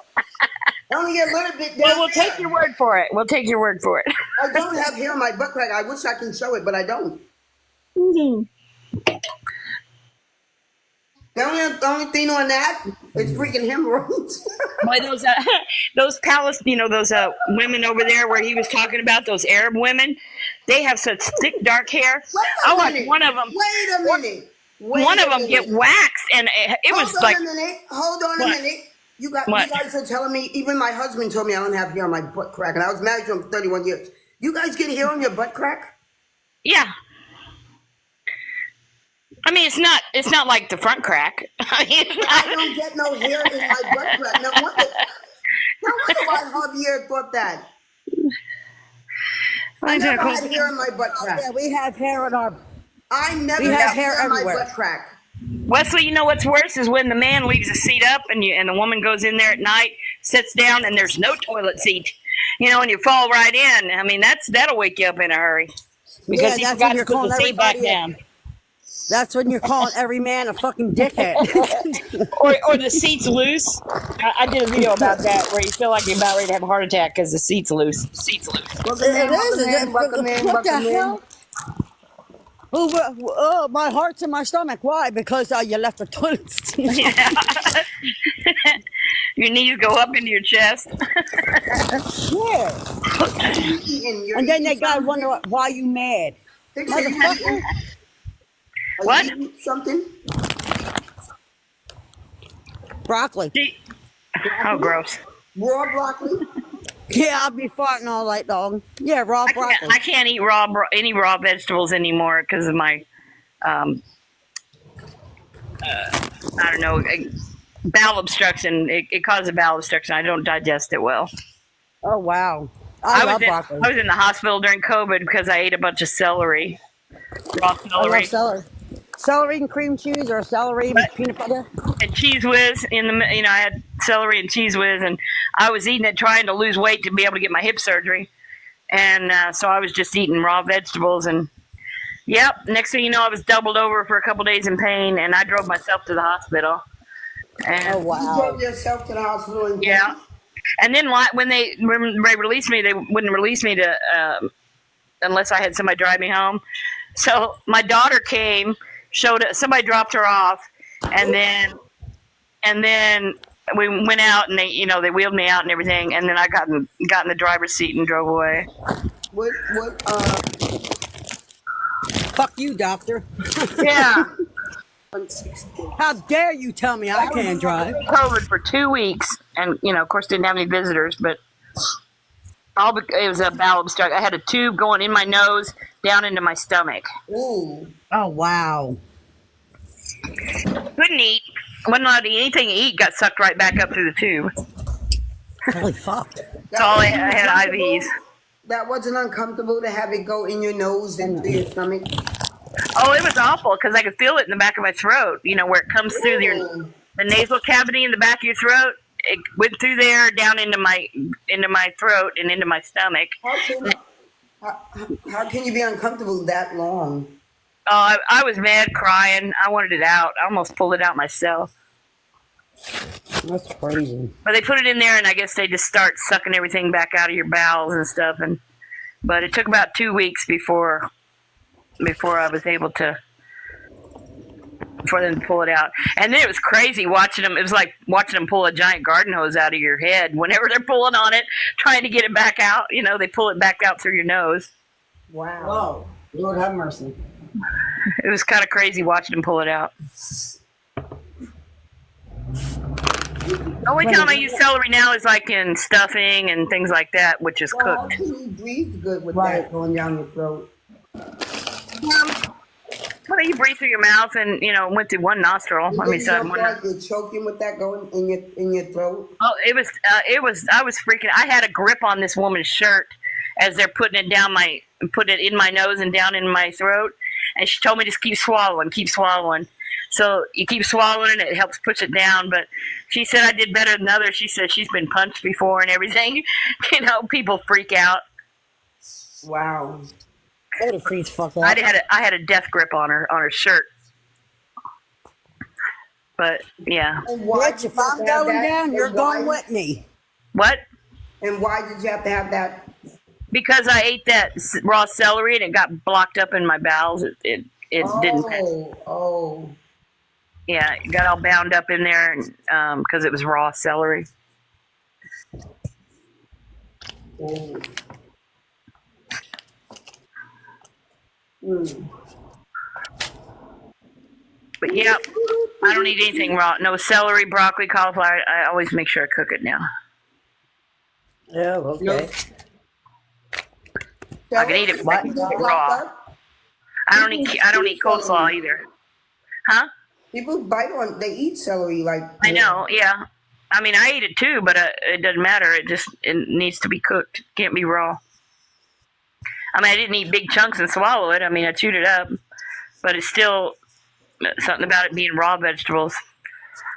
Speaker 2: Only a little bit down
Speaker 1: Well, we'll
Speaker 2: there.
Speaker 1: take your word for it. We'll take your word for it.
Speaker 2: I don't have hair on my butt crack. I wish I can show it, but I don't. The only thing on that is freaking hemorrhoids.
Speaker 1: Boy, those those women over there where he was talking about, those Arab women, they have such thick dark hair. I watched one of them.
Speaker 2: Wait a minute.
Speaker 1: One of them get waxed, and it was like.
Speaker 2: Hold on a
Speaker 1: What?
Speaker 2: minute. You
Speaker 1: What?
Speaker 2: guys are telling me, even my husband told me I don't have hair on my butt crack, and I was married to him for 31 years. You guys get hair on your butt crack?
Speaker 1: Yeah. I mean, it's not like the front crack. I mean, it's
Speaker 2: I
Speaker 1: not,
Speaker 2: don't get no hair in my butt crack. No wonder why Javier thought that. I never had hair in my butt crack.
Speaker 3: Yeah, we have hair in our.
Speaker 2: I never
Speaker 3: We
Speaker 2: had
Speaker 3: have hair
Speaker 2: hair in my
Speaker 3: everywhere.
Speaker 2: butt crack.
Speaker 1: Wesley, you know what's worse is when the man leaves the seat up and the woman goes in there at night, sits down, and there's no toilet seat. You know, and you fall right in. I mean, that'll wake you up in a hurry because he
Speaker 3: that's
Speaker 1: forgot
Speaker 3: when
Speaker 1: to
Speaker 3: you're
Speaker 1: put
Speaker 3: calling
Speaker 1: the seat back
Speaker 3: everybody
Speaker 1: down.
Speaker 3: That's when you're calling every man a fucking dickhead.
Speaker 1: Or the seat's loose. I did a video about that where you feel like you're about ready to have a heart attack because the seat's loose.
Speaker 2: Welcome in,
Speaker 3: What the
Speaker 2: welcome in.
Speaker 3: hell? Oh, my heart's in my stomach. Why? Because you left the toilet seat.
Speaker 1: Yeah. Your knees go up into your chest.
Speaker 3: Yeah.
Speaker 2: You're
Speaker 3: And then they
Speaker 2: eating
Speaker 3: gotta wonder why you mad. Motherfucker.
Speaker 1: What?
Speaker 2: Something?
Speaker 3: Broccoli.
Speaker 1: Oh, gross.
Speaker 2: Raw broccoli?
Speaker 3: Yeah, I'll be farting all night long. Yeah, raw broccoli.
Speaker 1: I can't eat any raw vegetables anymore because of my, I don't know, bowel obstruction. It causes bowel obstruction. I don't digest it well.
Speaker 3: Oh, wow. I love broccoli.
Speaker 1: I was in the hospital during COVID because I ate a bunch of celery, raw
Speaker 3: I
Speaker 1: celery,
Speaker 3: love celery. Celery and cream cheese or celery and peanut butter.
Speaker 1: and cheese whiz. I had celery and cheese whiz, and I was eating it trying to lose weight to be able to get my hip surgery. And so I was just eating raw vegetables, and yep. Next thing you know, I was doubled over for a couple days in pain, and I drove myself to the hospital. And,
Speaker 3: Oh,
Speaker 2: You
Speaker 3: wow.
Speaker 2: drove yourself to the hospital and
Speaker 1: yeah. And then when they released me, they wouldn't release me to unless I had somebody drive me home. So my daughter came, somebody dropped her off, and then we went out and they wheeled me out and everything, and then I got in the driver's seat and drove away.
Speaker 2: What
Speaker 3: Fuck you, doctor.
Speaker 1: Yeah.
Speaker 3: How dare you tell me I can't drive?
Speaker 1: COVID for 2 weeks, and of course didn't have any visitors, but it was a bowel obstruction. I had a tube going in my nose down into my stomach.
Speaker 2: Ooh.
Speaker 3: Oh, wow.
Speaker 1: Couldn't eat. Wasn't allowed to eat anything to eat. Got sucked right back up through the tube.
Speaker 3: Holy fuck.
Speaker 1: That's all I had IVs.
Speaker 2: That wasn't uncomfortable to have it go in your nose and through your stomach.
Speaker 1: Oh, it was awful because I could feel it in the back of my throat. Where it comes through the nasal cavity in the back of your throat. It went through there, down into my throat and into my stomach.
Speaker 2: How can you be uncomfortable that long?
Speaker 1: I was mad, crying. I wanted it out. I almost pulled it out myself.
Speaker 3: That's crazy.
Speaker 1: But they put it in there, and I guess they just start sucking everything back out of your bowels and stuff. But it took about 2 weeks before I was able to, for them to pull it out. And then it was crazy watching them. It was like watching them pull a giant garden hose out of your head. Whenever they're pulling on it, trying to get it back out, they pull it back out through your nose.
Speaker 2: Wow.
Speaker 3: Whoa. Lord have mercy.
Speaker 1: It was kind of crazy watching them pull it out. The only time I use celery now is like in stuffing and things like that, which is
Speaker 2: Well, how
Speaker 1: cooked.
Speaker 2: can you breathe good with
Speaker 3: Right.
Speaker 2: that going down your throat?
Speaker 1: Well, you breathe through your mouth and, went through one nostril. Let me
Speaker 2: You
Speaker 1: say
Speaker 2: don't feel like you're choking with that going in your throat?
Speaker 1: Oh, I was freaking. I had a grip on this woman's shirt as they're putting it in my nose and down in my throat. And she told me just keep swallowing. So you keep swallowing and it helps push it down. But she said I did better than others. She said she's been punched before and everything. People freak out.
Speaker 2: Wow.
Speaker 3: Go to freeze fuck up.
Speaker 1: I had a death grip on her shirt. But yeah.
Speaker 2: And why
Speaker 3: Bitch,
Speaker 2: did
Speaker 3: if
Speaker 2: you have
Speaker 3: I'm
Speaker 2: to have
Speaker 3: going
Speaker 2: that?
Speaker 3: down, you're
Speaker 2: And why-
Speaker 3: going with me.
Speaker 1: What?
Speaker 2: And why did you have to have that?
Speaker 1: Because I ate that raw celery and it got blocked up in my bowels. It didn't.
Speaker 2: Oh.
Speaker 1: Yeah, it got all bound up in there because it was raw celery.
Speaker 2: Oh.
Speaker 1: But yeah, I don't eat anything raw. No celery, broccoli, cauliflower. I always make sure I cook it now.
Speaker 3: Yeah, okay.
Speaker 1: I can eat it raw. I don't eat coleslaw either. Huh?
Speaker 2: People bite on, they eat celery like.
Speaker 1: I know, yeah. I mean, I eat it too, but it doesn't matter. It needs to be cooked. Can't be raw. I mean, I didn't eat big chunks and swallow it. I mean, I chewed it up, but it's still something about it being raw vegetables.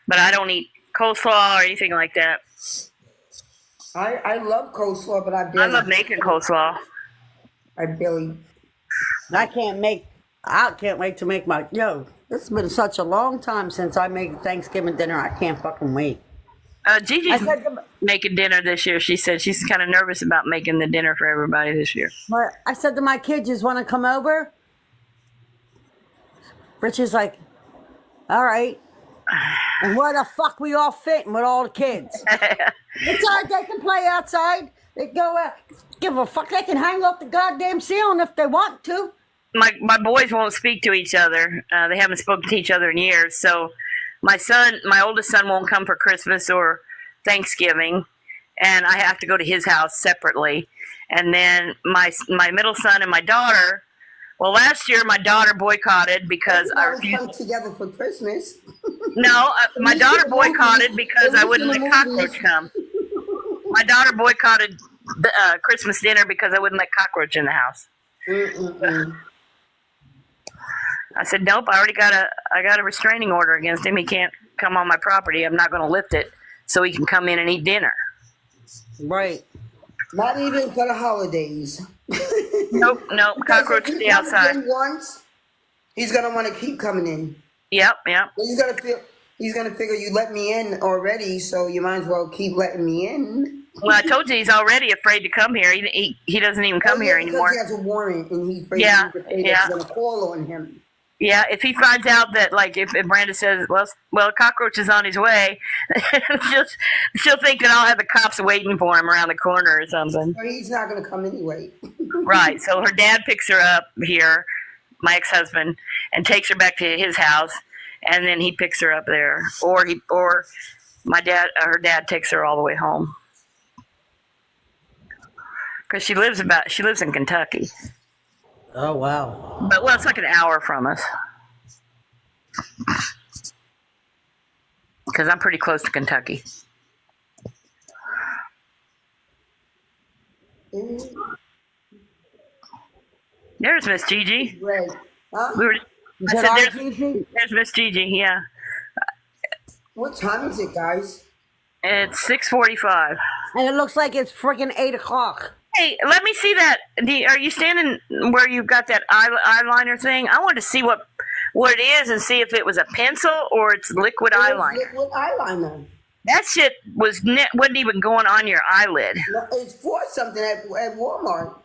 Speaker 1: But I don't eat coleslaw or anything like that.
Speaker 2: I love coleslaw, but
Speaker 1: I love making coleslaw.
Speaker 2: I barely.
Speaker 3: I can't wait to make my, it's been such a long time since I made Thanksgiving dinner. I can't fucking wait.
Speaker 1: Gigi's making dinner this year. She said she's kind of nervous about making the dinner for everybody this year.
Speaker 3: But I said to my kids, "You want to come over?" Rich is like, "All right." And where the fuck we all fitting with all the kids? It's all right, they can play outside. They go out. Give a fuck. They can hang off the goddamn ceiling if they want to.
Speaker 1: My boys won't speak to each other. They haven't spoken to each other in years. So my oldest son won't come for Christmas or Thanksgiving, and I have to go to his house separately. And then my middle son and my daughter. Well, last year my daughter boycotted because I refused.
Speaker 2: Come together for Christmas.
Speaker 1: No, my daughter boycotted because I wouldn't let cockroach come. My daughter boycotted the Christmas dinner because I wouldn't let cockroach in the house. I said, nope, I got a restraining order against him. He can't come on my property. I'm not going to lift it so he can come in and eat dinner.
Speaker 3: Right.
Speaker 2: Not even for the holidays.
Speaker 1: Nope. Cockroach stay outside.
Speaker 2: Once, he's going to want to keep coming in.
Speaker 1: Yep.
Speaker 2: He's gonna figure you let me in already, so you might as well keep letting me in.
Speaker 1: Well, I told you he's already afraid to come here. He doesn't even come here anymore.
Speaker 2: He has a warrant, and he's afraid
Speaker 1: Yeah.
Speaker 2: gonna call on him.
Speaker 1: Yeah, if he finds out that, like, if Brenda says, well, a cockroach is on his way, she'll think that I'll have the cops waiting for him around the corner or something.
Speaker 2: But he's not gonna come anyway.
Speaker 1: Right. So her dad picks her up here, my ex-husband, and takes her back to his house. And then he picks her up there, or her dad takes her all the way home, because she lives in Kentucky.
Speaker 3: Oh wow!
Speaker 1: But it's like an hour from us, because I'm pretty close to Kentucky. There's Miss Gigi.
Speaker 2: Right? Huh?
Speaker 1: I said, there's Miss Gigi, yeah.
Speaker 2: What time is it, guys?
Speaker 1: It's 6:45.
Speaker 3: And it looks like it's freaking 8 o'clock.
Speaker 1: Hey, let me see that. Are you standing where you've got that eyeliner thing? I wanted to see what it is and see if it was a pencil or it's liquid eyeliner.
Speaker 2: Liquid eyeliner.
Speaker 1: That shit wasn't even going on your eyelid.
Speaker 2: No, it's for something at Walmart.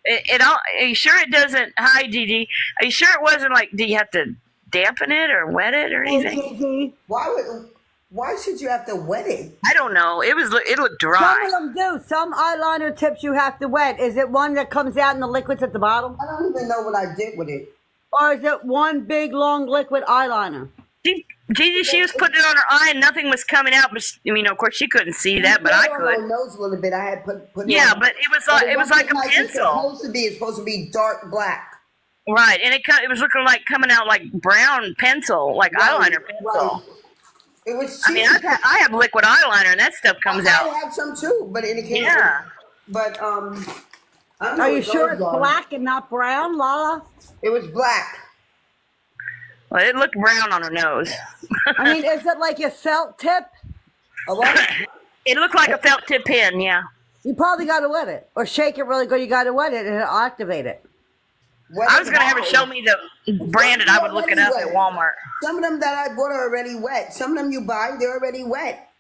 Speaker 1: Are you sure it doesn't? Hi, Gigi. Are you sure it wasn't like? Do you have to dampen it or wet it or anything?
Speaker 2: Why should you have to wet it?
Speaker 1: I don't know. It looked dry.
Speaker 3: Some of them do. Some eyeliner tips you have to wet. Is it one that comes out in the liquids at the bottom?
Speaker 2: I don't even know what I did with it.
Speaker 3: Or is it one big, long liquid eyeliner?
Speaker 1: Gigi, she was putting it on her eye and nothing was coming out. But of course, she couldn't see that, but I could.
Speaker 2: My nose a little bit. I had put.
Speaker 1: Yeah, but it was like a pencil.
Speaker 2: It's supposed to be dark black.
Speaker 1: Right, and it was looking like coming out like brown pencil, like eyeliner pencil.
Speaker 2: Right. It was cheap.
Speaker 1: I mean, I have liquid eyeliner, and that stuff comes out.
Speaker 2: I have some too, but it came.
Speaker 1: Yeah.
Speaker 2: But I don't know
Speaker 3: Are you
Speaker 2: what
Speaker 3: sure
Speaker 2: those
Speaker 3: it's black and not brown, Lala?
Speaker 2: It was black.
Speaker 1: Well, it looked brown on her nose.
Speaker 3: I mean, is it like a felt tip?
Speaker 2: A what?
Speaker 1: It looked like a felt tip pen, yeah.
Speaker 3: You probably got to wet it. Or shake it really good. You got to wet it and it'll activate it.
Speaker 1: I was going to have her show me the brand, and I would look it up at Walmart.
Speaker 2: Some of them that I bought are already wet. Some of them you buy, they're already wet.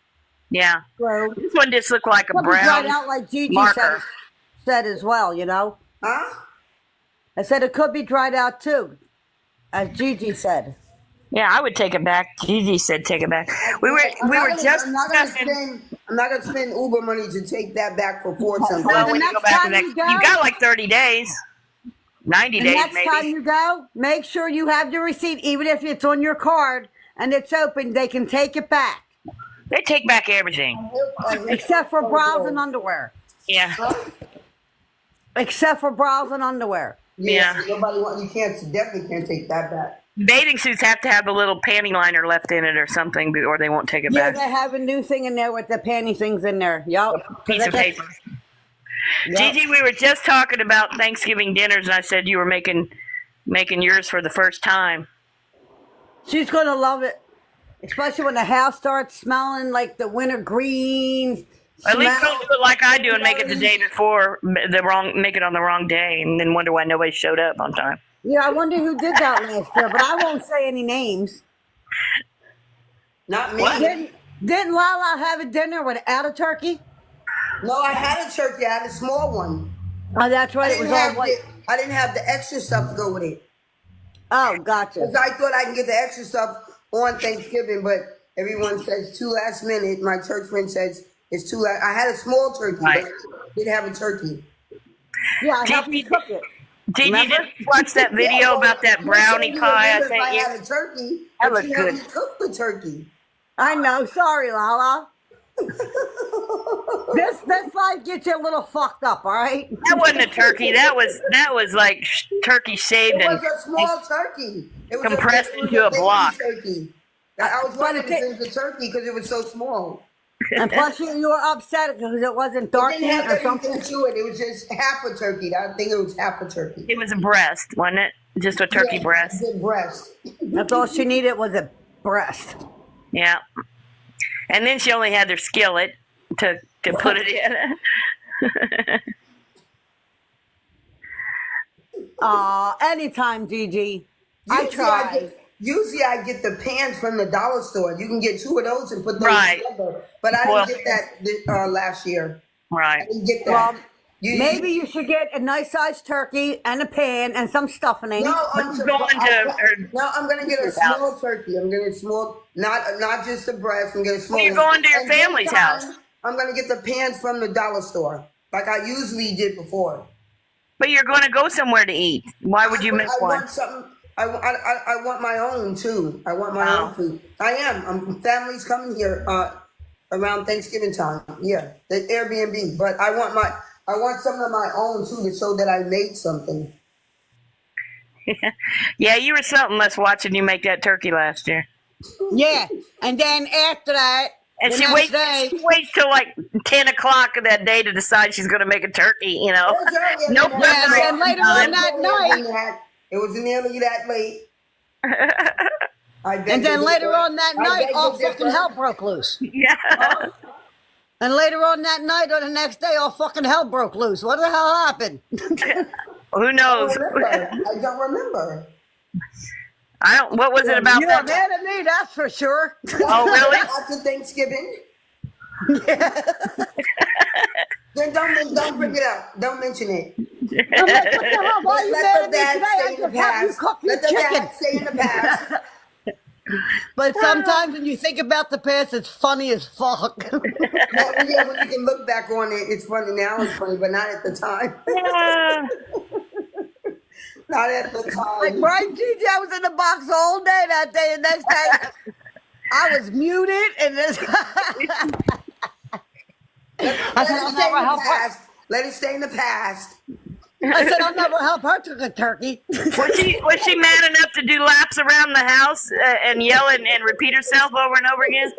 Speaker 1: Yeah.
Speaker 3: So,
Speaker 1: This one just looked like a brown
Speaker 3: dried out like Gigi
Speaker 1: marker.
Speaker 3: said as well, you know?
Speaker 2: Huh?
Speaker 3: I said it could be dried out too, as Gigi said.
Speaker 1: Yeah, I would take it back. Gigi said take it back. We were just
Speaker 2: I'm not gonna spend Uber money to take that back for something.
Speaker 1: Well,
Speaker 3: the
Speaker 1: when you
Speaker 3: next
Speaker 1: go back
Speaker 3: time
Speaker 1: the
Speaker 3: you
Speaker 1: next,
Speaker 3: go-
Speaker 1: you got like 30 days, 90
Speaker 3: The
Speaker 1: days
Speaker 3: next
Speaker 1: maybe.
Speaker 3: time you go, make sure you have the receipt, even if it's on your card and it's open, they can take it back.
Speaker 1: They take back everything.
Speaker 3: Except for bras and underwear.
Speaker 1: Yeah.
Speaker 3: Except for bras and underwear.
Speaker 1: Yeah.
Speaker 2: Nobody you definitely can't take that back.
Speaker 1: bathing suits have to have a little panty liner left in it or something, or they won't take it
Speaker 3: Yeah,
Speaker 1: back.
Speaker 3: they have a new thing in there with the panty things in there. Yup.
Speaker 1: Piece of paper.
Speaker 3: Yep.
Speaker 1: Gigi, we were just talking about Thanksgiving dinners, and I said you were making yours for the first time.
Speaker 3: She's gonna love it, especially when the house starts smelling like the winter greens.
Speaker 1: At least
Speaker 3: smell.
Speaker 1: don't do it like I do and make it the day before make it on the wrong day, and then wonder why nobody showed up on time.
Speaker 3: Yeah, I wonder who did that last year, but I won't say any names.
Speaker 2: Not me.
Speaker 3: Didn't Lala have a dinner without a turkey?
Speaker 2: No, I had a turkey. I had a small one.
Speaker 3: Oh, that's right. It was all white.
Speaker 2: I didn't have the extra stuff to go with it.
Speaker 3: Oh, gotcha.
Speaker 2: Because I thought I can get the extra stuff on Thanksgiving, but everyone says too last minute. My church friend says it's too last. I had a small turkey,
Speaker 1: Right.
Speaker 2: but I didn't have a turkey.
Speaker 3: Yeah, I helped you cook it.
Speaker 1: Gigi,
Speaker 3: Remember?
Speaker 1: did you watch that video about that brownie pie I
Speaker 2: If I
Speaker 1: sent you?
Speaker 2: had a turkey,
Speaker 1: That
Speaker 2: but
Speaker 1: looked
Speaker 2: you
Speaker 1: good.
Speaker 2: haven't cooked the turkey.
Speaker 3: I know. Sorry, Lala. This life gets you a little fucked up, all right?
Speaker 1: That wasn't a turkey. That was like turkey shaved
Speaker 2: It
Speaker 1: and
Speaker 2: was a small turkey. It was
Speaker 1: compressed
Speaker 2: it was
Speaker 1: into a
Speaker 2: baby
Speaker 1: block.
Speaker 2: Turkey. I was
Speaker 3: But
Speaker 2: wondering
Speaker 3: it-
Speaker 2: if it was a turkey because it was so small.
Speaker 3: And plus, you were upset because it wasn't dark
Speaker 2: It didn't
Speaker 3: meat
Speaker 2: have
Speaker 3: or something.
Speaker 2: anything to it. It was just half a turkey. I think it was half a turkey.
Speaker 1: it was a breast, wasn't it? Just a turkey
Speaker 2: Yeah,
Speaker 1: breast.
Speaker 2: good breast.
Speaker 3: That's all she needed was a breast.
Speaker 1: Yeah. And then she only had their skillet to put it in.
Speaker 3: Anytime, Gigi. I
Speaker 2: Usually
Speaker 3: try.
Speaker 2: Usually I get the pans from the dollar store. You can get 2 of those and put those
Speaker 1: Right.
Speaker 2: together. But I
Speaker 1: Well-
Speaker 2: didn't get that last year. I
Speaker 1: Right.
Speaker 2: didn't get that.
Speaker 3: Well,
Speaker 2: You-
Speaker 3: maybe you should get a nice sized turkey and a pan and some stuffing.
Speaker 2: No, I'm
Speaker 1: going to-
Speaker 2: no, I'm gonna get a small turkey. I'm gonna get a small, not just the breast. I'm gonna get a small.
Speaker 1: You're going to your
Speaker 2: And this
Speaker 1: family's
Speaker 2: time,
Speaker 1: house.
Speaker 2: I'm gonna get the pans from the dollar store, like I usually did before.
Speaker 1: But you're going to go somewhere to eat. Why would you miss
Speaker 2: I
Speaker 1: one?
Speaker 2: want something. I want my own too. I want my
Speaker 1: Wow.
Speaker 2: own food. I am. Family's coming here around Thanksgiving time. Yeah, the Airbnb. But I want some of my own too to show that I made something.
Speaker 1: Yeah, you were something else watching you make that turkey last year.
Speaker 3: Yeah, and then after that,
Speaker 1: And
Speaker 3: the
Speaker 1: she
Speaker 3: next
Speaker 1: waits,
Speaker 3: day,
Speaker 1: she waits till like 10 o'clock of that day to decide she's going to make a turkey, you know. No
Speaker 3: Yeah, and then later on that night,
Speaker 2: It was nearly that late. I beg
Speaker 3: and then
Speaker 2: to
Speaker 3: later
Speaker 2: differ.
Speaker 3: on that
Speaker 2: I
Speaker 3: night,
Speaker 2: beg to
Speaker 3: all
Speaker 2: differ.
Speaker 3: fucking hell broke loose.
Speaker 1: Yeah.
Speaker 3: And later on that night or the next day, all fucking hell broke loose. What the hell happened?
Speaker 1: Who
Speaker 2: I
Speaker 1: knows?
Speaker 2: don't remember. I don't remember.
Speaker 1: What was it about
Speaker 3: You're
Speaker 1: that?
Speaker 3: mad at me, that's for sure.
Speaker 1: Oh, really?
Speaker 2: After Thanksgiving. Then don't bring it up. Don't mention it.
Speaker 3: I'm like, what the hell? Why are you
Speaker 2: Let
Speaker 3: mad
Speaker 2: the
Speaker 3: at me
Speaker 2: bad
Speaker 3: today?
Speaker 2: stay
Speaker 3: I
Speaker 2: in the
Speaker 3: just have you
Speaker 2: past.
Speaker 3: cook your
Speaker 2: Let the
Speaker 3: chicken.
Speaker 2: bad stay in the past.
Speaker 3: But sometimes when you think about the past, it's funny as fuck.
Speaker 2: Well, yeah, when you can look back on it, it's funny now. It's funny, but not at the time.
Speaker 1: Yeah.
Speaker 2: Not at the
Speaker 3: Like,
Speaker 2: time.
Speaker 3: right, Gigi, I was in the box all day that day, and next day I was muted, and this. I said, I'll never help her.
Speaker 2: Let it stay in the past.
Speaker 3: I said, I'll never help her cook a turkey.
Speaker 1: Was she mad enough to do laps around the house and yell and repeat herself over and over again?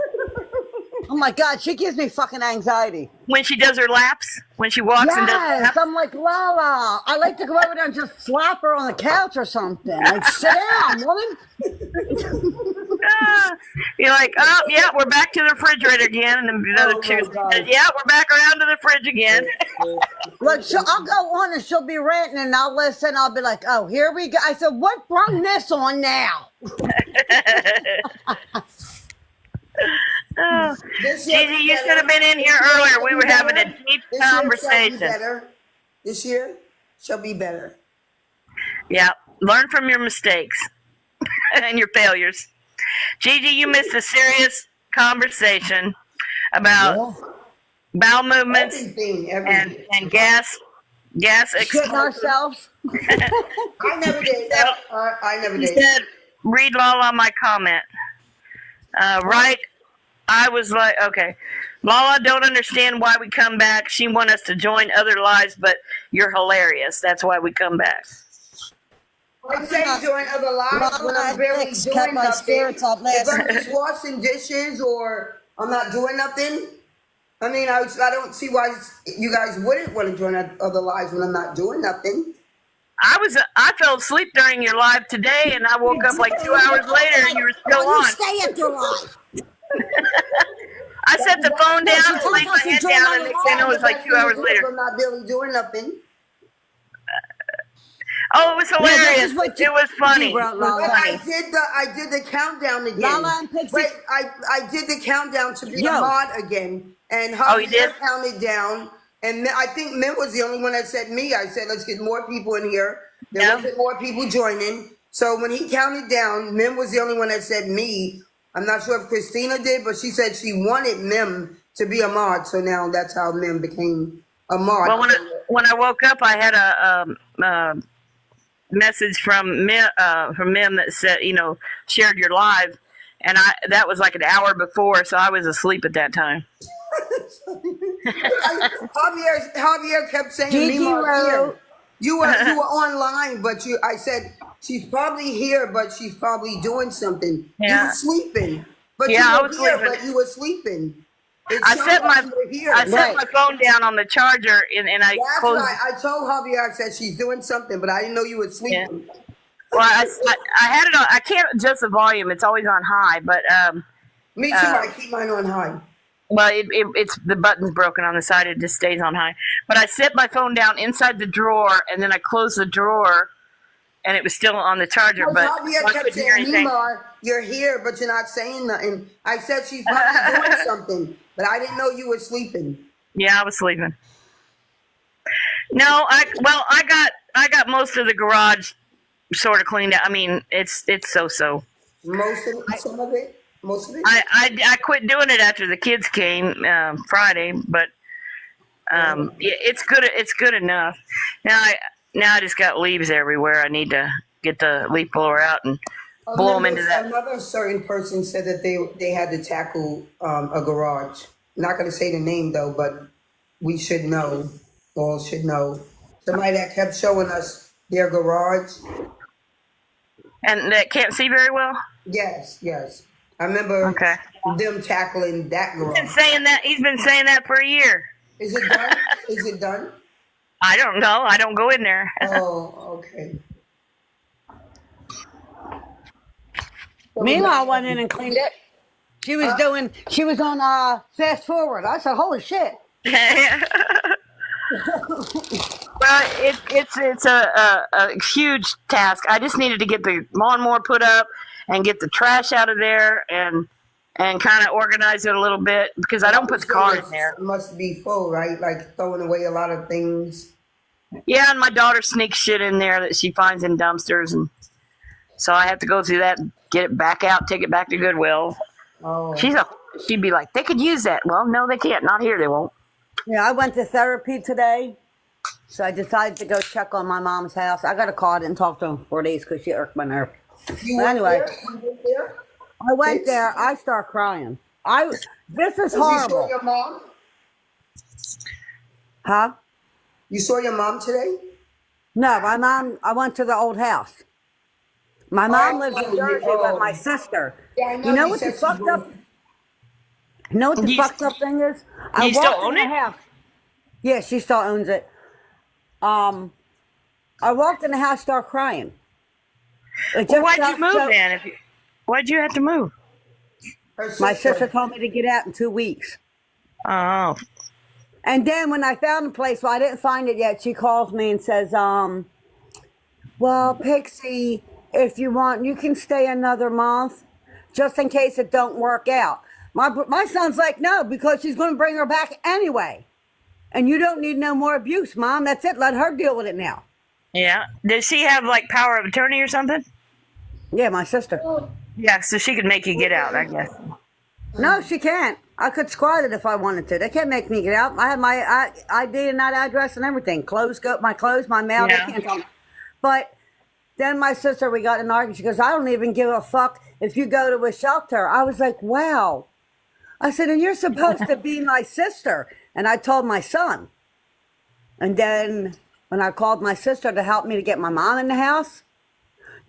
Speaker 3: Oh my God, she gives me fucking anxiety.
Speaker 1: When she does her laps? When she walks and does her
Speaker 3: Yes,
Speaker 1: laps?
Speaker 3: I'm like, Lala. I like to go over there and just slap her on the couch or something. Like, sit down, woman.
Speaker 1: Ah, you're like, oh, yeah, we're back to the refrigerator again. And then another
Speaker 2: Oh,
Speaker 1: two.
Speaker 2: my God.
Speaker 1: Yeah, we're back around to the fridge again.
Speaker 3: Look, I'll go on and she'll be ranting and I'll listen. I'll be like, oh, here we go. I said, what brung this on now?
Speaker 1: Oh,
Speaker 2: This year
Speaker 1: Gigi,
Speaker 2: be
Speaker 1: you
Speaker 2: better.
Speaker 1: should have been in here
Speaker 2: This year
Speaker 1: earlier.
Speaker 2: shall
Speaker 1: We
Speaker 2: be
Speaker 1: were having a
Speaker 2: better.
Speaker 1: deep
Speaker 2: This year shall be
Speaker 1: conversation.
Speaker 2: better. This year shall be better.
Speaker 1: Yeah, learn from your mistakes and your failures. Gigi, you missed a serious conversation about bowel movements
Speaker 2: Everything.
Speaker 1: and gas
Speaker 3: Shitting
Speaker 1: explosion.
Speaker 3: ourselves.
Speaker 2: I never did. I never
Speaker 1: He
Speaker 2: did.
Speaker 1: said, read Lala my comment. Right. I was like, okay. Lala don't understand why we come back. She want us to join other lives, but you're hilarious. That's why we come back.
Speaker 2: I say during other lives when I'm barely
Speaker 3: Kept
Speaker 2: doing
Speaker 3: my
Speaker 2: nothing.
Speaker 3: spirits up last
Speaker 2: If I'm
Speaker 3: night.
Speaker 2: just washing dishes or I'm not doing nothing, I mean, I don't see why you guys wouldn't want to join other lives when I'm not doing nothing.
Speaker 1: I fell asleep during your live today, and I woke up like 2 hours later, and you were still
Speaker 3: Oh, you
Speaker 1: on.
Speaker 3: stay at your life.
Speaker 1: I set the phone
Speaker 3: No,
Speaker 1: down,
Speaker 3: she
Speaker 1: and
Speaker 3: tells
Speaker 1: laid
Speaker 3: us
Speaker 1: my
Speaker 3: to
Speaker 1: head
Speaker 3: join
Speaker 1: down,
Speaker 3: on
Speaker 1: and
Speaker 3: the
Speaker 1: next thing I know, it was like 2 hours
Speaker 2: If
Speaker 1: later.
Speaker 2: I'm not barely doing nothing.
Speaker 1: Oh, it was
Speaker 3: this
Speaker 1: hilarious.
Speaker 3: is what you
Speaker 1: It was funny.
Speaker 3: do, bro,
Speaker 1: It was
Speaker 3: Lala.
Speaker 2: But
Speaker 1: funny.
Speaker 2: I did the countdown again.
Speaker 3: Lala and Pixie.
Speaker 2: Wait, I did the countdown to be a
Speaker 3: Yo.
Speaker 2: mod again, and
Speaker 1: Oh, you did?
Speaker 2: Javier counted down, and I think Mint was the only one that said me. I said let's get more people in here. There
Speaker 1: Yeah.
Speaker 2: wasn't more people joining, so when he counted down, Mint was the only one that said me. I'm not sure if Christina did, but she said she wanted Mim to be a mod, so now that's how Mim became a mod.
Speaker 1: Well, when I woke up, I had a message from Mim that said, shared your live, and that was like an hour before, so I was asleep at that time.
Speaker 2: Javier kept saying
Speaker 3: Gigi
Speaker 2: Mima here.
Speaker 3: wrote-
Speaker 2: You were online, but I said she's probably here, but she's probably doing something. You
Speaker 1: Yeah.
Speaker 2: were sleeping, but
Speaker 1: Yeah, I
Speaker 2: you were
Speaker 1: was
Speaker 2: here,
Speaker 1: sleeping.
Speaker 2: but you were sleeping. It
Speaker 1: I
Speaker 2: showed
Speaker 1: set
Speaker 2: like you were here.
Speaker 1: I set my phone down on the charger, and I
Speaker 2: That's
Speaker 1: closed.
Speaker 2: right. I told Javier, I said she's doing something, but I didn't know you were sleeping.
Speaker 1: Well, I had it on. I can't adjust the volume; it's always on high. But
Speaker 2: Me too. I keep mine on high.
Speaker 1: well, it's the button's broken on the side; it just stays on high. But I set my phone down inside the drawer, and then I closed the drawer, and it was still on the charger.
Speaker 2: Well,
Speaker 1: But
Speaker 2: Javier
Speaker 1: I
Speaker 2: kept
Speaker 1: couldn't hear
Speaker 2: saying,
Speaker 1: anything.
Speaker 2: Mima, you're here, but you're not saying nothing. I said she's probably doing something, but I didn't know you were sleeping.
Speaker 1: Yeah, I was sleeping. No, I got most of the garage sort of cleaned out. I mean, it's so.
Speaker 2: Most of it, some of it, most of it.
Speaker 1: I quit doing it after the kids came Friday, but it's good. It's good enough. Now I just got leaves everywhere. I need to get the leaf blower out and blow them into that.
Speaker 2: Another certain person said that they had to tackle a garage. Not going to say the name though, but we should know. All should know. Somebody that kept showing us their garage.
Speaker 1: And that can't see very well.
Speaker 2: Yes. I remember
Speaker 1: Okay.
Speaker 2: them tackling that garage.
Speaker 1: He's been saying that for a year.
Speaker 2: Is it done? Is it done?
Speaker 1: I don't know. I don't go in there.
Speaker 2: Oh, okay.
Speaker 3: Meanwhile, I went in and cleaned it. She was on fast forward. I said, holy shit.
Speaker 1: Well, it's a huge task. I just needed to get the lawnmower put up and get the trash out of there and kind of organize it a little bit because I don't put the car in there.
Speaker 2: It must be full, right? Like throwing away a lot of things.
Speaker 1: Yeah, and my daughter sneaks shit in there that she finds in dumpsters, and so I have to go through that, get it back out, take it back to Goodwill.
Speaker 2: Oh.
Speaker 1: She'd be like, they could use that. Well, no, they can't. Not here. They won't.
Speaker 3: Yeah, I went to therapy today. So I decided to go check on my mom's house. I got a call. I didn't talk to him for 4 days because she irked my nerve.
Speaker 2: You
Speaker 3: But
Speaker 2: went
Speaker 3: anyway,
Speaker 2: there? You went there?
Speaker 3: I went there. I start crying. This is
Speaker 2: Did you saw
Speaker 3: horrible.
Speaker 2: your mom?
Speaker 3: Huh?
Speaker 2: You saw your mom today?
Speaker 3: No, my mom, I went to the old house. My mom lives in
Speaker 2: Oh,
Speaker 3: Jersey
Speaker 2: oh.
Speaker 3: with my sister.
Speaker 2: Yeah, I know
Speaker 3: You know
Speaker 2: you
Speaker 3: what the
Speaker 2: said she
Speaker 3: fucked
Speaker 2: was-
Speaker 3: up? You know what the
Speaker 1: You-
Speaker 3: fucked up thing is? I
Speaker 1: you still
Speaker 3: walked
Speaker 1: own
Speaker 3: in the
Speaker 1: it?
Speaker 3: house. Yeah, she still owns it. I walked in the house, started crying. It
Speaker 1: Well,
Speaker 3: just
Speaker 1: why'd you
Speaker 3: felt
Speaker 1: move
Speaker 3: so-
Speaker 1: then? Why'd you have to move?
Speaker 2: Her
Speaker 3: My sister told me to get out in 2 weeks.
Speaker 1: Oh,
Speaker 3: And then when I found the place, well, I didn't find it yet. She calls me and says, well, Pixie, if you want, you can stay another month just in case it don't work out. My son's like, no, because she's going to bring her back anyway. And you don't need no more abuse, Mom. That's it. Let her deal with it now.
Speaker 1: yeah. Does she have like power of attorney or something?
Speaker 3: Yeah, my sister.
Speaker 1: Yeah, so she could make you get out, I guess.
Speaker 3: No, she can't. I could squat it if I wanted to. They can't make me get out. I have my ID and that address and everything. My clothes, my mail.
Speaker 1: Yeah.
Speaker 3: They can't tell me. But then my sister, we got in an argument. She goes, I don't even give a fuck if you go to a shelter. I was like, wow. I said, and you're supposed to be my sister. And I told my son. And then when I called my sister to help me to get my mom in the house,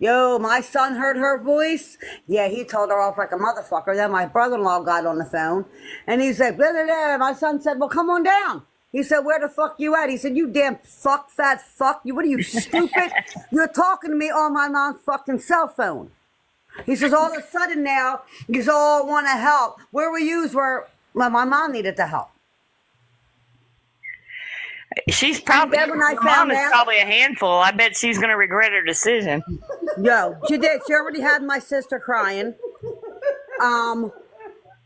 Speaker 3: Yo, my son heard her voice. Yeah, he told her off like a motherfucker. Then my brother-in-law got on the phone, and he said, blah, blah, blah. My son said, well, come on down. He said, where the fuck you at? He said, you damn fuck, fat fuck. What are you, stupid? You're talking to me on my mom's fucking cell phone. He says, all of a sudden now, you all want to help. Where were you where my mom needed the help?
Speaker 1: She's probably,
Speaker 3: then when I
Speaker 1: her mom
Speaker 3: found
Speaker 1: is
Speaker 3: out-
Speaker 1: probably a handful. I bet she's going to regret her decision.
Speaker 3: Yo, she did. She already had my sister crying.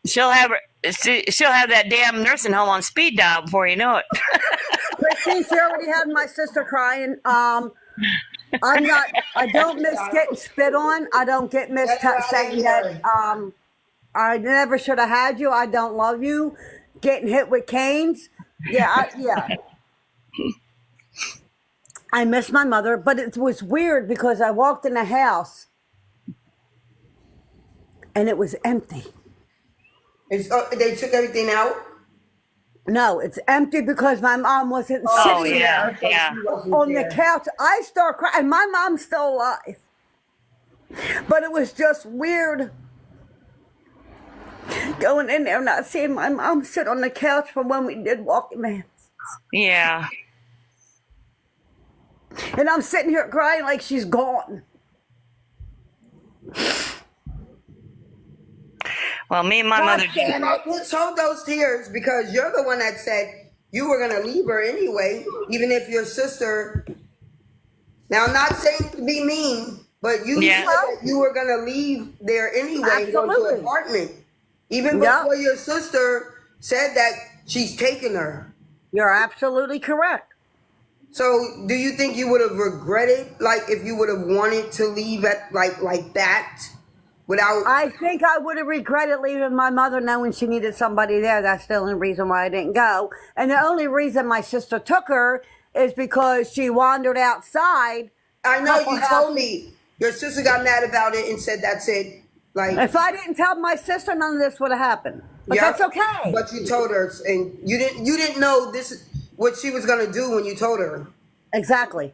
Speaker 1: She'll have that damn nursing home on speed dial before you know it.
Speaker 3: Christine, she already had my sister crying. I don't miss getting spit on. I don't get miss saying that I never should have had you. I don't love you. Getting hit with canes. Yeah. I miss my mother, but it was weird because I walked in the house and it was empty.
Speaker 2: They took everything out?
Speaker 3: No, it's empty because my mom wasn't
Speaker 1: Oh,
Speaker 3: sitting
Speaker 1: yeah,
Speaker 3: there
Speaker 1: yeah.
Speaker 3: on the couch. I start crying, and my mom's still alive. But it was just weird going in there, not seeing my mom sit on the couch from when we did Walking Man.
Speaker 1: Yeah.
Speaker 3: And I'm sitting here crying like she's gone.
Speaker 1: Well, me and my mother.
Speaker 2: Damn it. Let's hold those tears because you're the one that said you were going to leave her anyway, even if your sister. Now, I'm not saying to be mean, but you said that you were going to leave there anyway and go to
Speaker 3: Absolutely.
Speaker 2: an apartment. Even
Speaker 3: Yeah.
Speaker 2: before your sister said that she's taken her.
Speaker 3: You're absolutely correct.
Speaker 2: So, do you think you would have regretted, like, if you would have wanted to leave at like that, without?
Speaker 3: I think I would have regretted leaving my mother knowing she needed somebody there. That's the only reason why I didn't go. And the only reason my sister took her is because she wandered outside.
Speaker 2: I know you told me your sister got mad about it and said that's it. Like,
Speaker 3: If I didn't tell my sister, none of this would have happened. But
Speaker 2: yeah,
Speaker 3: that's okay.
Speaker 2: But you told her, and you didn't know this what she was gonna do when you told her.
Speaker 3: Exactly.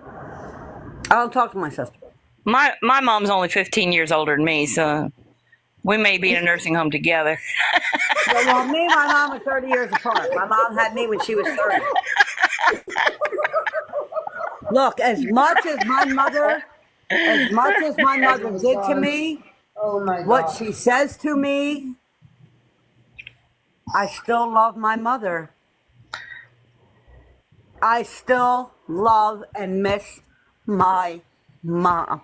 Speaker 3: I don't talk to my sister.
Speaker 1: My mom's only 15 years older than me, so we may be in a nursing home together.
Speaker 3: Well, me and my mom are 30 years apart. My mom had me when she was 30. Look, as much as my mother did to me,
Speaker 2: Oh my God.
Speaker 3: what she says to me, I still love my mother. I still love and miss my mom.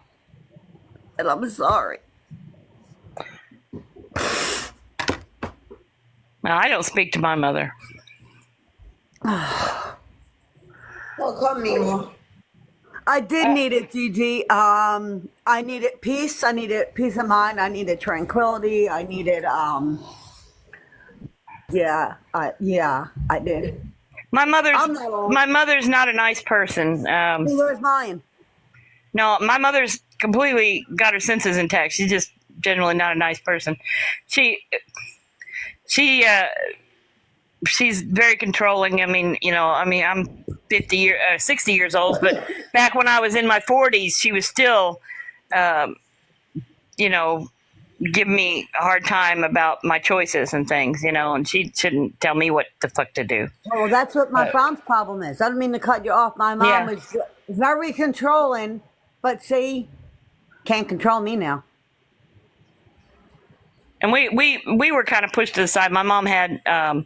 Speaker 3: And I'm sorry.
Speaker 1: Now, I don't speak to my mother.
Speaker 2: Oh, come Mima.
Speaker 3: I did need it, Gigi. I needed peace. I needed peace of mind. I needed tranquility. I needed, I did.
Speaker 1: My
Speaker 3: I'm not old.
Speaker 1: mother's not a nice person.
Speaker 3: Where's mine?
Speaker 1: No, my mother's completely got her senses intact. She's just generally not a nice person. She's very controlling. I'm 60 years old, but back when I was in my 40s, she was still, giving me a hard time about my choices and things, and she shouldn't tell me what the fuck to do.
Speaker 3: Well, that's what my mom's problem is. I don't mean to cut you off. My mom is very controlling, but she can't control me now.
Speaker 1: And we were kind of pushed to the side. My mom had a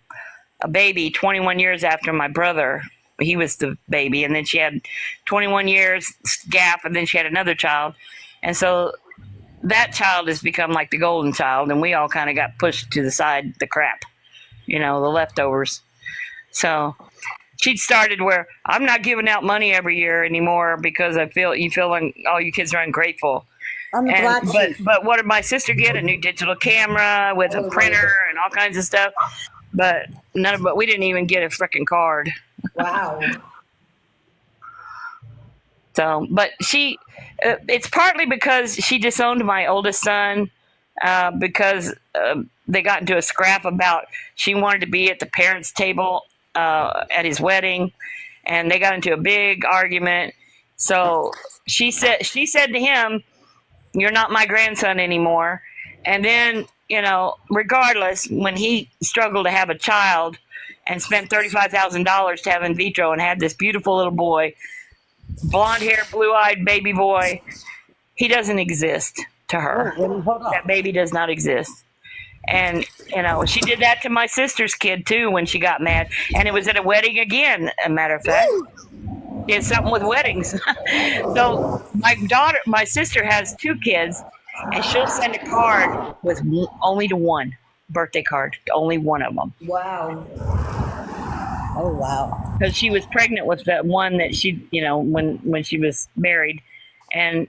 Speaker 1: baby 21 years after my brother. He was the baby, and then she had 21 years gap, and then she had another child. And so that child has become like the golden child, and we all kind of got pushed to the side, the crap, the leftovers. So she'd started where I'm not giving out money every year anymore because you feel like all you kids are ungrateful.
Speaker 3: I'm the black sheep.
Speaker 1: But what did my sister get? A new digital camera with a printer and all kinds of stuff. But we didn't even get a freaking card.
Speaker 2: Wow.
Speaker 1: So, but it's partly because she disowned my oldest son because they got into a scrap about she wanted to be at the parents' table at his wedding, and they got into a big argument. So she said to him, "You're not my grandson anymore." And then, regardless, when he struggled to have a child and spent $35,000 to have in vitro and had this beautiful little boy, blonde hair, blue eyed baby boy, he doesn't exist to her.
Speaker 3: Hold on.
Speaker 1: That baby does not exist. And, she did that to my sister's kid too when she got mad. And it was at a wedding again, a matter of fact. It's something with weddings. So my sister has 2 kids, and she'll send a card with only to one birthday card, to only one of them.
Speaker 2: Wow.
Speaker 3: Oh wow.
Speaker 1: Because she was pregnant with that one that she, when she was married, and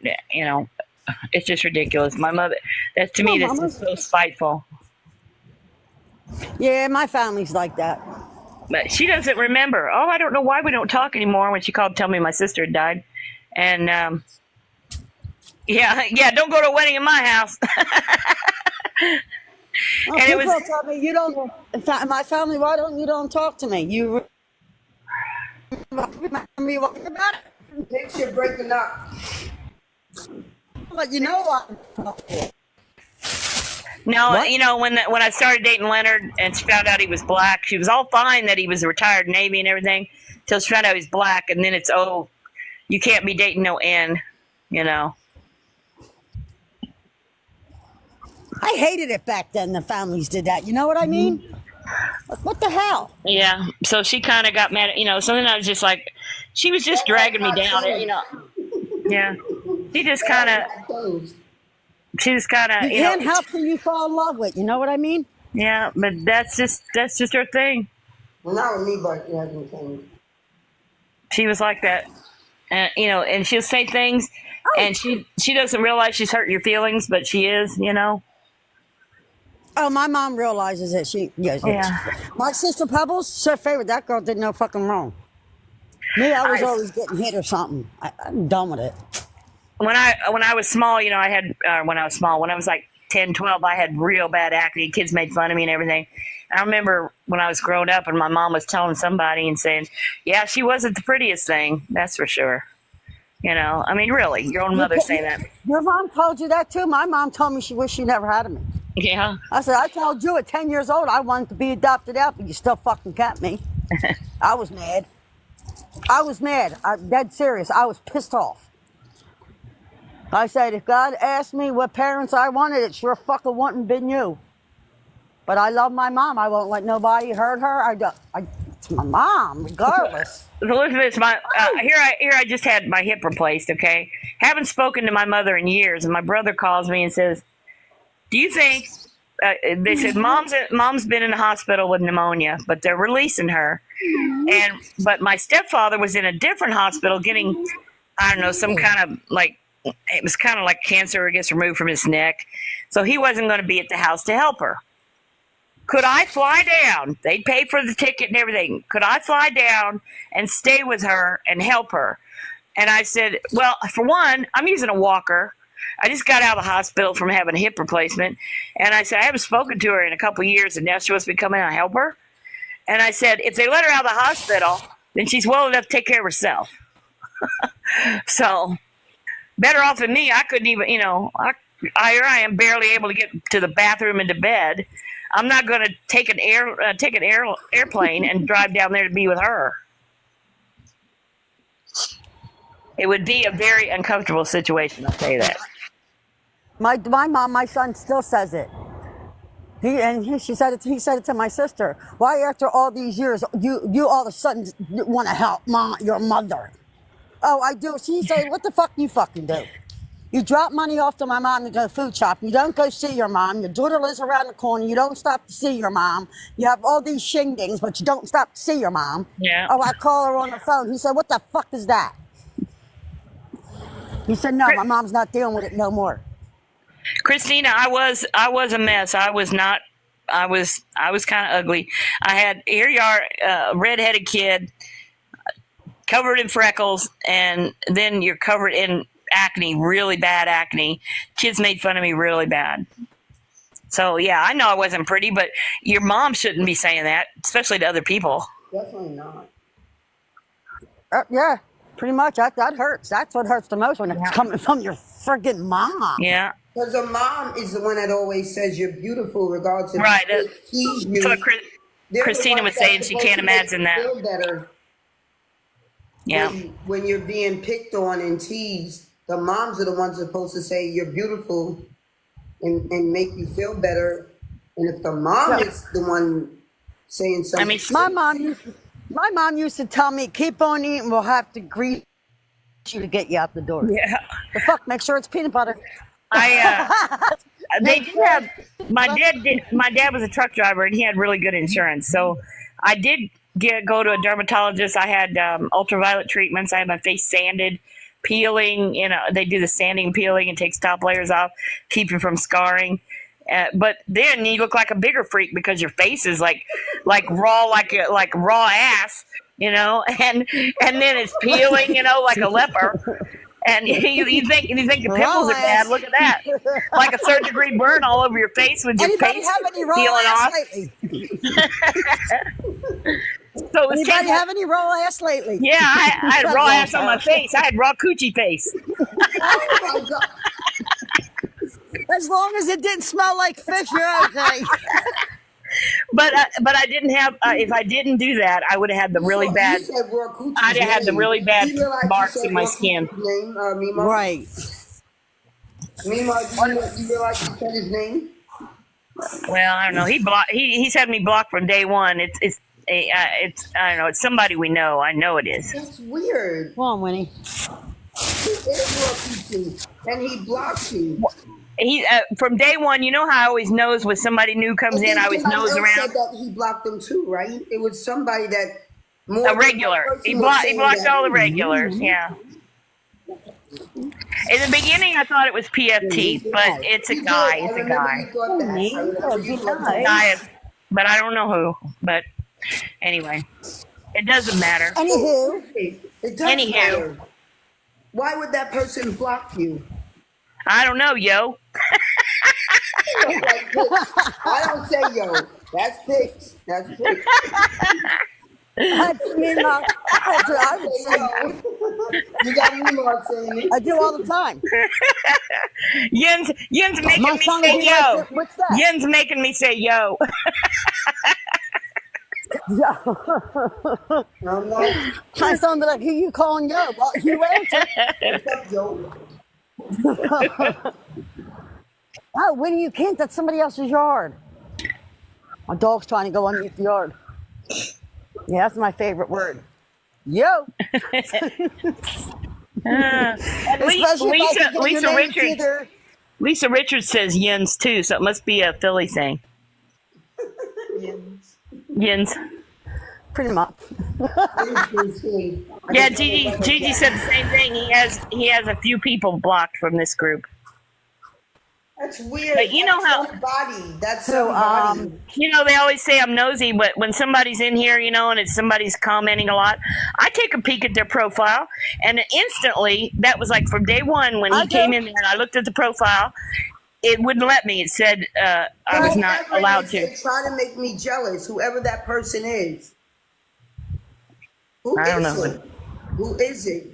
Speaker 1: it's just ridiculous. My mother, that to me, that's just so spiteful.
Speaker 3: Yeah, my family's like that.
Speaker 1: But she doesn't remember. Oh, I don't know why we don't talk anymore. When she called to tell me my sister had died, and yeah, don't go to a wedding in my house.
Speaker 3: Oh,
Speaker 1: And it
Speaker 3: people
Speaker 1: was-
Speaker 3: tell me you don't. In fact, my family, why don't you don't talk to me? You remember me what about it?
Speaker 2: Picture breaking up.
Speaker 3: But you know what?
Speaker 1: No,
Speaker 3: What?
Speaker 1: when I started dating Leonard and she found out he was black, she was all fine that he was a retired Navy and everything, till she found out he's black, and then it's you can't be dating no N,
Speaker 3: I hated it back then. The families did that. You know what I mean? What the hell?
Speaker 1: Yeah. So she kind of got mad. So then I was just like, she was just dragging me down. Yeah. She just kind of.
Speaker 3: You can't help who you fall in love with. You know what I mean?
Speaker 1: Yeah, but that's just her thing.
Speaker 2: Well, not with me, but it hasn't changed.
Speaker 1: She was like that, and and she'll say things, and she doesn't realize she's hurting your feelings, but she is.
Speaker 3: Oh, my mom realizes it.
Speaker 1: Yeah.
Speaker 3: My sister Pebbles, she's her favorite. That girl did no fucking wrong. Me, I was always getting hit or something. I'm done with it.
Speaker 1: When I was small, I had when I was like 10, 12, I had real bad acne. Kids made fun of me and everything. I remember when I was growing up and my mom was telling somebody and saying, yeah, she wasn't the prettiest thing, that's for sure. I mean, really, your own mother saying that.
Speaker 3: Your mom told you that too? My mom told me she wished she never had me.
Speaker 1: Yeah.
Speaker 3: I said, I told you at 10 years old I wanted to be adopted out, but you still fucking kept me. I was mad. I'm dead serious. I was pissed off. I said, if God asked me what parents I wanted, it sure fucking wouldn't have been you. But I love my mom. I won't let nobody hurt her. It's my mom, regardless.
Speaker 1: Elizabeth, here I just had my hip replaced, okay? Haven't spoken to my mother in years, and my brother calls me and says, do you think, they said, mom's been in the hospital with pneumonia, but they're releasing her. But my stepfather was in a different hospital getting, I don't know, some kind of it was kind of like cancer gets removed from his neck. So he wasn't going to be at the house to help her. Could I fly down? They'd pay for the ticket and everything. Could I fly down and stay with her and help her? And I said, well, for one, I'm using a walker. I just got out of the hospital from having a hip replacement. And I said, I haven't spoken to her in a couple of years, and now she wants me to come in and help her. And I said, if they let her out of the hospital, then she's well enough to take care of herself. So better off than me. I couldn't even, here I am barely able to get to the bathroom and to bed. I'm not going to take an airplane and drive down there to be with her. It would be a very uncomfortable situation, I'll tell you that.
Speaker 3: My mom, my son still says it. He said it to my sister. Why after all these years, you all of a sudden want to help your mother? Oh, I do. She said, what the fuck you fucking do? You drop money off to my mom to go food shop. You don't go see your mom. Your daughter lives around the corner. You don't stop to see your mom. You have all these shingdings, but you don't stop to see your mom.
Speaker 1: Yeah.
Speaker 3: Oh, I call her on the phone. He said, what the fuck is that? He said, no, my mom's not dealing with it no more.
Speaker 1: Christina, I was a mess. I was kind of ugly. Here you are, a redheaded kid, covered in freckles, and then you're covered in acne, really bad acne. Kids made fun of me really bad. So yeah, I know I wasn't pretty, but your mom shouldn't be saying that, especially to other people.
Speaker 2: Definitely not.
Speaker 3: Yeah. Pretty much. That hurts. That's what hurts the most when it's coming from your friggin' mom.
Speaker 1: Yeah.
Speaker 2: Because a mom is the one that always says you're beautiful, regardless of
Speaker 1: Right.
Speaker 2: who sees you.
Speaker 1: That's what
Speaker 2: They're the
Speaker 1: Christina
Speaker 2: ones
Speaker 1: was saying.
Speaker 2: that's
Speaker 1: She
Speaker 2: supposed
Speaker 1: can't
Speaker 2: to make
Speaker 1: imagine
Speaker 2: you
Speaker 1: that.
Speaker 2: feel better
Speaker 1: Yeah.
Speaker 2: when you're being picked on and teased. The moms are the ones supposed to say you're beautiful and make you feel better. And if the mom is the one saying something,
Speaker 1: I mean,
Speaker 3: My mom used to tell me, keep on eating, we'll have to grease you to get you out the door.
Speaker 1: yeah.
Speaker 3: The fuck, make sure it's peanut butter.
Speaker 1: They did have my dad was a truck driver and he had really good insurance. So I did go to a dermatologist. I had ultraviolet treatments. I had my face sanded, peeling. They do the sanding, peeling, and takes top layers off, keep you from scarring. But then you look like a bigger freak because your face is like raw, like raw ass, and then it's peeling, like a leper. And you think your pimples are bad. Look at that, like a third-degree burn all over your face with your
Speaker 3: Anybody
Speaker 1: face
Speaker 3: have any raw
Speaker 1: peeling
Speaker 3: ass
Speaker 1: off.
Speaker 3: lately?
Speaker 1: So it was
Speaker 3: Anybody have any raw ass lately?
Speaker 1: yeah, I had raw ass on my face. I had raw coochie face.
Speaker 2: oh my God.
Speaker 3: As long as it didn't smell like fish, you're okay.
Speaker 1: But I didn't have. If I didn't do that, I would have had the really bad.
Speaker 2: You said Raw Coochie's
Speaker 1: I'd have had the
Speaker 2: name.
Speaker 1: really bad
Speaker 2: You realize you
Speaker 1: marks
Speaker 2: said
Speaker 1: in my
Speaker 2: Raw
Speaker 1: skin.
Speaker 2: Coochie's name, Mima?
Speaker 3: Right.
Speaker 2: Mima, you realize you said his name?
Speaker 1: Well, I don't know. He's had me blocked from day one. It's I don't know. It's somebody we know. I know it is.
Speaker 2: That's weird.
Speaker 3: Come on, Winnie.
Speaker 2: He is Raw Coochie, and he blocked you.
Speaker 1: He from day one. You know how I always knows when somebody new comes in. I always
Speaker 2: Somebody
Speaker 1: nose
Speaker 2: else
Speaker 1: around.
Speaker 2: said that he blocked them too, right? It was somebody that more
Speaker 1: A
Speaker 2: than one
Speaker 1: regular.
Speaker 2: person
Speaker 1: He
Speaker 2: was
Speaker 1: blocks
Speaker 2: saying that.
Speaker 1: all the regulars. Yeah. In the beginning, I thought it was PFT, but it's a
Speaker 2: You did.
Speaker 1: guy.
Speaker 2: I
Speaker 1: It's a
Speaker 2: remember
Speaker 1: guy.
Speaker 2: you thought that.
Speaker 3: Me?
Speaker 2: I remember you thought that.
Speaker 1: Guy, but I don't know who. But anyway, it doesn't matter.
Speaker 3: Anywho,
Speaker 2: It does
Speaker 1: Anywho.
Speaker 2: matter. Why would that person block you?
Speaker 1: I don't know, yo.
Speaker 2: Like pics. I don't say yo. That's pics. That's pics.
Speaker 3: that's me, Mom. That's what I would
Speaker 2: Say
Speaker 3: say.
Speaker 2: yo. You got Mima saying it.
Speaker 3: I do all the time.
Speaker 1: Yin's making
Speaker 3: My
Speaker 1: me
Speaker 3: son
Speaker 1: say
Speaker 3: will be
Speaker 1: yo.
Speaker 3: like, what's that?
Speaker 1: Yin's making me say yo.
Speaker 2: I'm like,
Speaker 3: My son will be like, who you calling yo? Well, you answer.
Speaker 2: what's up, yo?
Speaker 3: Oh, Winnie, you can't. That's somebody else's yard. My dog's trying to go underneath the yard. Yeah, that's my favorite word. Yo.
Speaker 1: And
Speaker 3: Especially if I can get your
Speaker 1: Lisa
Speaker 3: name
Speaker 1: Richards.
Speaker 3: either.
Speaker 1: Lisa Richards says Yins too, so it must be a Philly thing. Yins.
Speaker 3: Pretty much.
Speaker 1: Yeah, Gigi said the same thing. He has a few people blocked from this group.
Speaker 2: That's weird.
Speaker 1: But you know how-
Speaker 2: That's
Speaker 3: So,
Speaker 2: somebody.
Speaker 1: They always say I'm nosy, but when somebody's in here, and it's somebody's commenting a lot, I take a peek at their profile, and instantly, that was like from day one when he came in there and I looked at the profile, it wouldn't let me. It said I was not
Speaker 2: Whoever
Speaker 1: allowed
Speaker 2: is,
Speaker 1: to.
Speaker 2: they try to make me jealous, whoever that person is. Who
Speaker 1: I don't
Speaker 2: is
Speaker 1: know.
Speaker 2: it? Who is it?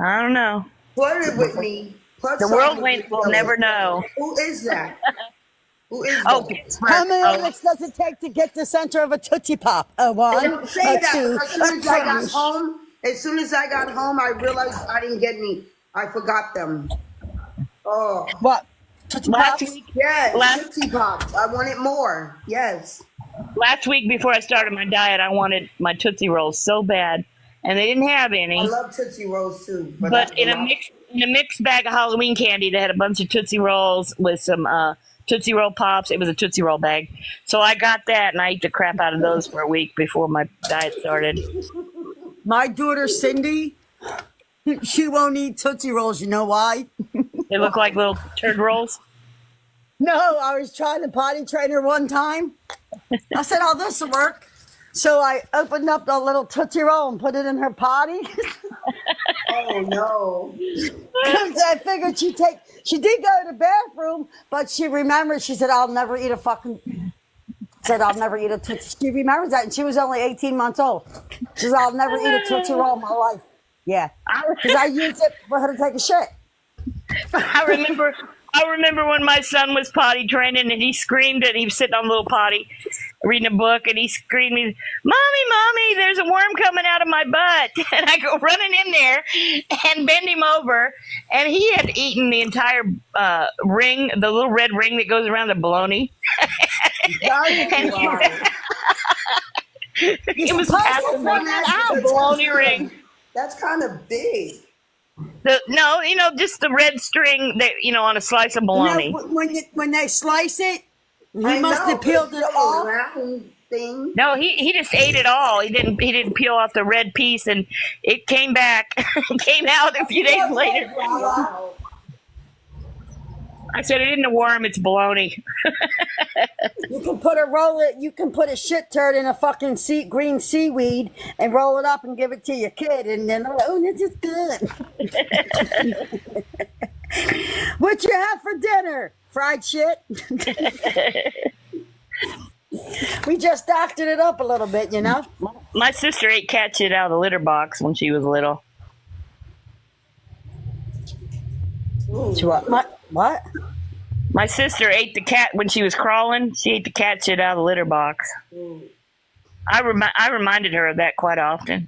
Speaker 1: I don't know.
Speaker 2: Flirt it with me. Plus
Speaker 1: The world
Speaker 2: somebody
Speaker 1: will
Speaker 2: jealous.
Speaker 1: never know.
Speaker 2: Who is that? Who is
Speaker 1: Oh,
Speaker 2: that?
Speaker 1: Pittsburgh.
Speaker 3: How many
Speaker 1: Oh,
Speaker 3: minutes does it take to get the center of a Tootsie Pop? A one,
Speaker 2: Don't say
Speaker 3: a
Speaker 2: that.
Speaker 3: two,
Speaker 2: As soon as I got
Speaker 3: crunch.
Speaker 2: home, I realized I didn't get any. I forgot them. Oh,
Speaker 3: What? Tootsie
Speaker 1: last
Speaker 3: Pops?
Speaker 1: week,
Speaker 2: yes,
Speaker 1: Last-
Speaker 2: Tootsie Pops. I wanted more. Yes.
Speaker 1: before I started my diet, I wanted my Tootsie Rolls so bad, and they didn't have
Speaker 2: I
Speaker 1: any.
Speaker 2: love Tootsie Rolls too.
Speaker 1: But
Speaker 2: that's
Speaker 1: in a mixed bag of Halloween candy, they had a bunch of Tootsie Rolls with some Tootsie Roll Pops. It was a Tootsie Roll bag. So I got that, and I ate the crap out of those for a week before my diet started.
Speaker 3: My daughter Cindy, she won't eat Tootsie Rolls. You know why?
Speaker 1: They look like little turd rolls.
Speaker 3: No, I was trying to potty train her one time. I said, oh, this will work. So I opened up the little Tootsie Roll and put it in her potty.
Speaker 2: Oh no.
Speaker 3: I figured she did go to the bathroom, but she remembered, she said, I'll never eat a fucking said, I'll never eat a Tootsie. She remembers that, and she was only 18 months old. She said, I'll never eat a Tootsie Roll in my life. Yeah. Because I used it for her to take a shit.
Speaker 1: I remember when my son was potty training and he screamed and he was sitting on a little potty reading a book and he screamed, Mommy, there's a worm coming out of my butt. And I go running in there and bend him over. And he had eaten the entire ring, the little red ring that goes around the bologna. It was past the bologna ring.
Speaker 2: That's kind of big.
Speaker 1: Just the red string that on a slice of bologna.
Speaker 3: When they slice it, he
Speaker 2: I
Speaker 3: must
Speaker 2: know,
Speaker 3: have peeled
Speaker 2: but
Speaker 3: it
Speaker 2: it's
Speaker 3: off.
Speaker 2: a round thing.
Speaker 1: No, he just ate it all. He didn't peel off the red piece, and it came back, came out a few days later.
Speaker 2: Wow.
Speaker 1: I said it isn't a worm; it's bologna.
Speaker 3: You can put a shit turd in a fucking green seaweed and roll it up and give it to your kid, and then they're like, oh, this is good. What you have for dinner? Fried shit. We just doctored it up a little bit,
Speaker 1: My sister ate cat shit out of the litter box when she was little.
Speaker 3: What?
Speaker 1: My sister ate the cat when she was crawling. She ate the cat shit out of the litter box. I reminded her of that quite often.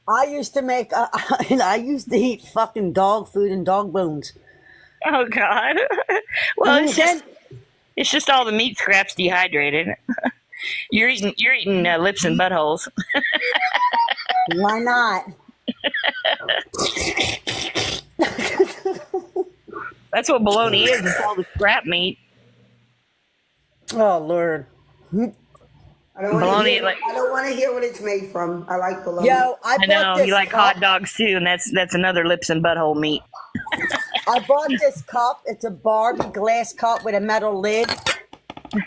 Speaker 3: I used to make. I used to eat fucking dog food and dog bones.
Speaker 1: Oh God! Well, it's just all the meat scraps dehydrated. You're eating lips and buttholes.
Speaker 3: Why not?
Speaker 1: That's what bologna is. It's all the scrap meat.
Speaker 3: Oh Lord.
Speaker 2: I don't want to hear what it's made from. I like bologna.
Speaker 3: Yo,
Speaker 1: I know you like hot dogs too, and that's another lips and butthole meat.
Speaker 3: I bought this cup. It's a Barbie glass cup with a metal lid,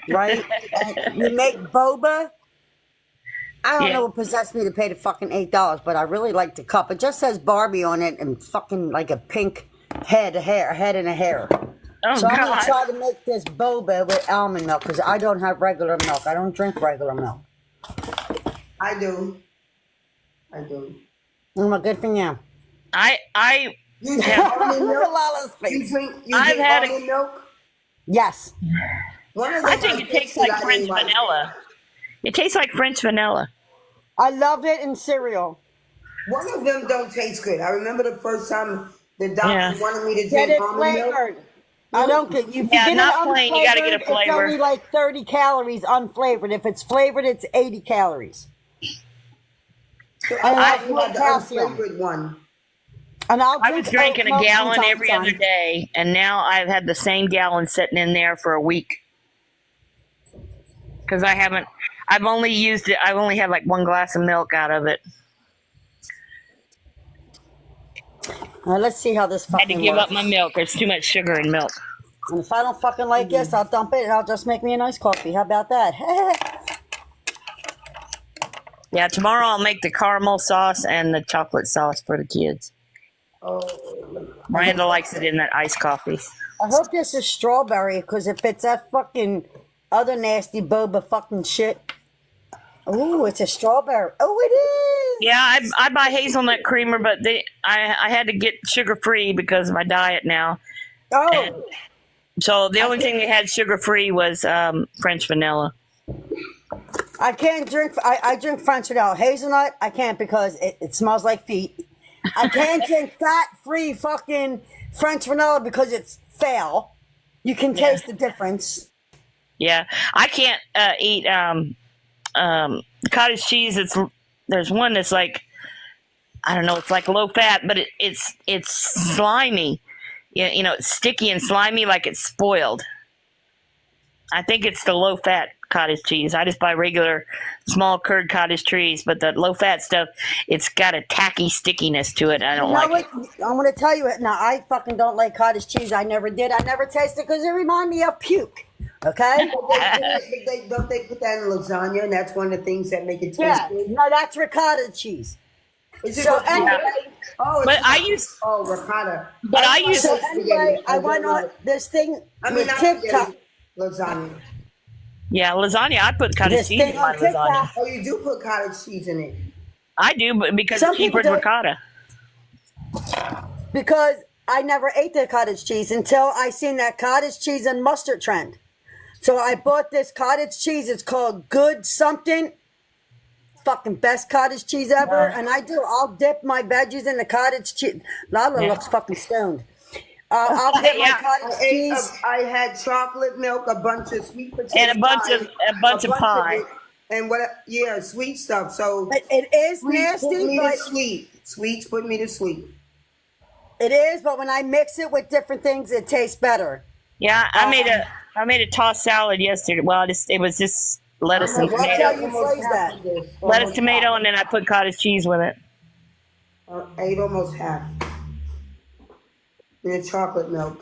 Speaker 3: right? And you make boba. I don't know what possessed me to pay the fucking $8, but I really like the cup. It just says Barbie on it and fucking like a pink head and a hair.
Speaker 1: Oh,
Speaker 3: so I'm
Speaker 1: God.
Speaker 3: going to try to make this boba with almond milk because I don't have regular milk. I don't drink regular milk.
Speaker 2: I do.
Speaker 3: Oh, good for you.
Speaker 2: You drink almond milk?
Speaker 3: Lala's face.
Speaker 2: You drink
Speaker 1: I've had
Speaker 2: almond milk?
Speaker 3: Yes.
Speaker 1: I think it tastes like French vanilla. It tastes like French vanilla.
Speaker 3: I love it in cereal.
Speaker 2: One of them don't taste good. I remember the first time the doctor wanted me to
Speaker 3: Get
Speaker 2: drink
Speaker 3: it
Speaker 2: almond milk.
Speaker 3: flavored. I don't get you.
Speaker 1: Not plain. You got to get a flavor.
Speaker 3: It's only like 30 calories unflavored. If it's flavored, it's 80 calories.
Speaker 2: So
Speaker 3: I
Speaker 2: I
Speaker 3: like
Speaker 2: the
Speaker 3: calcium.
Speaker 2: unflavored one.
Speaker 3: And
Speaker 1: I was drinking a gallon every
Speaker 3: time.
Speaker 1: other day, and now I've had the same gallon sitting in there for a week. Because I've only used it, I've only had like one glass of milk out of it.
Speaker 3: Let's see how this
Speaker 1: I had
Speaker 3: fucking
Speaker 1: to give
Speaker 3: works.
Speaker 1: up my milk. There's too much sugar in milk.
Speaker 3: And if I don't fucking like this, I'll dump it and I'll just make me a nice coffee. How about that?
Speaker 1: Yeah, tomorrow I'll make the caramel sauce and the chocolate sauce for the kids.
Speaker 2: Oh,
Speaker 1: Miranda likes it in that iced coffee.
Speaker 3: I hope this is strawberry because if it's that fucking other nasty boba fucking shit. Ooh, it's a strawberry. Oh, it is.
Speaker 1: Yeah, I buy hazelnut creamer, but I had to get sugar free because of my diet now.
Speaker 3: Oh.
Speaker 1: And so the only thing they had sugar free was French vanilla.
Speaker 3: I can't drink. I drink French vanilla. Hazelnut, I can't because it smells like feet. I can't drink fat-free fucking French vanilla because it's foul. You can taste the difference.
Speaker 1: Yeah, I can't eat cottage cheese. There's one that's like, I don't know, it's like low fat, but it's slimy. You know, it's sticky and slimy, like it's spoiled. I think it's the low fat cottage cheese. I just buy regular small curd cottage cheese, but the low fat stuff, it's got a tacky stickiness to it. I don't like it.
Speaker 3: I'm going to tell you it now. I fucking don't like cottage cheese. I never did. I never tasted it because it reminds me of puke. Okay?
Speaker 2: Don't they put that in lasagna, and that's one of the things that make it taste good?
Speaker 3: No, that's ricotta cheese.
Speaker 2: Is it
Speaker 3: So
Speaker 2: ricotta?
Speaker 3: anyway,
Speaker 2: ricotta.
Speaker 1: But I use
Speaker 3: so anyway, I went on this thing with
Speaker 2: not
Speaker 3: TikTok.
Speaker 2: spaghetti, lasagna.
Speaker 1: Yeah, lasagna. I put cottage
Speaker 3: This
Speaker 1: cheese
Speaker 3: thing
Speaker 1: in my
Speaker 3: on TikTok.
Speaker 1: lasagna.
Speaker 2: Oh, you do put cottage cheese in it.
Speaker 1: I do, but because
Speaker 3: Some
Speaker 1: it's cheaper
Speaker 3: people
Speaker 1: than
Speaker 3: don't.
Speaker 1: ricotta.
Speaker 3: Because I never ate the cottage cheese until I seen that cottage cheese and mustard trend. So I bought this cottage cheese. It's called Good Something. Fucking best cottage cheese ever. And I'll dip my veggies in the cottage cheese. Lala
Speaker 1: Yeah.
Speaker 3: looks fucking stoned. I'll get my
Speaker 1: Yeah.
Speaker 3: cottage cheese.
Speaker 2: I had chocolate milk, a bunch of sweet potato
Speaker 1: And a bunch
Speaker 2: pie,
Speaker 1: of pie.
Speaker 2: it, and what? Yeah, sweet stuff. So
Speaker 3: It is
Speaker 2: sweets put
Speaker 3: nasty,
Speaker 2: me
Speaker 3: but
Speaker 2: to sleep. Sweets put me to sleep.
Speaker 3: it is. But when I mix it with different things, it tastes better.
Speaker 1: Yeah, I made a tossed salad yesterday. Well, it was just lettuce and
Speaker 3: Watch how
Speaker 1: tomato.
Speaker 3: you phrase that.
Speaker 1: Lettuce, tomato, and then I put cottage cheese with it.
Speaker 2: I ate almost half. And the chocolate milk.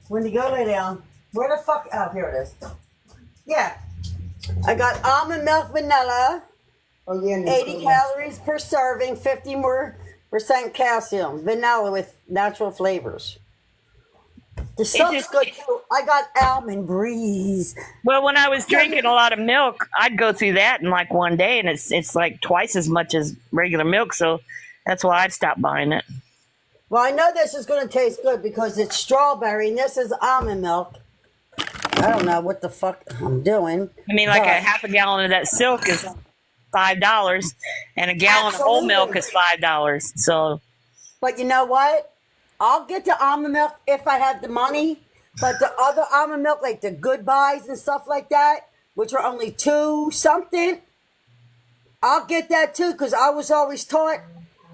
Speaker 3: When you go lay down, where the fuck? Oh, here it is. Yeah. I got almond milk vanilla,
Speaker 2: Oh yeah, and the
Speaker 3: 80
Speaker 2: chocolate.
Speaker 3: calories per serving, 50 more percent calcium. Vanilla with natural flavors. The soup's
Speaker 1: just-
Speaker 3: good too. I got almond breeze.
Speaker 1: Well, when I was drinking a lot of milk, I'd go through that in like one day, and it's like twice as much as regular milk. So that's why I'd stop buying it.
Speaker 3: Well, I know this is going to taste good because it's strawberry and this is almond milk. I don't know what the fuck I'm doing.
Speaker 1: I mean, like
Speaker 3: but-
Speaker 1: a half a gallon of that silk is $5, and a gallon of whole milk is $5. So
Speaker 3: But you know what? I'll get the almond milk if I have the money. But the other almond milk, like the Goodbyes and stuff like that, which are only $2 something, I'll get that too because I was always taught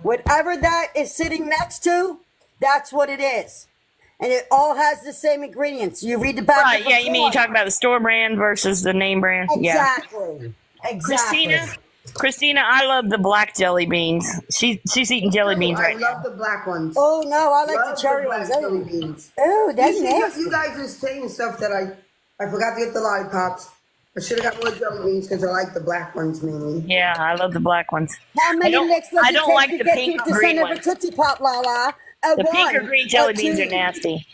Speaker 3: whatever that is sitting next to, that's what it is. And it all has the same ingredients. You read the back.
Speaker 1: right,
Speaker 3: of the
Speaker 1: yeah, you mean you
Speaker 3: form.
Speaker 1: talk about the store brand versus the name brand? Yeah.
Speaker 3: Exactly. Exactly.
Speaker 1: Christina, I love the black jelly beans. She's eating jelly beans
Speaker 2: I
Speaker 1: right now.
Speaker 2: love the black ones.
Speaker 3: Oh no, I like
Speaker 2: Love
Speaker 3: the cherry
Speaker 2: black
Speaker 3: ones.
Speaker 2: jelly
Speaker 3: Oh,
Speaker 2: beans.
Speaker 3: oh, that's
Speaker 2: You see,
Speaker 3: nasty.
Speaker 2: you guys are saying stuff that I forgot to get the lollipops. I should have got more jelly beans because I like the black ones mainly.
Speaker 1: Yeah, I love the black ones.
Speaker 3: How many
Speaker 1: don't-
Speaker 3: licks does
Speaker 1: I
Speaker 3: it
Speaker 1: don't
Speaker 3: take
Speaker 1: like
Speaker 3: to
Speaker 1: the
Speaker 3: get
Speaker 1: pink
Speaker 3: you
Speaker 1: or
Speaker 3: to
Speaker 1: green
Speaker 3: send over
Speaker 1: ones.
Speaker 3: Tootsie Pop, Lala?
Speaker 1: The pink or green jelly beans are
Speaker 3: two.
Speaker 1: nasty.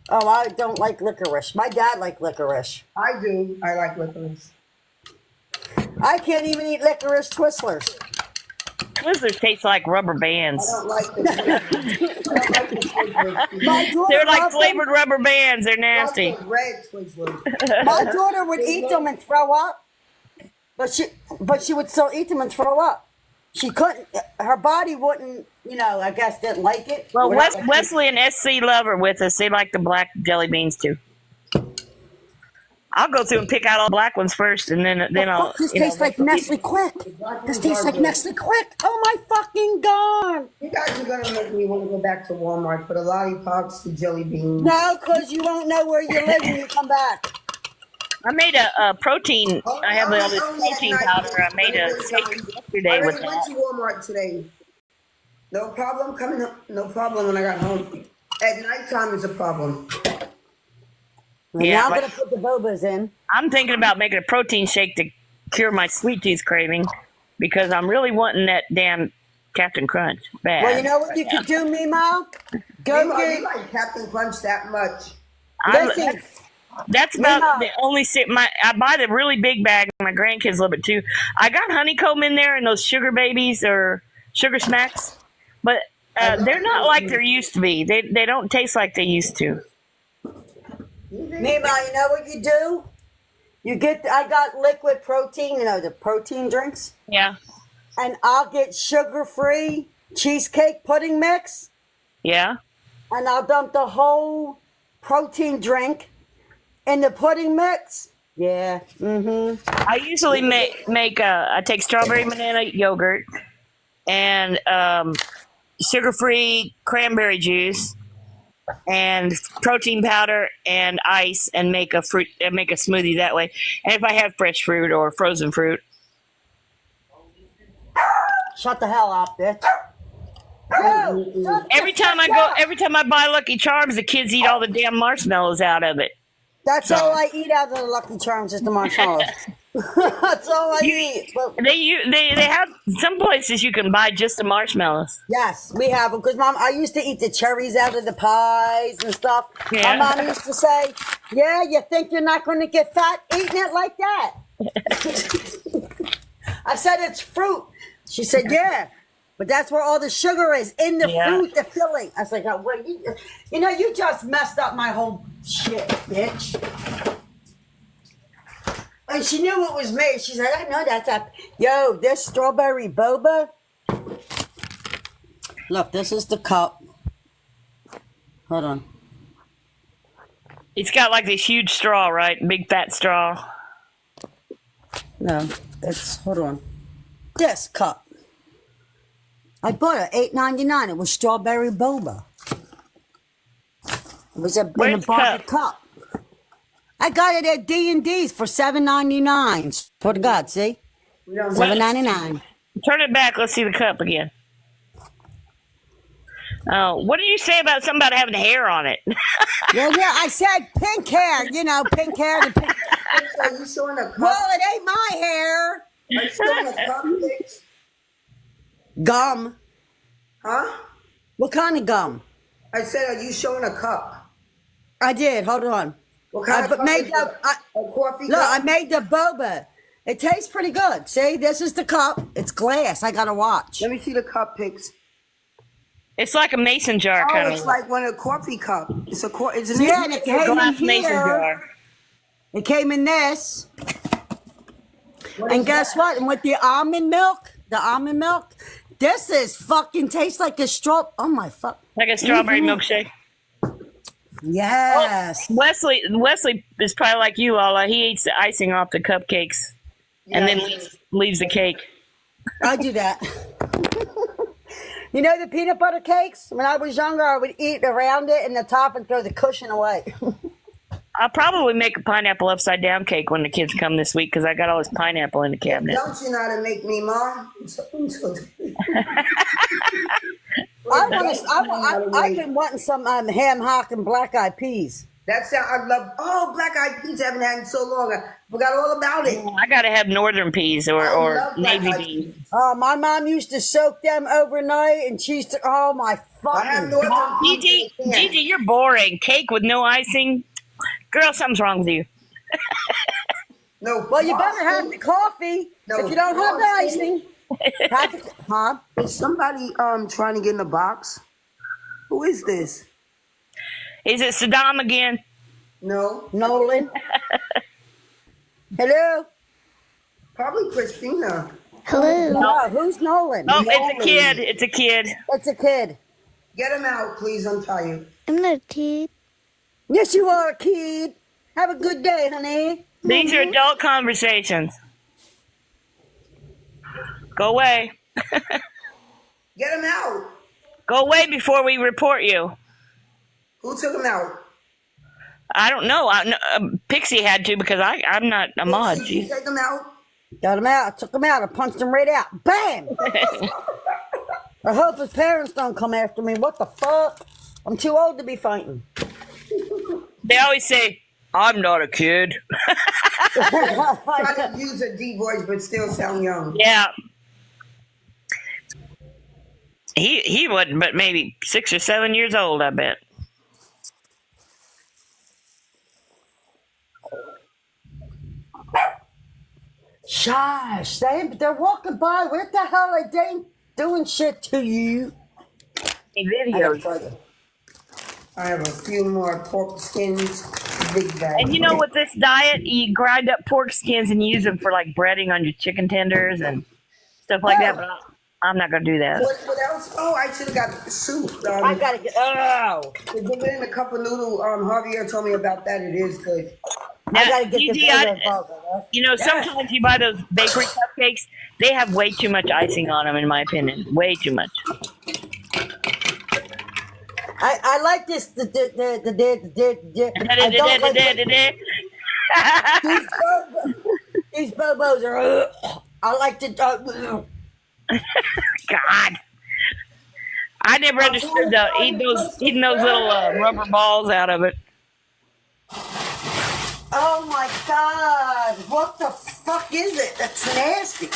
Speaker 3: Oh, I don't like licorice. My dad liked licorice.
Speaker 2: I do. I like licorice.
Speaker 3: I can't even eat licorice Twizzlers.
Speaker 1: Twizzlers taste like rubber
Speaker 2: I
Speaker 1: bands.
Speaker 2: don't like the. I don't like the Twizzlers.
Speaker 3: My daughter
Speaker 1: They're like
Speaker 3: loved them.
Speaker 1: flavored rubber bands. They're
Speaker 2: I like
Speaker 1: nasty.
Speaker 2: the red Twizzlers.
Speaker 3: My daughter would eat them and throw up, but she would still eat them and throw up. She couldn't. Her body wouldn't. I guess didn't like it.
Speaker 1: Well,
Speaker 3: Whatever.
Speaker 1: Wesley and SC Love are with us. They like the black jelly beans too. I'll go through and pick out all the black ones first, and then I'll.
Speaker 3: Fuck, this
Speaker 1: you know,
Speaker 3: tastes like Nestle Quick. This tastes like Nestle Quick. Oh my fucking god!
Speaker 2: You guys are gonna make me want to go back to Walmart for the lollipops, the jelly beans.
Speaker 3: No, because you won't know where you live when you come back.
Speaker 1: I made a protein.
Speaker 2: Oh,
Speaker 1: I have all this
Speaker 2: oh, yeah,
Speaker 1: protein
Speaker 2: nice.
Speaker 1: powder. I made a shake
Speaker 2: I
Speaker 1: yesterday with
Speaker 2: already went to
Speaker 1: that.
Speaker 2: Walmart today. No problem coming up. No problem when I got home. At nighttime is a problem.
Speaker 1: Yeah,
Speaker 3: now I'm
Speaker 1: but-
Speaker 3: gonna put the bobas in.
Speaker 1: I'm thinking about making a protein shake to cure my sweet tooth craving because I'm really wanting that damn Captain Crunch bad.
Speaker 3: Well, you know what you could do, Mimo? Go
Speaker 2: You
Speaker 3: get.
Speaker 2: like Captain Crunch that much?
Speaker 3: Listen,
Speaker 1: That's about
Speaker 3: Mima.
Speaker 1: the only I buy the really big bag. My grandkids love it too. I got honeycomb in there and those sugar babies or sugar smacks, but they're not like they used to be. They don't taste like they used to.
Speaker 3: Mimo, you know what you do? I got liquid protein, the protein drinks,
Speaker 1: Yeah,
Speaker 3: and I'll get sugar-free cheesecake pudding mix,
Speaker 1: yeah.
Speaker 3: and I'll dump the whole protein drink in the pudding mix. Yeah. Mm-hmm.
Speaker 1: I usually make I take strawberry banana yogurt and sugar-free cranberry juice and protein powder and ice and make a smoothie that way. And if I have fresh fruit or frozen fruit,
Speaker 3: Shut the hell up, bitch. No, shut
Speaker 1: every
Speaker 3: the
Speaker 1: time
Speaker 3: fuck
Speaker 1: I
Speaker 3: up.
Speaker 1: buy Lucky Charms, the kids eat all the damn marshmallows out of it.
Speaker 3: That's all I eat out of the Lucky Charms is the marshmallows. That's all I eat. But
Speaker 1: They have some places you can buy just the marshmallows.
Speaker 3: yes, we have them because Mom. I used to eat the cherries out of the pies and stuff.
Speaker 1: Yeah.
Speaker 3: My mom used to say, "Yeah, you think you're not going to get fat eating it like that?" I said, "It's fruit." She said, "Yeah, but that's where all the sugar is in the fruit, the filling." I was like, "Oh, well, you just messed up my whole shit, bitch." And she knew it was me. She's like, "I know that's up." Yo, this strawberry boba. Look, this is the cup. Hold on.
Speaker 1: It's got like this huge straw, right? Big fat straw.
Speaker 3: No, it's hold on. This cup. I bought it $8.99. It was strawberry boba. It was in a
Speaker 1: Where's the
Speaker 3: Barbie cup. I got it at D&D's for $7.99. Swear to God, see? $7.99.
Speaker 1: Turn it back. Let's see the cup again. Oh, what did you say about something about having hair on it?
Speaker 3: Yeah, I said pink hair. Pink hair. The pink.
Speaker 2: Are you showing a cup?
Speaker 3: Well, it ain't my hair.
Speaker 2: Are you showing a cup, Pix?
Speaker 3: Gum.
Speaker 2: Huh?
Speaker 3: What kind of gum?
Speaker 2: I said, are you showing a cup?
Speaker 3: I did. Hold on.
Speaker 2: What kind of cup
Speaker 3: made
Speaker 2: is
Speaker 3: the,
Speaker 2: it? A coffee
Speaker 3: Look, I
Speaker 2: cup?
Speaker 3: made the boba. It tastes pretty good. See, this is the cup. It's glass. I got to watch.
Speaker 2: Let me see the cup, Pix.
Speaker 1: It's like a mason jar,
Speaker 2: Oh,
Speaker 1: kind
Speaker 2: it's
Speaker 1: of.
Speaker 2: like one of a coffee cup. It's an
Speaker 3: Yeah, and it came in
Speaker 1: glass mason
Speaker 3: here.
Speaker 1: jar.
Speaker 3: It came in this. And guess what? And with the almond milk, this is fucking tastes like a straw. Oh my fuck.
Speaker 1: Like a strawberry milkshake.
Speaker 3: Yes.
Speaker 1: Wesley is probably like you, Lala. He eats the icing off the cupcakes and then leaves the cake.
Speaker 3: I do that. You know the peanut butter cakes? When I was younger, I would eat around it and the top and throw the cushion away.
Speaker 1: I'll probably make a pineapple upside down cake when the kids come this week because I got all this pineapple in the cabinet.
Speaker 2: Don't you know how to make me, Mom?
Speaker 3: I've been wanting some ham hock and black eyed peas.
Speaker 2: That's how I love. Oh, black eyed peas. I haven't had in so long. I forgot all about it.
Speaker 1: I got to have northern peas or
Speaker 2: love
Speaker 1: navy
Speaker 2: black-eyed
Speaker 1: beans.
Speaker 3: Oh, my mom used to soak them overnight and she used to, oh my
Speaker 2: I have
Speaker 3: fucking
Speaker 2: northern
Speaker 3: God.
Speaker 2: peas.
Speaker 1: Gigi, you're boring. Cake with no icing? Girl, something's wrong with you.
Speaker 2: No.
Speaker 3: Well, you better have the coffee
Speaker 2: No,
Speaker 3: if you don't have the
Speaker 2: frosting.
Speaker 3: icing. Huh?
Speaker 2: Is somebody trying to get in the box? Who is this?
Speaker 1: Is it Saddam again?
Speaker 2: No.
Speaker 3: Nolan. Hello?
Speaker 2: Probably Christina.
Speaker 3: No, who's Nolan?
Speaker 1: Oh, it's a kid. It's a kid.
Speaker 3: It's a kid.
Speaker 2: Get him out, please. I'm tired.
Speaker 5: I'm not a kid.
Speaker 3: Yes, you are a kid. Have a good day, honey.
Speaker 1: These are adult conversations. Go away.
Speaker 2: Get him out.
Speaker 1: Go away before we report you.
Speaker 2: Who took him out?
Speaker 1: I don't know. Pixie had to because I'm not a mod.
Speaker 2: Did you
Speaker 1: Jeez.
Speaker 2: take him out?
Speaker 3: Got him out. I took him out. I punched him right out. Bam! I hope his parents don't come after me. What the fuck? I'm too old to be fighting.
Speaker 1: They always say, I'm not a kid.
Speaker 2: Try to use a deep voice but still sound young.
Speaker 1: Yeah. He wasn't, but maybe 6 or 7 years old, I bet.
Speaker 3: Shush. They're walking by. What the hell are they doing shit to you?
Speaker 1: Videos.
Speaker 2: I have a few more pork skins. Big bag.
Speaker 1: And you know, with this diet, you grind up pork skins and use them for like breading on your chicken tenders and stuff like that. But I'm not going to do that.
Speaker 2: What else? Oh, I should have got soup.
Speaker 3: I gotta get. Oh.
Speaker 2: They put in a cup of noodle. Javier told me about that. It is good.
Speaker 3: I gotta get
Speaker 1: Gigi,
Speaker 3: this other burger.
Speaker 1: you know, sometimes you buy those bakery cupcakes, they have way too much icing on them, in my opinion. Way too much.
Speaker 3: I like this. I don't like these bobos are. I like to.
Speaker 1: God. I never understood eating those little rubber balls out of it.
Speaker 3: Oh my God. What the fuck is it? That's nasty.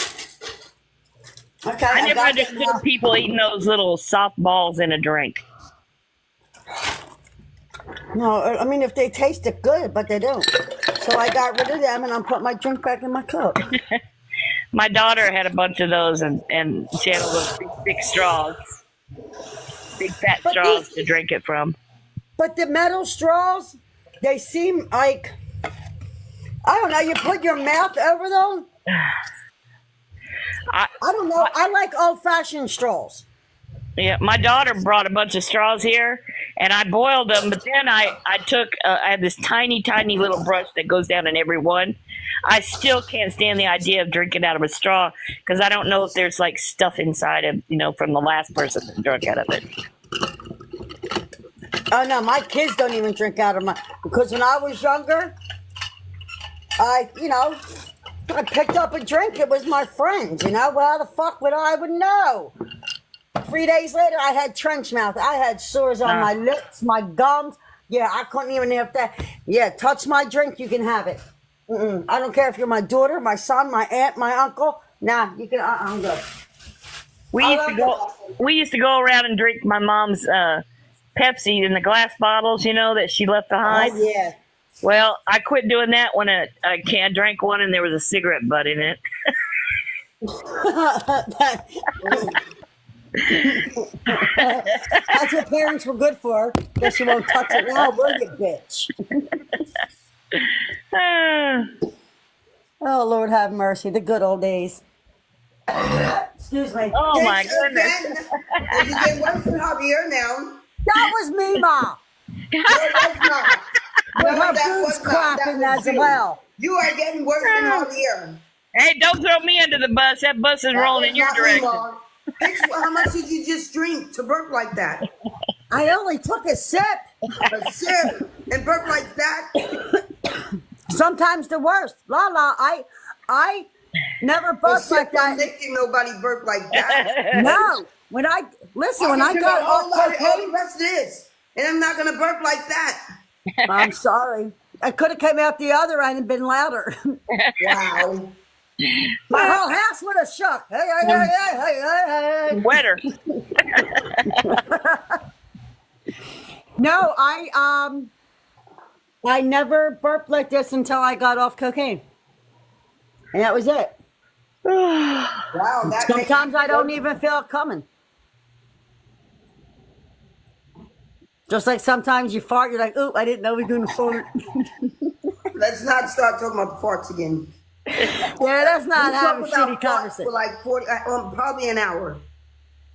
Speaker 3: Okay,
Speaker 1: I never
Speaker 3: got that
Speaker 1: understood
Speaker 3: now.
Speaker 1: people eating those little soft balls in a drink.
Speaker 3: No, I mean, if they tasted good, but they don't. So I got rid of them and I'm putting my drink back in my cup.
Speaker 1: My daughter had a bunch of those, and she had all those big, big straws, big fat
Speaker 3: But
Speaker 1: straws
Speaker 3: these-
Speaker 1: to drink it from.
Speaker 3: But the metal straws, they seem like, I don't know, you put your mouth over them.
Speaker 1: I,
Speaker 3: I don't know. I like old-fashioned straws.
Speaker 1: Yeah, my daughter brought a bunch of straws here, and I boiled them. But then I took I have this tiny, tiny little brush that goes down in every one. I still can't stand the idea of drinking out of a straw because I don't know if there's like stuff inside of from the last person that drank out of it.
Speaker 3: Oh no, my kids don't even drink out of my, because when I was younger, I picked up a drink. It was my friend's, Well, how the fuck would I would know? 3 days later, I had trench mouth. I had sores on my lips, my gums. Yeah, I couldn't even have that. Yeah, touch my drink, you can have it. I don't care if you're my daughter, my son, my aunt, my uncle. Nah, you can. I'm good.
Speaker 1: We used to go around and drink my mom's Pepsi in the glass bottles, that she left behind.
Speaker 3: Oh yeah.
Speaker 1: Well, I quit doing that when I drank one and there was a cigarette butt in it.
Speaker 3: That's what parents were good for. Guess you won't touch it now, will you, bitch? Oh, Lord have mercy. The good old days. Excuse me.
Speaker 1: Oh my
Speaker 2: It's
Speaker 1: goodness.
Speaker 2: again, it's getting worse than Javier now.
Speaker 3: That was me, Ma.
Speaker 2: No, it was not.
Speaker 3: With
Speaker 2: No,
Speaker 3: her
Speaker 2: that
Speaker 3: boobs
Speaker 2: was not. That
Speaker 3: clapping
Speaker 2: was
Speaker 3: as
Speaker 2: you.
Speaker 3: well.
Speaker 2: You are getting worse than Javier.
Speaker 1: Hey, don't throw me under the bus. That bus is rolling in your
Speaker 2: Not
Speaker 1: direction.
Speaker 2: long. How much did you just drink to burp like that?
Speaker 3: I only took a sip.
Speaker 2: A sip and burp like that?
Speaker 3: Sometimes the worst. I never
Speaker 2: A
Speaker 3: burped
Speaker 2: sip
Speaker 3: like
Speaker 2: don't
Speaker 3: that.
Speaker 2: make you nobody burp like that.
Speaker 3: No. When I
Speaker 2: can
Speaker 3: got
Speaker 2: all
Speaker 3: off
Speaker 2: the
Speaker 3: cocaine,
Speaker 2: rest of this, and I'm not gonna burp like that.
Speaker 3: I'm sorry. I could have come out the other end and been louder.
Speaker 2: Wow.
Speaker 3: My whole house would have shook. Hey, hey, hey, hey, hey, hey.
Speaker 1: Wetter.
Speaker 3: No, I never burped like this until I got off cocaine. And that was it.
Speaker 2: Wow. That makes
Speaker 3: Sometimes
Speaker 2: you
Speaker 3: I don't
Speaker 2: burp.
Speaker 3: even feel it coming. Just like sometimes you fart, you're like, "Oop, I didn't know we were doing a fart."
Speaker 2: Let's not start talking about the farts again.
Speaker 3: Yeah, let's not
Speaker 2: We
Speaker 3: have a
Speaker 2: talked about
Speaker 3: shitty
Speaker 2: farts
Speaker 3: conversation.
Speaker 2: for like 40, probably an hour.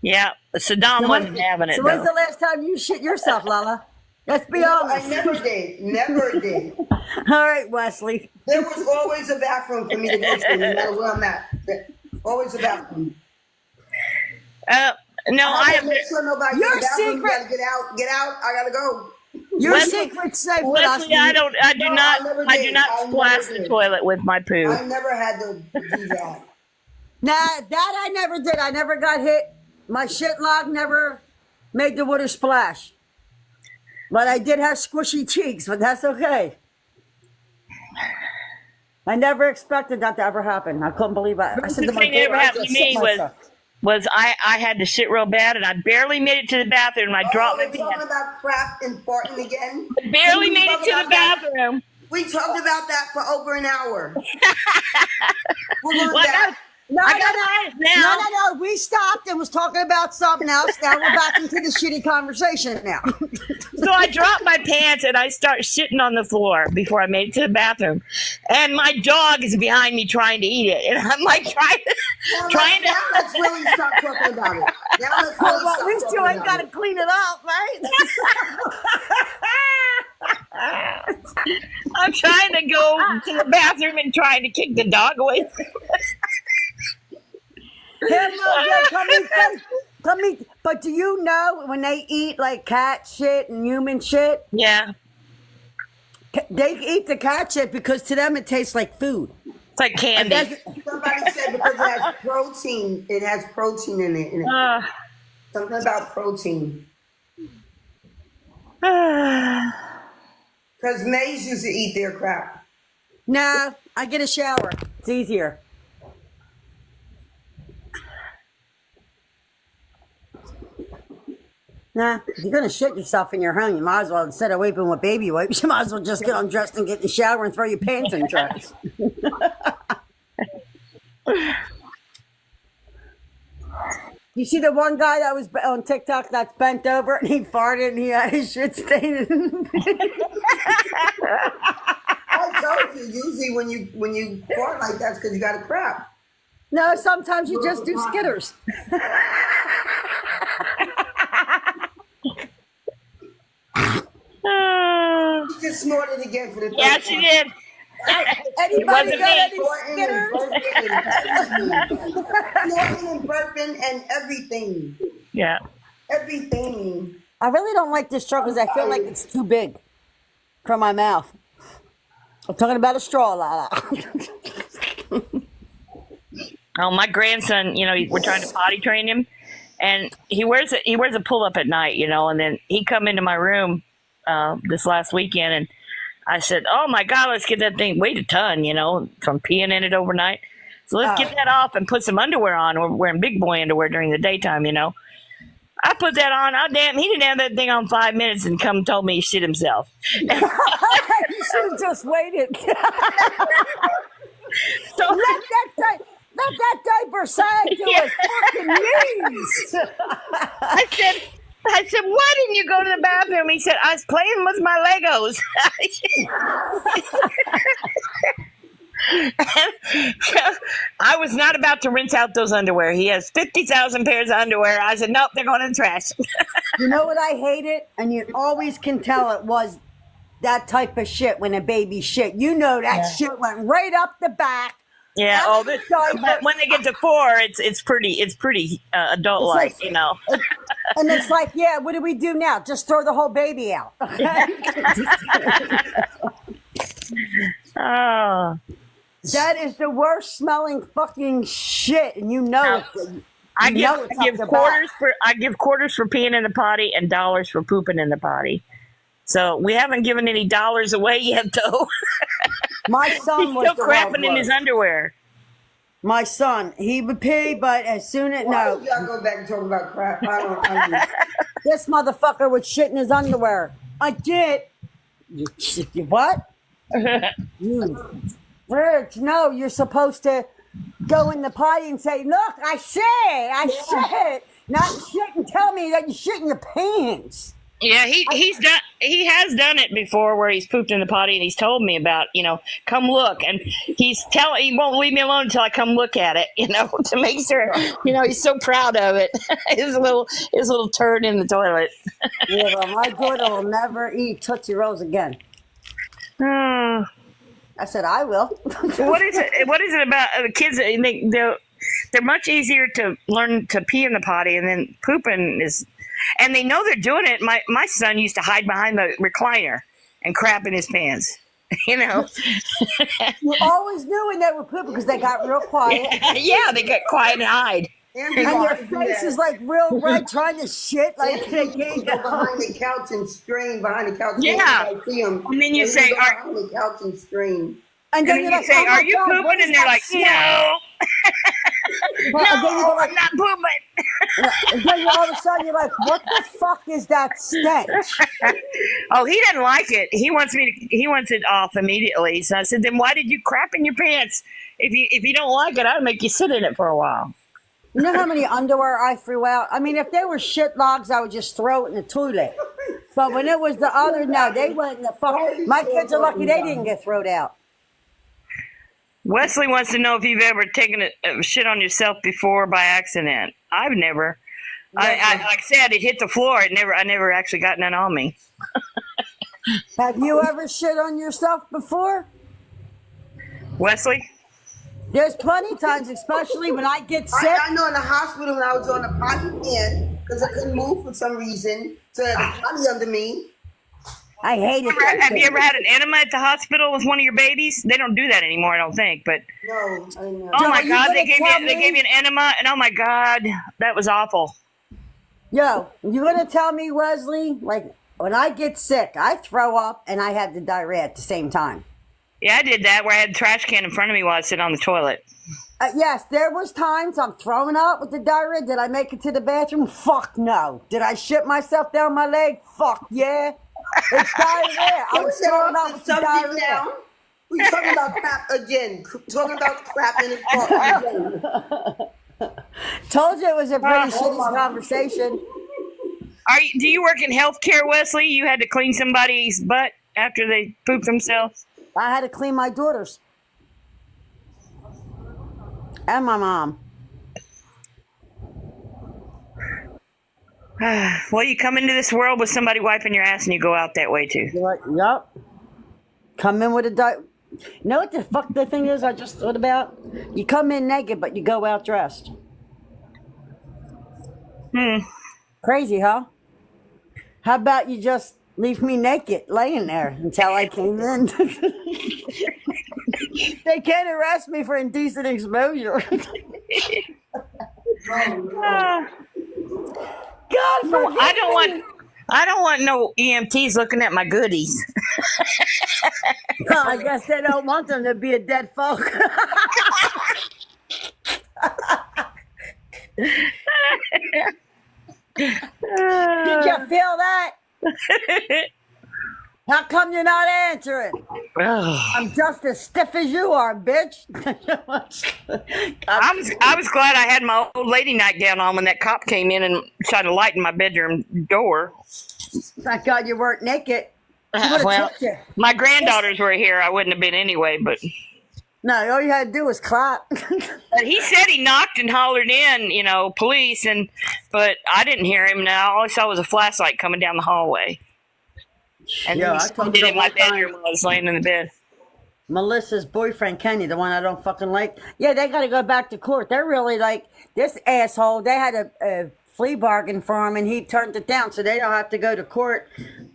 Speaker 1: Yeah, Saddam wasn't having it
Speaker 3: So when's
Speaker 1: though.
Speaker 3: the last time you shit yourself, Lala? Let's be
Speaker 2: No, I
Speaker 3: honest.
Speaker 2: never did. Never did.
Speaker 3: All right, Wesley.
Speaker 2: There was always a bathroom for me to go to, no matter where I'm at. Always a bathroom.
Speaker 1: No, I
Speaker 2: I
Speaker 1: have.
Speaker 2: make sure nobody
Speaker 3: Your
Speaker 2: in the bathroom. You
Speaker 3: secret-
Speaker 2: gotta get out. I gotta go.
Speaker 3: Your
Speaker 1: Wesley-
Speaker 3: secret's safe with us.
Speaker 1: Leslie, I do
Speaker 2: No, I never
Speaker 1: I do
Speaker 2: did.
Speaker 1: not
Speaker 2: I never
Speaker 1: splash the
Speaker 2: did.
Speaker 1: toilet with my poo.
Speaker 2: I never had to do that.
Speaker 3: Nah, that I never did. I never got hit. My shit log never made the water splash. But I did have squishy cheeks, but that's okay. I never expected that to ever happen. I couldn't believe it. I said to
Speaker 1: The
Speaker 3: my
Speaker 1: thing that
Speaker 3: daughter,
Speaker 1: ever
Speaker 3: I
Speaker 1: happened
Speaker 3: just
Speaker 1: to me
Speaker 3: shit myself.
Speaker 1: was I had to shit real bad and I barely made it to the bathroom. I dropped my
Speaker 2: we're talking
Speaker 1: pants.
Speaker 2: about crap and farting again.
Speaker 1: Barely
Speaker 2: We
Speaker 1: made it
Speaker 2: talked
Speaker 1: to the
Speaker 2: about that.
Speaker 1: bathroom.
Speaker 2: We talked about that for over an hour. We're going
Speaker 1: Well,
Speaker 2: back.
Speaker 3: No,
Speaker 1: I
Speaker 3: no,
Speaker 1: got
Speaker 3: no.
Speaker 1: eyes now.
Speaker 3: No. We stopped and was talking about something else. Now we're back into the shitty conversation now.
Speaker 1: So I dropped my pants and I start shitting on the floor before I made it to the bathroom. And my dog is behind me trying to eat it. And I'm like trying to.
Speaker 2: Now let's really stop talking about it. Now let's really
Speaker 3: Well,
Speaker 2: stop
Speaker 3: we still
Speaker 2: talking
Speaker 3: ain't
Speaker 2: about
Speaker 3: got to clean it up, right?
Speaker 1: I'm trying to go to the bathroom and trying to kick the dog away.
Speaker 3: Hey, Mojo, come eat. But do you know when they eat like cat shit and human shit,
Speaker 1: Yeah.
Speaker 3: they eat the cat shit because to them it tastes like food.
Speaker 1: It's like candy.
Speaker 2: Somebody said because it has protein. It has protein in it. Something about protein. Because maize used to eat their crap.
Speaker 3: Nah, I get a shower. It's easier. Nah, if you're gonna shit yourself in your home, you might as well, instead of wiping with baby wipes, you might as well just get undressed and get in the shower and throw your pants in the trash. You see the one guy that was on TikTok that's bent over and he farted and he had his shit stained.
Speaker 2: I told you, usually when you fart like that's because you got a crap.
Speaker 3: No, sometimes you just do skitters.
Speaker 2: She just snorted again for the
Speaker 1: Yeah,
Speaker 2: third
Speaker 1: she
Speaker 2: time.
Speaker 1: did.
Speaker 3: Anybody
Speaker 1: wasn't
Speaker 3: got
Speaker 1: me.
Speaker 3: any
Speaker 2: Snorting and burping and everything.
Speaker 1: Yeah.
Speaker 2: Everything.
Speaker 3: I really don't like this straw because I feel like it's too big for my mouth. I'm talking about a straw, Lala.
Speaker 1: Oh, my grandson, we're trying to potty train him, and he wears a pull up at night, and then he come into my room this last weekend, and I said, "Oh my God, let's get that thing weighed a ton, from peeing in it overnight. So let's get that off and put some underwear on. We're wearing big boy underwear during the daytime, I put that on. Oh damn, he didn't have that thing on 5 minutes and come told me he shit himself.
Speaker 3: You should have just waited.
Speaker 1: So
Speaker 3: Let that diaper sag to his fucking knees.
Speaker 1: I said, why didn't you go to the bathroom? He said, I was playing with my Legos. I was not about to rinse out those underwear. He has 50,000 pairs of underwear. I said, nope, they're going in the trash.
Speaker 3: You know what I hated? And you always can tell it was that type of shit when a baby shit. You know that shit went right up the back.
Speaker 1: Yeah. But when they get to 4, it's pretty adult-like,
Speaker 3: And it's like, yeah, what do we do now? Just throw the whole baby out.
Speaker 1: Oh.
Speaker 3: That is the worst smelling fucking shit, and you know it.
Speaker 1: I give quarters for peeing in the potty and dollars for pooping in the potty. So we haven't given any dollars away yet, though.
Speaker 3: My son
Speaker 1: He's
Speaker 3: was
Speaker 1: still
Speaker 3: the
Speaker 1: crapping in
Speaker 3: worst.
Speaker 1: his underwear.
Speaker 3: My son, he would pee, but as soon as
Speaker 2: Why did y'all go back and talk about crap? I don't
Speaker 3: this motherfucker would shit in his underwear. I did. You what? You Rich, no, you're supposed to go in the potty and say, look, I shit. Not shit and tell me that you shit in your pants.
Speaker 1: Yeah, he has done it before where he's pooped in the potty and he's told me about, come look, and he won't leave me alone until I come look at it, to make sure, he's so proud of it. his little turd in the toilet.
Speaker 3: Yeah, well, my daughter will never eat Tootsie Rolls again.
Speaker 1: Oh.
Speaker 3: I said, I will.
Speaker 1: What is it about the kids? They're much easier to learn to pee in the potty, and then pooping is, and they know they're doing it. My son used to hide behind the recliner and crap in his pants. You
Speaker 3: always knew when they were pooping because they got real quiet.
Speaker 1: Yeah, they got quiet and hide.
Speaker 2: And
Speaker 3: their face is like real red, trying to shit. Like they
Speaker 2: go behind the couch and strain behind the couch.
Speaker 1: Yeah.
Speaker 2: See them.
Speaker 1: And then you say,
Speaker 2: behind the couch and strain.
Speaker 3: And then
Speaker 1: you say, are you pooping? And they're like, no. No, I'm not pooping.
Speaker 3: And then all of a sudden you're like, what the fuck is that stench?
Speaker 1: Oh, he doesn't like it. He wants it off immediately. So I said, then why did you crap in your pants? If you don't like it, I'll make you sit in it for a while.
Speaker 3: You know how many underwear I threw out? I mean, if they were shit logs, I would just throw it in the toilet. But when it was the other, no, they went in the fuck. My kids are lucky they didn't get thrown out.
Speaker 1: Wesley wants to know if you've ever taken a shit on yourself before by accident. I've never. I like I said, it hit the floor. I never actually got none on me.
Speaker 3: Have you ever shit on yourself before?
Speaker 1: Wesley?
Speaker 3: There's plenty of times, especially when I get sick.
Speaker 2: I know in the hospital when I was on the potty pen because I couldn't move for some reason, so I had the potty under me.
Speaker 3: I hate it.
Speaker 1: Have you ever had an enema at the hospital with one of your babies? They don't do that anymore, I don't think. But
Speaker 2: No, I didn't know.
Speaker 1: oh my
Speaker 3: you
Speaker 1: God,
Speaker 3: gonna
Speaker 1: they gave
Speaker 3: tell
Speaker 1: me an enema, and oh my God, that was awful.
Speaker 3: Yo, you gonna tell me, Wesley? Like when I get sick, I throw up and I have the diarrhea at the same time.
Speaker 1: Yeah, I did that where I had a trash can in front of me while I sit on the toilet.
Speaker 3: Yes, there was times I'm throwing up with the diarrhea. Did I make it to the bathroom? Fuck no. Did I shit myself down my leg? Fuck yeah. It's diarrhea. I was throwing up with the diarrhea.
Speaker 2: Now. We're talking about crap again. Talking about crap in his butt again.
Speaker 3: Told you it was a pretty shitty conversation.
Speaker 1: Do you work in healthcare, Wesley? You had to clean somebody's butt after they pooped themselves?
Speaker 3: I had to clean my daughters. And my mom.
Speaker 1: Well, you come into this world with somebody wiping your ass and you go out that way too.
Speaker 3: You're like, yup. Come in with a You know what the fuck the thing is I just thought about? You come in naked, but you go out dressed. Crazy, huh? How about you just leave me naked laying there until I came in? They can't arrest me for indecent exposure. God,
Speaker 1: I don't want no EMTs looking at my goodies.
Speaker 3: I guess they don't want them to be a dead folk. Did you feel that? How come you're not answering? I'm just as stiff as you are, bitch.
Speaker 1: I was glad I had my old lady nightgown on when that cop came in and tried to light in my bedroom door.
Speaker 3: Thank God you weren't naked.
Speaker 1: Well, my granddaughters were here. I wouldn't have been anyway, but
Speaker 3: no, all you had to do was clap.
Speaker 1: he said he knocked and hollered in, police, but I didn't hear him. Now all I saw was a flashlight coming down the hallway. And
Speaker 3: yeah,
Speaker 1: he did it in my bedroom while I was laying in the bed.
Speaker 3: Melissa's boyfriend, Kenny, the one I don't fucking like. Yeah, they got to go back to court. They're really like, this asshole, they had a flea bargain for him and he turned it down. So they don't have to go to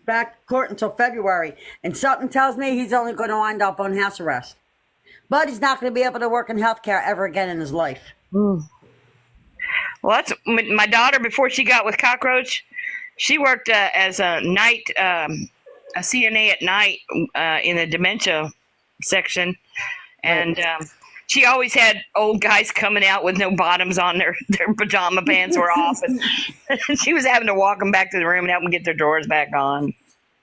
Speaker 3: back to court until February. And something tells me he's only going to wind up on house arrest. But he's not going to be able to work in healthcare ever again in his life.
Speaker 1: Well, that's my daughter before she got with Cockroach. She worked as a night, a CNA at night in the dementia section. And she always had old guys coming out with no bottoms on. Their pajama pants were off. And she was having to walk them back to the room and help them get their drawers back on.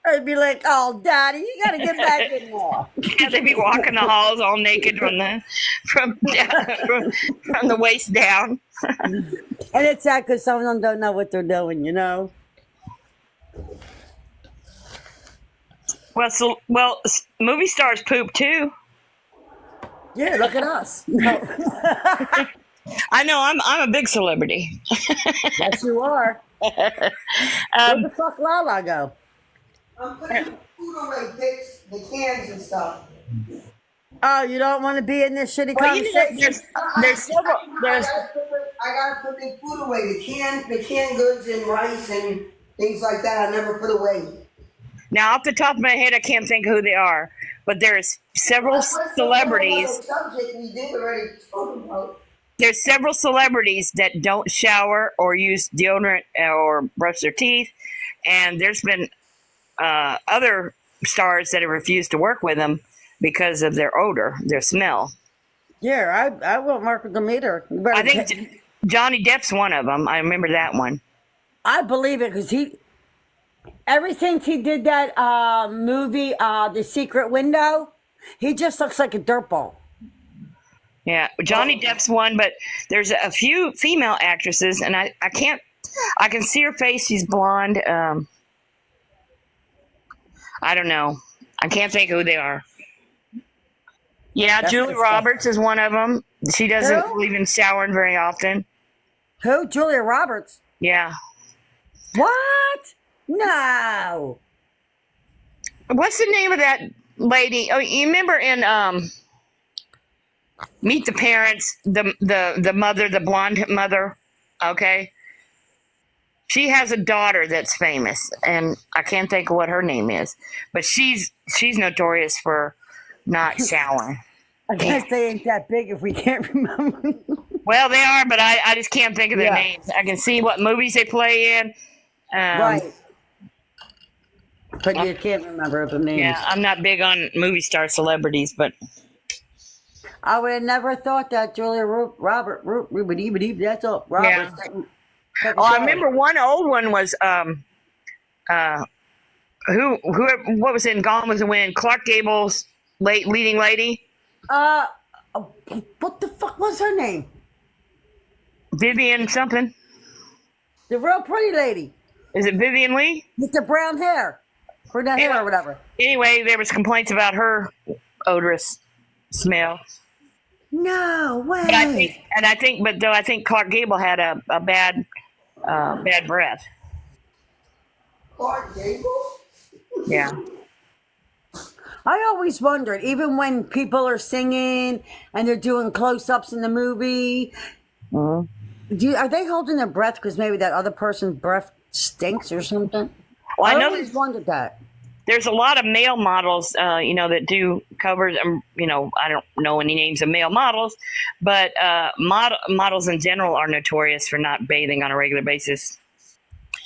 Speaker 3: I'd be like, oh, Daddy, you got to get back in there.
Speaker 1: Yeah, they'd be walking the halls all naked from the waist down.
Speaker 3: And it's sad because some of them don't know what they're doing,
Speaker 1: Well, movie stars poop too.
Speaker 3: Yeah, look at us.
Speaker 1: I know. I'm a big celebrity.
Speaker 3: Yes, you are. Where the fuck Lala go?
Speaker 2: I'm putting food away, picks, the cans and stuff.
Speaker 3: Oh, you don't want to be in this shitty
Speaker 1: Well,
Speaker 3: conversation?
Speaker 1: there's several.
Speaker 2: I gotta put the food away. The canned goods and rice and things like that. I never put away.
Speaker 1: Now, off the top of my head, I can't think of who they are, but there's several celebrities.
Speaker 2: Subject we did already talk about.
Speaker 1: There's several celebrities that don't shower or use deodorant or brush their teeth, and there's been other stars that have refused to work with them because of their odor, their smell.
Speaker 3: Yeah, I won't work with them either.
Speaker 1: I think Johnny Depp's one of them. I remember that one.
Speaker 3: I believe it because ever since he did that movie, The Secret Window, he just looks like a dirtball.
Speaker 1: Yeah, Johnny Depp's one, but there's a few female actresses, and I can see her face. She's blonde. I don't know. I can't think who they are. Yeah,
Speaker 3: That's
Speaker 1: Julie
Speaker 3: disgusting.
Speaker 1: Roberts is one of them. She doesn't
Speaker 3: Who?
Speaker 1: believe in showering very often.
Speaker 3: Who? Julia Roberts?
Speaker 1: Yeah.
Speaker 3: What? No.
Speaker 1: What's the name of that lady? Oh, you remember in Meet the Parents, the mother, the blonde mother? Okay. She has a daughter that's famous, and I can't think of what her name is, but she's notorious for not showering.
Speaker 3: I guess they ain't that big if we can't remember.
Speaker 1: Well, they are, but I just can't think of their names. I can see what movies they play in.
Speaker 3: Right. but you can't remember the names.
Speaker 1: Yeah, I'm not big on movie star celebrities, but
Speaker 3: I would have never thought that Julia Robert, that's all. Robert.
Speaker 1: Yeah.
Speaker 3: Taking
Speaker 1: oh, I
Speaker 3: shower.
Speaker 1: remember one old one was what was in Gone with the Wind? Clark Gable's leading lady,
Speaker 3: Oh, what the fuck was her name?
Speaker 1: Vivian something.
Speaker 3: The real pretty lady
Speaker 1: Is it Vivian Lee?
Speaker 3: with the brown hair, brunette hair or whatever.
Speaker 1: Anyway, there was complaints about her odorous smell.
Speaker 3: No way.
Speaker 1: But I think Clark Gable had a bad breath.
Speaker 2: Clark Gable?
Speaker 1: Yeah.
Speaker 3: I always wondered, even when people are singing and they're doing close-ups in the movie, are they holding their breath because maybe that other person's breath stinks or something?
Speaker 1: Well, I know
Speaker 3: always wondered that.
Speaker 1: there's a lot of male models, that do covers. I don't know any names of male models, but models in general are notorious for not bathing on a regular basis.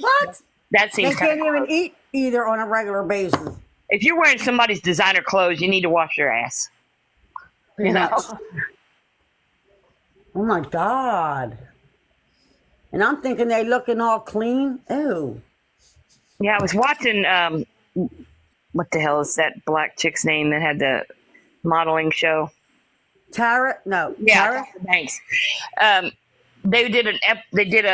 Speaker 3: What?
Speaker 1: That
Speaker 3: They
Speaker 1: seems
Speaker 3: can't
Speaker 1: kind of
Speaker 3: even eat either on a regular basis.
Speaker 1: If you're wearing somebody's designer clothes, you need to wash your ass. You know.
Speaker 3: Oh my God. And I'm thinking they looking all clean. Ew.
Speaker 1: Yeah, I was watching. What the hell is that black chick's name that had the modeling show?
Speaker 3: Tara? No.
Speaker 1: Yeah,
Speaker 3: Tara?
Speaker 1: thanks. They did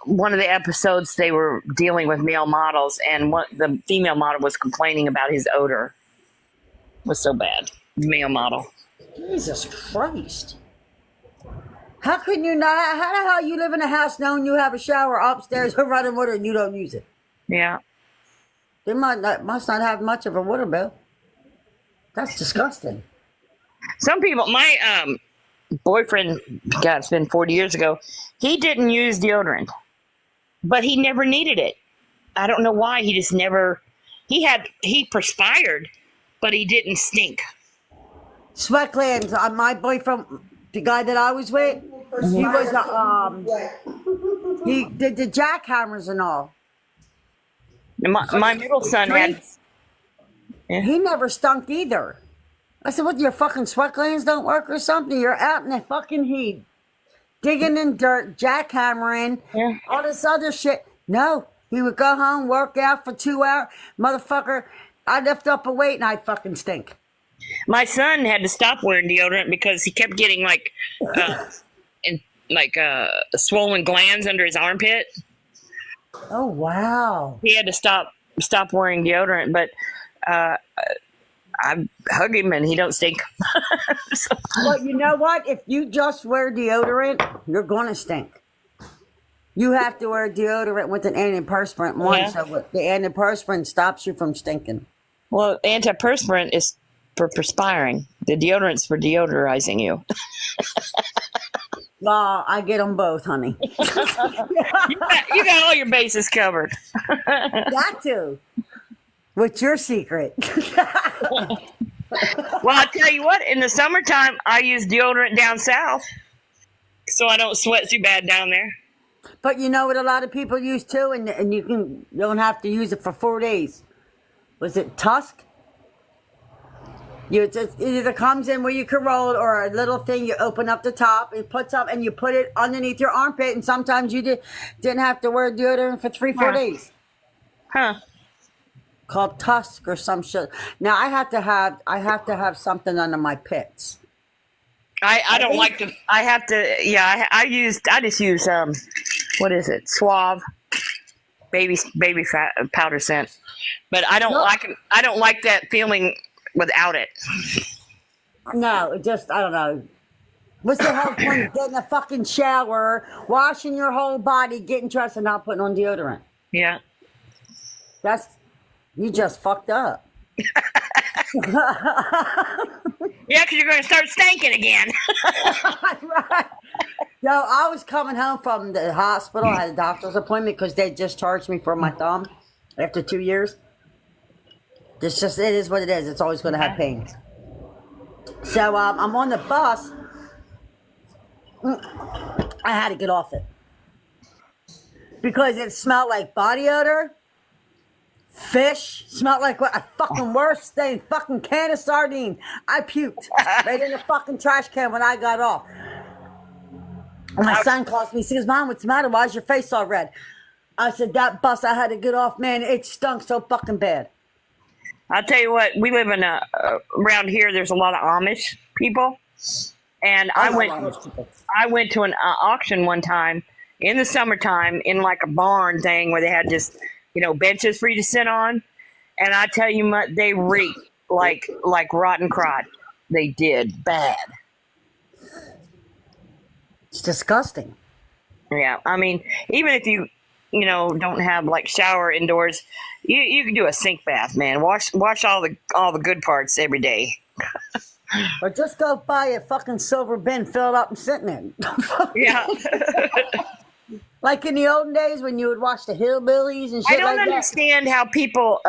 Speaker 1: one of the episodes. They were dealing with male models, and the female model was complaining about his odor. It was so bad. The male model.
Speaker 3: Jesus Christ. How can you not? How the hell you live in a house knowing you have a shower upstairs or running water and you don't use it?
Speaker 1: Yeah.
Speaker 3: They must not have much of a water bill. That's disgusting.
Speaker 1: Some people, my boyfriend, God, it's been 40 years ago, he didn't use deodorant, but he never needed it. I don't know why. He just never, he perspired, but he didn't stink.
Speaker 3: Sweat glands. My boyfriend, the guy that I was with, he was he did the jackhammers and all.
Speaker 1: And my middle son had,
Speaker 3: He never stunk either. I said, "What? Your fucking sweat glands don't work or something? You're out in the fucking heat, digging in dirt, jackhammering, all this other shit." No, he would go home, work out for 2 hours, motherfucker. I lift up a weight and I fucking stink.
Speaker 1: my son had to stop wearing deodorant because he kept getting swollen glands under his armpit.
Speaker 3: Oh wow!
Speaker 1: He had to stop wearing deodorant, but I hug him and he don't stink. So,
Speaker 3: Well, you know what? If you just wear deodorant, you're gonna stink. You have to wear deodorant with an antiperspirant one, so the antiperspirant stops you from stinking.
Speaker 1: well, antiperspirant is for perspiring. The deodorant's for deodorizing you.
Speaker 3: Well, I get them both, honey.
Speaker 1: You got all your bases covered.
Speaker 3: Got to. What's your secret?
Speaker 1: Well, I'll tell you what, in the summertime, I use deodorant down south so I don't sweat too bad down there.
Speaker 3: But you know what a lot of people use too, and you don't have to use it for 4 days. Was it Tusk? It either comes in where you can roll it or a little thing you open up the top, it puts up and you put it underneath your armpit, and sometimes you didn't have to wear deodorant for 3-4 days.
Speaker 1: Huh.
Speaker 3: Called Tusk or some shit. Now I have to have something under my pits.
Speaker 1: I don't like to. I have to. Yeah, I just use what is it? Suave, baby fat powder scent. But I don't like it. I don't like that feeling without it.
Speaker 3: No, it just I don't know. What's the whole point of getting a fucking shower, washing your whole body, getting dressed, and not putting on deodorant?
Speaker 1: Yeah.
Speaker 3: You just fucked up.
Speaker 1: Yeah, because you're going to start stinking again.
Speaker 3: Right. Yo, I was coming home from the hospital. I had a doctor's appointment because they discharged me for my thumb after 2 years. It is what it is. It's always going to have pain. So I'm on the bus. I had to get off it because it smelled like body odor, Fish smelled like what? A fucking worst thing. Fucking can of sardine. I puked right in the fucking trash can when I got off. And my son calls me. He says, "Mom, what's the matter? Why is your face all red?" I said, "That bus I had to get off, man. It stunk so fucking bad."
Speaker 1: I'll tell you what, we live in around here, there's a lot of Amish people. And I went to an auction one time in the summertime in like a barn thing where they had just, benches for you to sit on. And I tell you what, they reeked like rotten crot. They did bad.
Speaker 3: It's disgusting.
Speaker 1: Yeah. I mean, even if you, don't have like shower indoors, you can do a sink bath, man. Wash all the good parts every day.
Speaker 3: Or just go buy a fucking silver bin, fill it up, and sit in it.
Speaker 1: Yeah.
Speaker 3: Like in the olden days when you would watch the hillbillies and shit
Speaker 1: I don't
Speaker 3: like
Speaker 1: understand how people,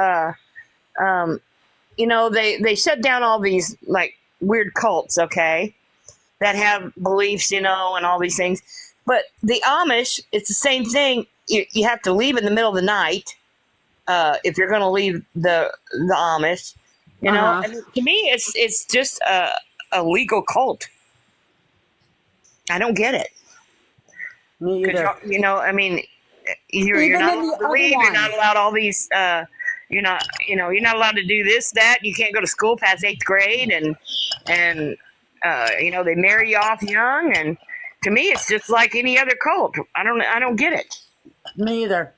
Speaker 1: they shut down all these like weird cults, okay, that have beliefs, and all these things. But the Amish, it's the same thing. You have to leave in the middle of the night if you're going to leave the Amish. I mean, to me, it's just a legal cult. I don't get it.
Speaker 3: Me either.
Speaker 1: I mean, you're not allowed to leave. You're not allowed all these. You're not allowed to do this, that. You can't go to school past 8th grade, and they marry you off young. And to me, it's just like any other cult. I don't get it.
Speaker 3: Me either.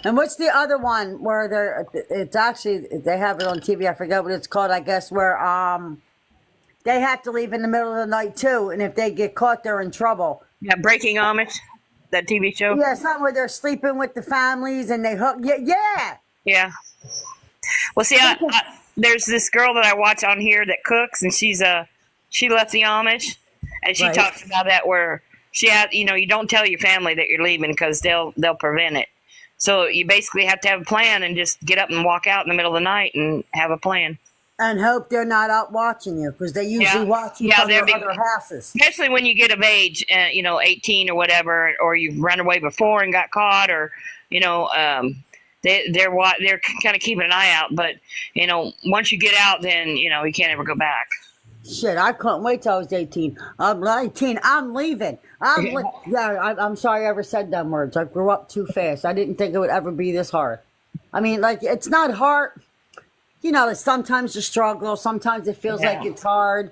Speaker 3: And what's the other one where it's actually, they have it on TV, I forget what it's called, I guess, where they have to leave in the middle of the night too, and if they get caught, they're in trouble.
Speaker 1: Yeah, Breaking Amish, that TV show.
Speaker 3: Yeah, something where they're sleeping with the families and they hook. Yeah.
Speaker 1: Yeah. Well, see, there's this girl that I watch on here that cooks, and she left the Amish, and she talks about that where she had, you don't tell your family that you're leaving because they'll prevent it. So you basically have to have a plan and just get up and walk out in the middle of the night and have a plan.
Speaker 3: And hope they're not out watching you, because they usually watch you from their other houses. Especially
Speaker 1: when you get of age, 18 or whatever, or you've run away before and got caught, or they're kind of keeping an eye out. But once you get out, then you can't ever go back.
Speaker 3: Shit, I couldn't wait till I was 18. I'm 19. I'm leaving. I'm sorry I ever said them words. I grew up too fast. I didn't think it would ever be this hard. I mean, like, it's not hard. Sometimes you struggle. Sometimes it feels like it's hard.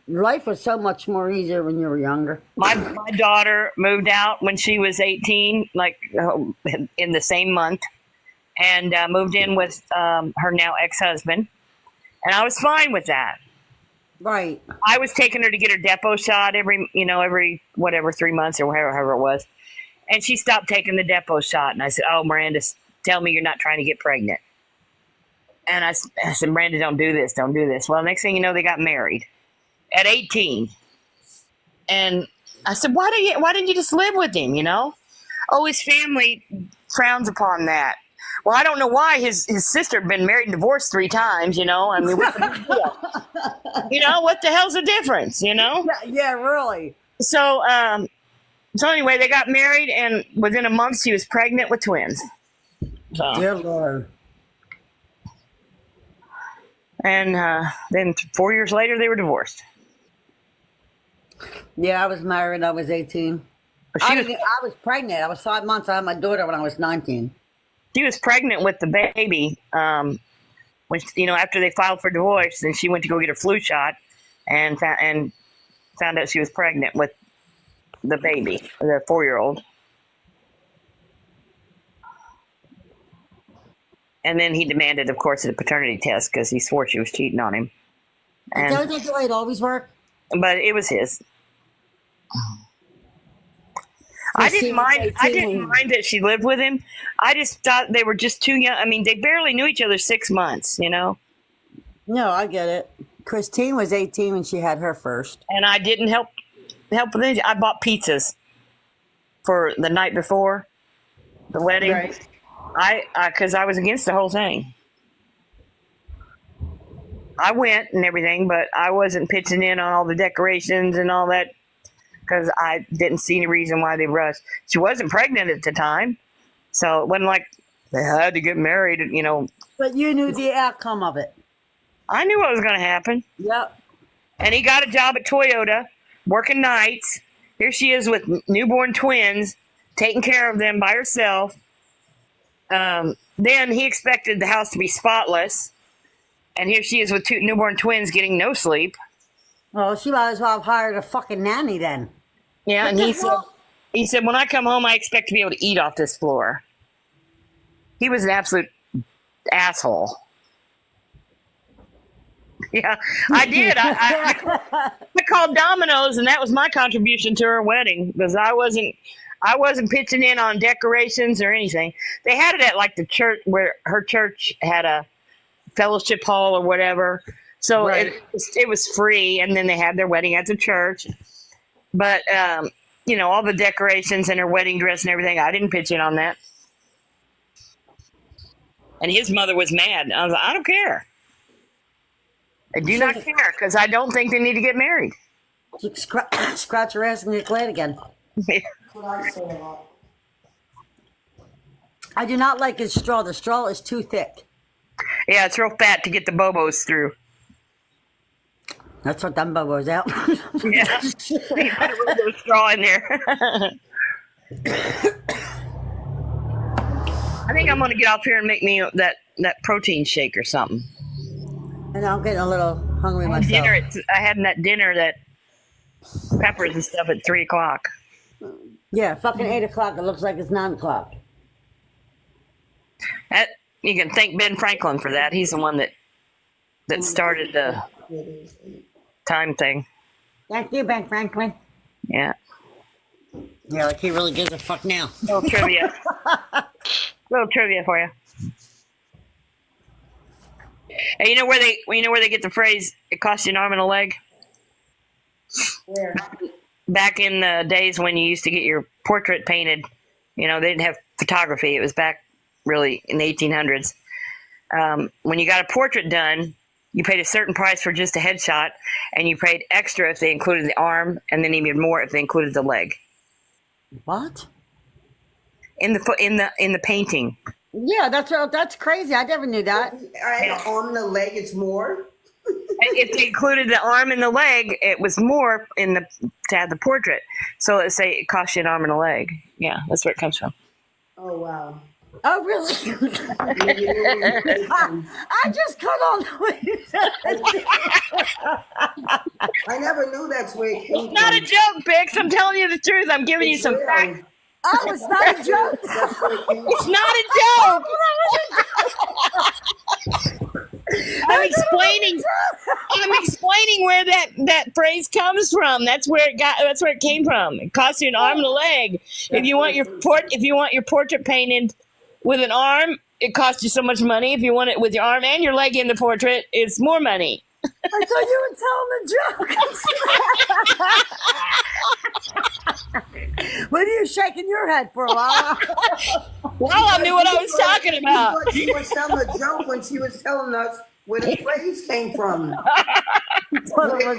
Speaker 3: Life was so much more easier when you were younger.
Speaker 1: My daughter moved out when she was 18, like in the same month, and moved in with her now ex-husband. And I was fine with that.
Speaker 3: Right.
Speaker 1: I was taking her to get her depot shot every 3 months or however it was. And she stopped taking the depot shot. And I said, "Oh, Miranda, tell me you're not trying to get pregnant." And I said, "Miranda, don't do this. Don't do this." Well, next thing you know, they got married at 18. And I said, why didn't you just live with him, Oh, his family frowns upon that. Well, I don't know why his sister had been married and divorced 3 times, I mean, what's the big deal? What the hell's the difference,
Speaker 3: Yeah, really.
Speaker 1: So anyway, they got married, and within a month, she was pregnant with twins. So.
Speaker 3: Dear Lord.
Speaker 1: And then 4 years later, they were divorced.
Speaker 3: Yeah, I was married when I was 18. I was pregnant. I was 5 months. I had my daughter when I was 19.
Speaker 1: She was pregnant with the baby when after they filed for divorce, and she went to go get her flu shot and found out she was pregnant with the baby, the 4-year-old. And then he demanded, of course, a paternity test because he swore she was cheating on him.
Speaker 3: Don't think the way it always worked?
Speaker 1: But it was his. I didn't mind that she lived with him. I just thought they were just too young. I mean, they barely knew each other 6 months,
Speaker 3: No, I get it. Christine was 18 when she had her first.
Speaker 1: And I didn't help with anything. I bought pizzas for the night before the wedding.
Speaker 3: Right.
Speaker 1: Because I was against the whole thing. I went and everything, but I wasn't pitching in on all the decorations and all that because I didn't see any reason why they rushed. She wasn't pregnant at the time, so it wasn't like They had to get married, you know.
Speaker 3: But you knew the outcome of it.
Speaker 1: I knew what was going to happen.
Speaker 3: Yep.
Speaker 1: And he got a job at Toyota, working nights. Here she is with newborn twins, taking care of them by herself. Then he expected the house to be spotless. And here she is with two newborn twins getting no sleep.
Speaker 3: Well, she might as well have hired a fucking nanny then.
Speaker 1: Yeah, and he said, when I come home, I expect to be able to eat off this floor. He was an absolute asshole. Yeah, I did. I called Domino's, and that was my contribution to her wedding because I wasn't pitching in on decorations or anything. They had it at like the church where her church had a fellowship hall or whatever. So
Speaker 2: Right.
Speaker 1: it was free, and then they had their wedding at the church. But you know, all the decorations and her wedding dress and everything, I didn't pitch in on that. And his mother was mad. I was like, I don't care. I do not care because I don't think they need to get married.
Speaker 3: You scratch your ass and get glad again. I do not like his straw. The straw is too thick.
Speaker 1: Yeah, it's real fat to get the bobos through.
Speaker 3: That's what them bubbles out.
Speaker 1: Yeah, you put a little bit of straw in there. I think I'm gonna get off here and make me that protein shake or something.
Speaker 3: And I'm getting a little hungry myself.
Speaker 1: I had that dinner that peppers and stuff at 3:00.
Speaker 3: Yeah, fucking 8 o'clock. It looks like it's 9 o'clock.
Speaker 1: That you can thank Ben Franklin for that. He's the one that started the time thing.
Speaker 3: Thank you, Ben Franklin.
Speaker 1: Yeah.
Speaker 3: Yeah, like he really gives a fuck now.
Speaker 1: Little trivia. Little trivia for you. And you know where they get the phrase "it costs you an arm and a leg"?
Speaker 2: Where?
Speaker 1: Back in the days when you used to get your portrait painted, you know, they didn't have photography. It was back really in the 1800s. When you got a portrait done, you paid a certain price for just a headshot, and you paid extra if they included the arm, and then even more if they included the leg
Speaker 3: What?
Speaker 1: in the painting.
Speaker 3: Yeah, that's crazy. I never knew that.
Speaker 2: I had an arm and a leg. It's more.
Speaker 1: If they included the arm and the leg, it was more to have the portrait. So let's say it costs you an arm and a leg. Yeah, that's where it comes from.
Speaker 2: Oh wow.
Speaker 3: Oh, really? I just cut on what you said.
Speaker 2: I never knew that's where it came
Speaker 1: Not a
Speaker 2: from.
Speaker 1: joke, Bix. I'm telling you the truth. I'm giving you
Speaker 2: It's
Speaker 1: some
Speaker 2: real.
Speaker 1: facts.
Speaker 3: Oh, it's not a joke.
Speaker 2: That's where it came
Speaker 1: It's
Speaker 2: from.
Speaker 1: not a joke. I'm explaining where that phrase comes from. That's where it came from. It costs you an arm and a leg. If you want your portrait painted with an arm, it costs you so much money. If you want it with your arm and your leg in the portrait, it's more money.
Speaker 3: I thought you were telling a joke. What are you shaking your head for a while?
Speaker 1: Well, I knew what I was talking about.
Speaker 2: But she was telling a joke when she was telling us where the phrase came from. It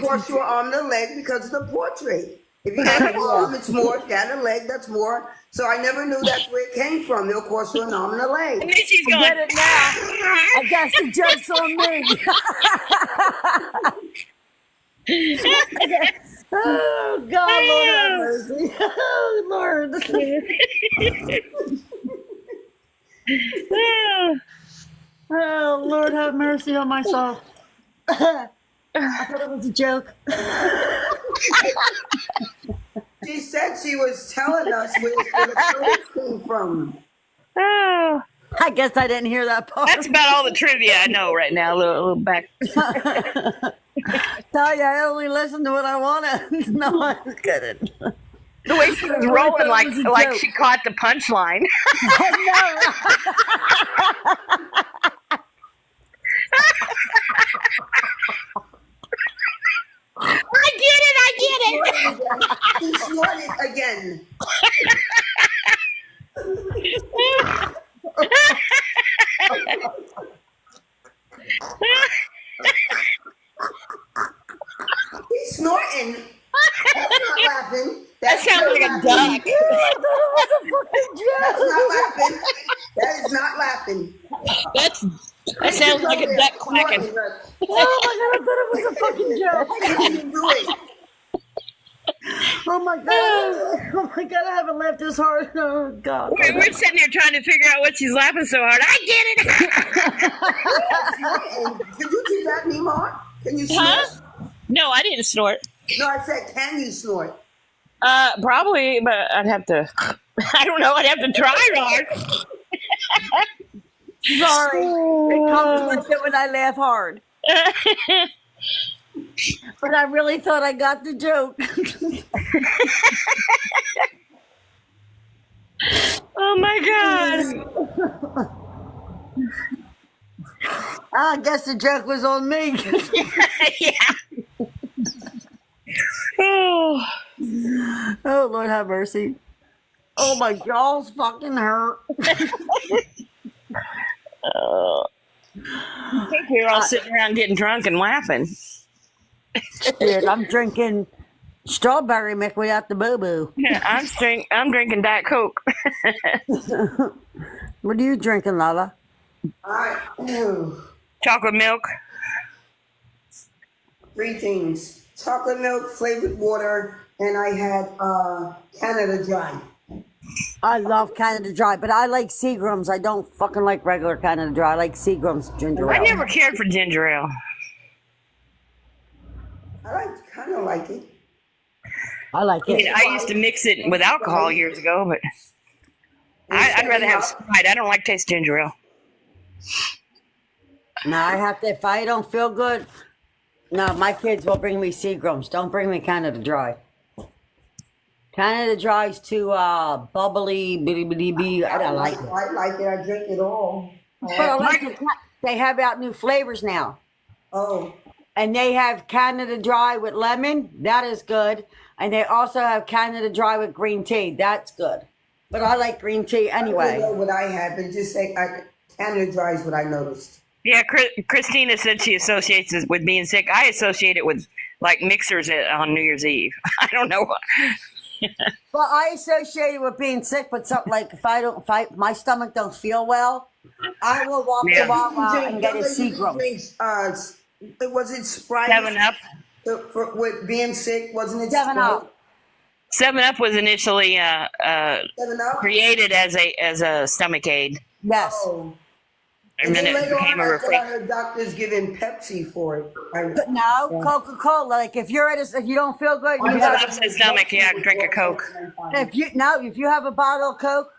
Speaker 2: costs you an arm and a leg because of the portrait. If you got an arm, it's more. If you got a leg, that's more. So I never knew that's where it came from. It'll cost you an arm and a leg.
Speaker 1: And then she's going,
Speaker 3: Get it now. I guess the joke's on me. Oh, God, Lord have mercy. Oh, Lord. Oh, Lord have mercy on my soul. I thought it was a joke.
Speaker 2: She said she was telling us where the phrase came from.
Speaker 1: oh.
Speaker 3: I guess I didn't hear that part.
Speaker 1: That's about all the trivia I know right now. A little back.
Speaker 3: Tell you, I only listen to what I want to. No, I'm kidding.
Speaker 1: The way she was rolling, like she caught the punchline. I get it.
Speaker 2: He snorted again. He's snorting. That's not laughing.
Speaker 1: That sounds like a duck.
Speaker 3: I thought it was a fucking joke.
Speaker 2: That's not laughing. That is not laughing.
Speaker 1: That sounds like a duck quacking.
Speaker 3: Oh my god, I thought it was a fucking joke.
Speaker 2: I didn't even do it.
Speaker 3: Oh my god. Oh my god, I haven't laughed this hard. Oh god.
Speaker 1: We're sitting here trying to figure out what she's laughing so hard. I get it.
Speaker 2: Can you do that anymore? Can you snort?
Speaker 1: Huh? No, I didn't snort.
Speaker 2: No, I said, can you snort?
Speaker 1: Probably, but I'd have to. I don't know. I'd have to try hard.
Speaker 3: Sorry. It comes with it when I laugh hard. But I really thought I got the joke.
Speaker 1: Oh my god.
Speaker 3: I guess the joke was on me.
Speaker 1: Yeah. Oh.
Speaker 3: Oh, Lord have mercy. Oh, my jaws fucking hurt.
Speaker 1: I think we were all sitting around getting drunk and laughing.
Speaker 3: Dude, I'm drinking strawberry milk without the boo-boo.
Speaker 1: Yeah, I'm drinking Diet Coke.
Speaker 3: What are you drinking, Lala?
Speaker 1: Chocolate milk.
Speaker 2: 3 things. Chocolate milk, flavored water, and I had Canada Dry.
Speaker 3: I love Canada Dry, but I like Seagram's. I don't fucking like regular Canada Dry. I like Seagram's ginger
Speaker 1: I
Speaker 3: ale.
Speaker 1: never cared for ginger ale.
Speaker 2: I kind of like it.
Speaker 3: I like it.
Speaker 1: I used to mix it with alcohol years ago, but I'd rather have Sprite. I don't like taste ginger ale.
Speaker 3: No, I have to, if I don't feel good, no, my kids will bring me Seagram's. Don't bring me Canada Dry. Canada Dry is too bubbly, bitty. I don't like it.
Speaker 2: I like it. I drink it all.
Speaker 3: But I like it. They have out new flavors now.
Speaker 2: Oh,
Speaker 3: And they have Canada Dry with lemon. That is good. And they also have Canada Dry with green tea. That's good. But I like green tea
Speaker 2: I don't
Speaker 3: anyway.
Speaker 2: know what I had, but just say Canada Dry is what I noticed.
Speaker 1: Yeah, Christina said she associates it with being sick. I associate it with like mixers on New Year's Eve. I don't know why.
Speaker 3: Well, I associate it with being sick, but something like if my stomach don't feel well, I will walk
Speaker 1: Yeah.
Speaker 3: to Wawa and get a Seagram.
Speaker 2: Was it Sprite?
Speaker 1: 7-Up.
Speaker 2: With being sick, wasn't it?
Speaker 3: 7-Up.
Speaker 1: 7-Up was initially
Speaker 2: 7-Up?
Speaker 1: created as a stomach aid,
Speaker 3: Yes.
Speaker 2: Oh.
Speaker 1: and then it
Speaker 2: later
Speaker 1: became a
Speaker 2: on, I
Speaker 1: reflex.
Speaker 2: heard doctors giving Pepsi for it.
Speaker 3: But no, Coca-Cola. Like if you don't feel good, you
Speaker 1: If
Speaker 3: have,
Speaker 1: it upsets stomach, yeah, drink a Coke.
Speaker 3: if you have a bottle of Coke,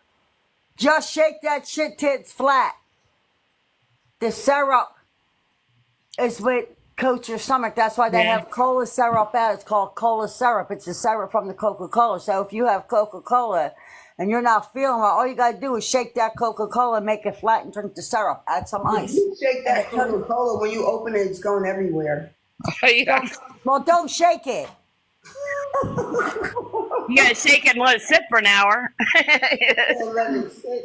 Speaker 3: just shake that shit till it's flat. The syrup is what coats your stomach. That's why they
Speaker 1: Yeah.
Speaker 3: have cola syrup out. It's called cola syrup. It's the syrup from the Coca-Cola. So if you have Coca-Cola and you're not feeling well, all you gotta do is shake that Coca-Cola, make it flat, and drink the syrup. Add some ice.
Speaker 2: You shake that Coca-Cola, when you open it, it's going everywhere.
Speaker 1: Yeah.
Speaker 3: Well, don't shake it.
Speaker 1: You gotta shake it and let it sit for an hour.
Speaker 2: And let it sit.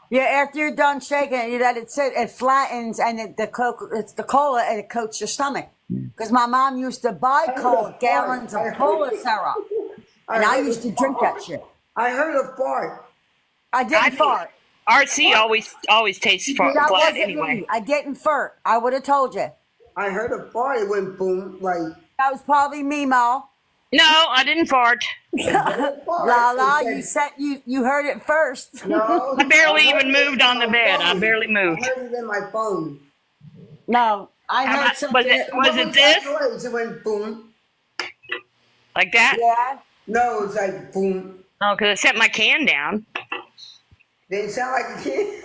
Speaker 3: Yeah, after you're done shaking it, you let it sit. It flattens, and it's the cola, and it coats your stomach. Because my mom used to buy gallons of cola syrup, and I used to drink that shit.
Speaker 2: I heard a fart.
Speaker 3: I didn't fart.
Speaker 1: RC always tastes
Speaker 3: That
Speaker 1: flat
Speaker 3: wasn't
Speaker 1: anyway.
Speaker 3: me. I didn't fart. I would have told you.
Speaker 2: I heard a fart. It went boom, like.
Speaker 3: That was probably me, Mo.
Speaker 1: No, I didn't fart.
Speaker 3: La la, you heard it first.
Speaker 2: No.
Speaker 1: I barely even moved on the bed. I barely
Speaker 2: I
Speaker 1: moved.
Speaker 2: heard it in my phone.
Speaker 3: No, I
Speaker 1: How
Speaker 3: heard
Speaker 1: about-
Speaker 3: something.
Speaker 1: was it this?
Speaker 2: Noise? It went boom.
Speaker 1: Like that?
Speaker 3: Yeah.
Speaker 2: No, it's like boom.
Speaker 1: Oh, because I set my can down.
Speaker 2: Didn't sound like a kid.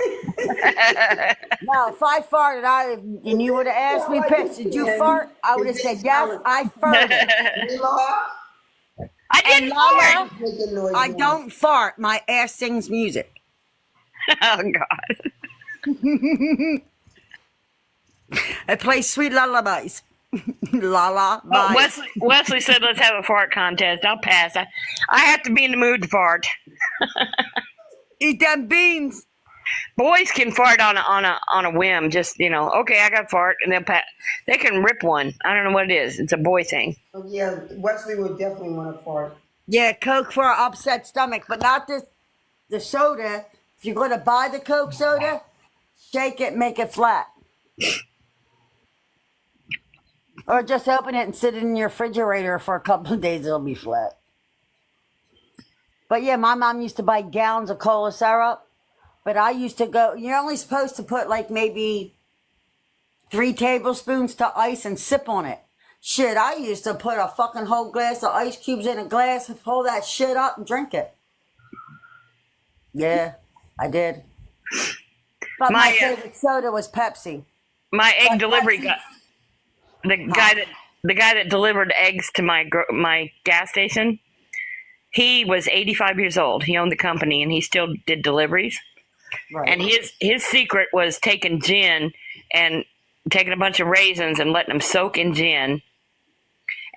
Speaker 3: No, if I farted, and you would have asked me, Pitch, did you fart? I would have said, yes, I farted.
Speaker 2: Law,
Speaker 1: I
Speaker 3: And
Speaker 1: didn't
Speaker 3: Lala,
Speaker 1: fart.
Speaker 2: making noise.
Speaker 3: I
Speaker 2: now.
Speaker 3: don't fart. My ass sings music.
Speaker 1: Oh, God.
Speaker 3: I play sweet lullabies.
Speaker 1: Oh,
Speaker 3: Lullabies.
Speaker 1: Wesley said, let's have a fart contest. I'll pass. I have to be in the mood to fart.
Speaker 3: Eat them beans.
Speaker 1: Boys can fart on a whim. Just, okay, I got fart. And they can rip one. I don't know what it is. It's a boy thing.
Speaker 2: Oh, yeah, Wesley would definitely want to fart.
Speaker 3: Yeah, Coke for an upset stomach, but not the soda If you're going to buy the Coke soda, shake it, make it flat. Or just open it and sit it in your refrigerator for a couple of days, it'll be flat. But yeah, my mom used to buy gallons of cola syrup. But I used to go, you're only supposed to put like maybe 3 tablespoons to ice and sip on it. Shit, I used to put a fucking whole glass of ice cubes in a glass and pull that shit up and drink it. Yeah, I did. But my favorite soda was Pepsi.
Speaker 1: My egg
Speaker 3: But
Speaker 1: delivery
Speaker 3: Pepsi-
Speaker 1: guy, the guy that delivered eggs to my gas station, he was 85 years old. He owned the company and he still did deliveries.
Speaker 3: Right.
Speaker 1: And his secret was taking gin and taking a bunch of raisins and letting them soak in gin.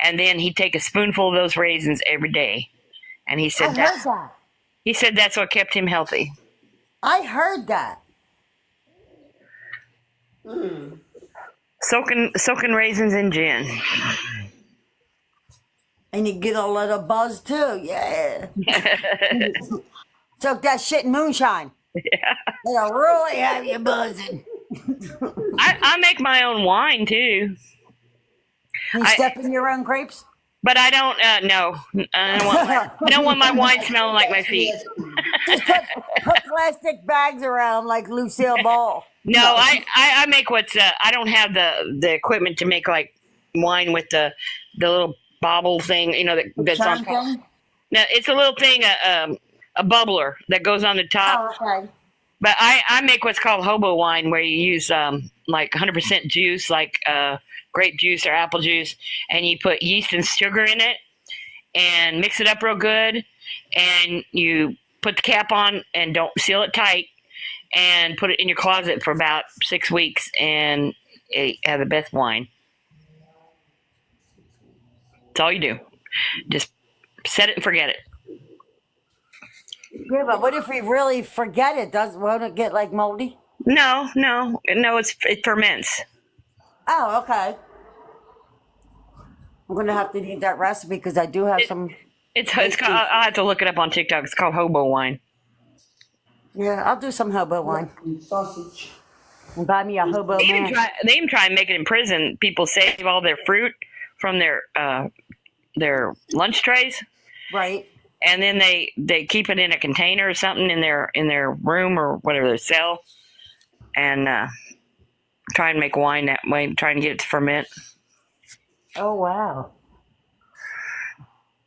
Speaker 1: And then he'd take a spoonful of those raisins every day. And he
Speaker 3: I
Speaker 1: said
Speaker 3: heard that.
Speaker 1: he said that's what kept him healthy.
Speaker 3: I heard that.
Speaker 1: Soaking raisins in gin.
Speaker 3: And you get a little buzz too. Yeah. Soak that shit in moonshine.
Speaker 1: Yeah.
Speaker 3: It'll really have you buzzing.
Speaker 1: I make my own wine too.
Speaker 3: You step in your own grapes?
Speaker 1: But I don't no. I don't want my wine smelling like my feet.
Speaker 3: Just put plastic bags around like Lucille Ball.
Speaker 1: No, I make what's I don't have the equipment to make like wine with the little bobble thing, you know, that's on top.
Speaker 3: Something?
Speaker 1: No, it's a little thing, a bubbler that goes on the top.
Speaker 3: Oh, okay.
Speaker 1: But I make what's called hobo wine, where you use like 100% juice, like grape juice or apple juice, and you put yeast and sugar in it, and mix it up real good, and you put the cap on and don't seal it tight, and put it in your closet for about 6 weeks, and you have the best wine. That's all you do. Just set it and forget it.
Speaker 3: Yeah, but what if we really forget it? Won't it get like moldy?
Speaker 1: No, it ferments.
Speaker 3: Oh, okay. I'm gonna have to need that recipe because I do have some.
Speaker 1: It's called, I'll have to look it up on TikTok. It's called hobo wine.
Speaker 3: Yeah, I'll do some hobo wine.
Speaker 2: Sausage.
Speaker 3: And buy me a hobo
Speaker 1: They even
Speaker 3: man.
Speaker 1: try and make it in prison. People save all their fruit from their lunch trays,
Speaker 3: Right.
Speaker 1: and then they keep it in a container or something in their room or whatever, their cell, and try and make wine that way. Try and get it to ferment.
Speaker 3: Oh wow.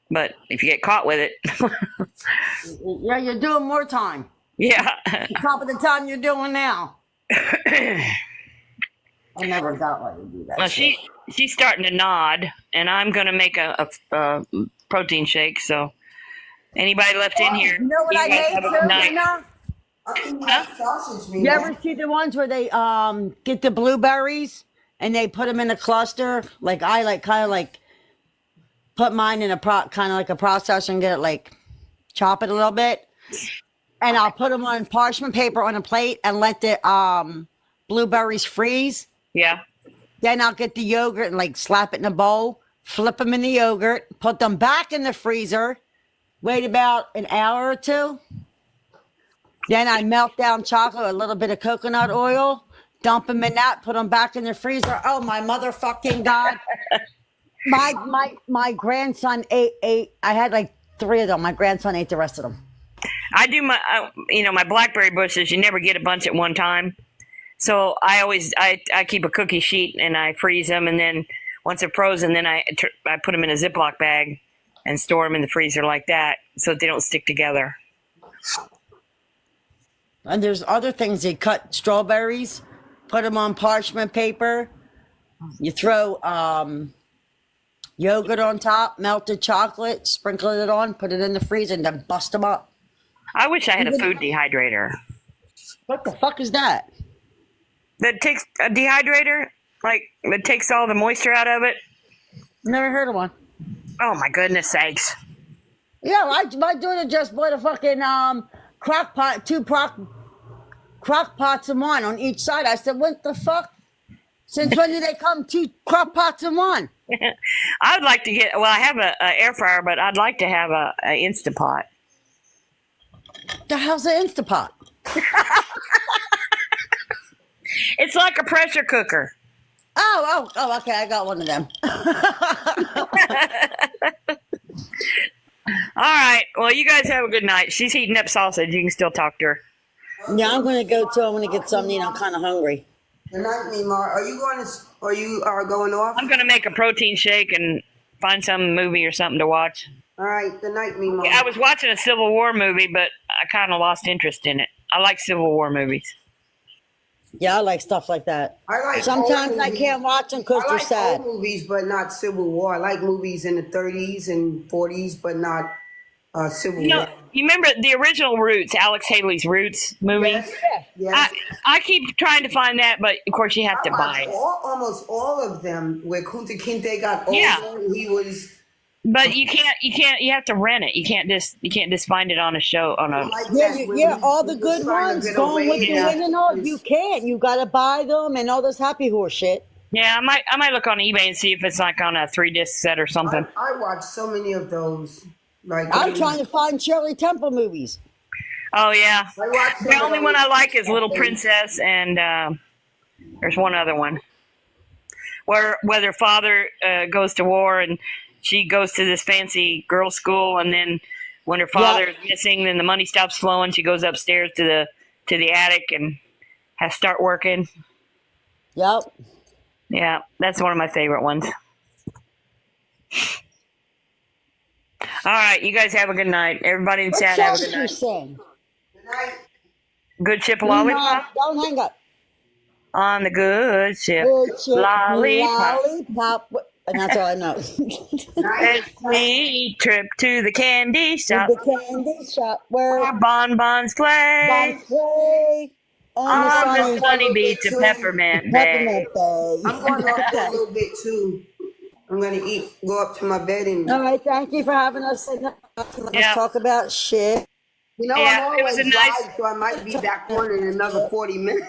Speaker 1: But if you get caught with it,
Speaker 3: Yeah, you're doing more time.
Speaker 1: yeah.
Speaker 3: Top of the time you're doing now. I never got why you do that.
Speaker 1: Well,
Speaker 3: shit.
Speaker 1: she's starting to nod, and I'm gonna make a protein shake. So anybody left in here,
Speaker 3: You know what I
Speaker 1: guys
Speaker 3: made
Speaker 1: have a good
Speaker 3: too,
Speaker 1: night.
Speaker 3: Nina?
Speaker 2: Sausage,
Speaker 3: You ever see the ones where they get the blueberries and they put them in a cluster? Like I kind of like put mine in a kind of like a processor and get it like chop it a little bit, and I'll put them on parchment paper on a plate and let the blueberries freeze.
Speaker 1: Yeah.
Speaker 3: Then I'll get the yogurt and like slap it in a bowl, flip them in the yogurt, put them back in the freezer, wait about an hour or two. Then I melt down chocolate, a little bit of coconut oil, dump them in that, put them back in the freezer. Oh my motherfucking God. My grandson ate, I had like 3 of them. My grandson ate the rest of them.
Speaker 1: I do my, my blackberry bushes. You never get a bunch at one time, so I always I keep a cookie sheet and I freeze them, and then once they're frozen, then I put them in a Ziploc bag and store them in the freezer like that, so that they don't stick together.
Speaker 3: And there's other things. You cut strawberries, put them on parchment paper. You throw yogurt on top, melted chocolate, sprinkle it on, put it in the freezer, and then bust them up.
Speaker 1: I wish I had a food dehydrator
Speaker 3: What the fuck is that?
Speaker 1: that takes a dehydrator, like that takes all the moisture out of it.
Speaker 3: Never heard of one.
Speaker 1: Oh my goodness sakes!
Speaker 3: Yeah, my daughter just bought a fucking crock pot, 2 crock pots of wine on each side. I said, what the fuck? Since when did they come 2 crock pots of wine?
Speaker 1: I would like to get. Well, I have a air fryer, but I'd like to have a Instapot.
Speaker 3: The hell's an Instapot?
Speaker 1: It's like a pressure cooker.
Speaker 3: Oh, okay. I got one of them.
Speaker 1: All right. Well, you guys have a good night. She's heating up sausage. You can still talk to her.
Speaker 3: Yeah, I'm gonna go too. I'm gonna get something. I'm kind of hungry.
Speaker 2: Good night, Mima. Are you going to? Are you going off?
Speaker 1: I'm gonna make a protein shake and find some movie or something to watch.
Speaker 2: All right. Good night, Mima.
Speaker 1: I was watching a Civil War movie, but I kind of lost interest in it. I like Civil War movies.
Speaker 3: Yeah, I like stuff like that.
Speaker 2: I like
Speaker 3: Sometimes
Speaker 2: old
Speaker 3: I
Speaker 2: movies.
Speaker 3: can't watch them because
Speaker 2: I
Speaker 3: they're
Speaker 2: like
Speaker 3: sad.
Speaker 2: old movies, but not Civil War. I like movies in the 30s and 40s, but not Civil
Speaker 1: You know,
Speaker 2: War.
Speaker 1: you remember the original Roots, Alex Haley's Roots movie?
Speaker 2: Yes. Yes.
Speaker 1: I keep trying to find that, but of course you have to
Speaker 2: I
Speaker 1: buy
Speaker 2: watched
Speaker 1: it.
Speaker 2: almost all of them where Kunta Kinte got older.
Speaker 1: Yeah.
Speaker 2: He was
Speaker 1: But you have to rent it. You can't just find it on a show on a.
Speaker 2: like
Speaker 3: Yeah,
Speaker 2: that when
Speaker 3: yeah,
Speaker 2: he-
Speaker 3: all
Speaker 2: he
Speaker 3: the
Speaker 2: was
Speaker 3: good
Speaker 2: trying to
Speaker 3: ones
Speaker 2: get
Speaker 3: going with
Speaker 2: away
Speaker 3: the
Speaker 1: Yeah.
Speaker 3: win and all.
Speaker 2: his-
Speaker 3: You can't. You gotta buy them and all this happy horse shit.
Speaker 1: Yeah, I might look on eBay and see if it's like on a 3-disc set or something.
Speaker 2: I watched so many of those. Like
Speaker 3: I'm trying to find Shirley Temple movies.
Speaker 1: Oh yeah,
Speaker 2: I watched
Speaker 1: the only one I like is Little Princess, and there's one other one where their father goes to war and she goes to this fancy girls' school, and then when her father is missing, then the money stops flowing. She goes upstairs to the attic and has to start working.
Speaker 3: Yep.
Speaker 1: Yeah, that's one of my favorite ones. All right, you guys have a good night. Everybody in
Speaker 3: What
Speaker 1: chat have a
Speaker 3: song
Speaker 1: good
Speaker 3: you
Speaker 1: night.
Speaker 3: sing?
Speaker 2: Good night.
Speaker 1: Good ship
Speaker 3: No,
Speaker 1: lollipop
Speaker 3: don't hang up.
Speaker 1: on the good ship
Speaker 3: Good shit,
Speaker 1: lollipop.
Speaker 3: lollipop. And that's all I know.
Speaker 1: It's me trip to the candy shop
Speaker 3: The candy shop
Speaker 1: where
Speaker 3: where
Speaker 1: bonbons play
Speaker 3: bombs play on
Speaker 1: on the sunny
Speaker 2: sunny
Speaker 1: beach of
Speaker 2: beach.
Speaker 1: Peppermint Bay.
Speaker 3: Peppermint
Speaker 2: I'm
Speaker 3: Bay.
Speaker 2: going off for a little bit too. I'm gonna go up to my bed and
Speaker 3: All right, thank you for having us. Let's
Speaker 1: Yeah.
Speaker 3: talk about shit.
Speaker 1: Yeah,
Speaker 2: I'm
Speaker 1: it was
Speaker 2: always
Speaker 1: a nice-
Speaker 2: live, so I might be back on in another 40 minutes.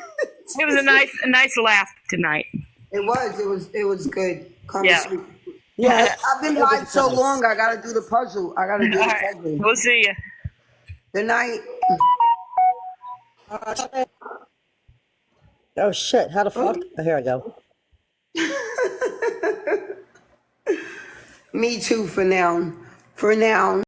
Speaker 1: It was a nice laugh tonight.
Speaker 2: It was good. Come
Speaker 1: Yeah.
Speaker 2: to sleep.
Speaker 3: Yeah.
Speaker 2: I've been live so long. I gotta do the puzzle. I gotta do
Speaker 1: All
Speaker 2: the
Speaker 1: right,
Speaker 2: puzzle.
Speaker 1: we'll see you.
Speaker 2: Good night.
Speaker 3: Oh shit! How the fuck? Oh, here I go.
Speaker 2: Me too for now. For now.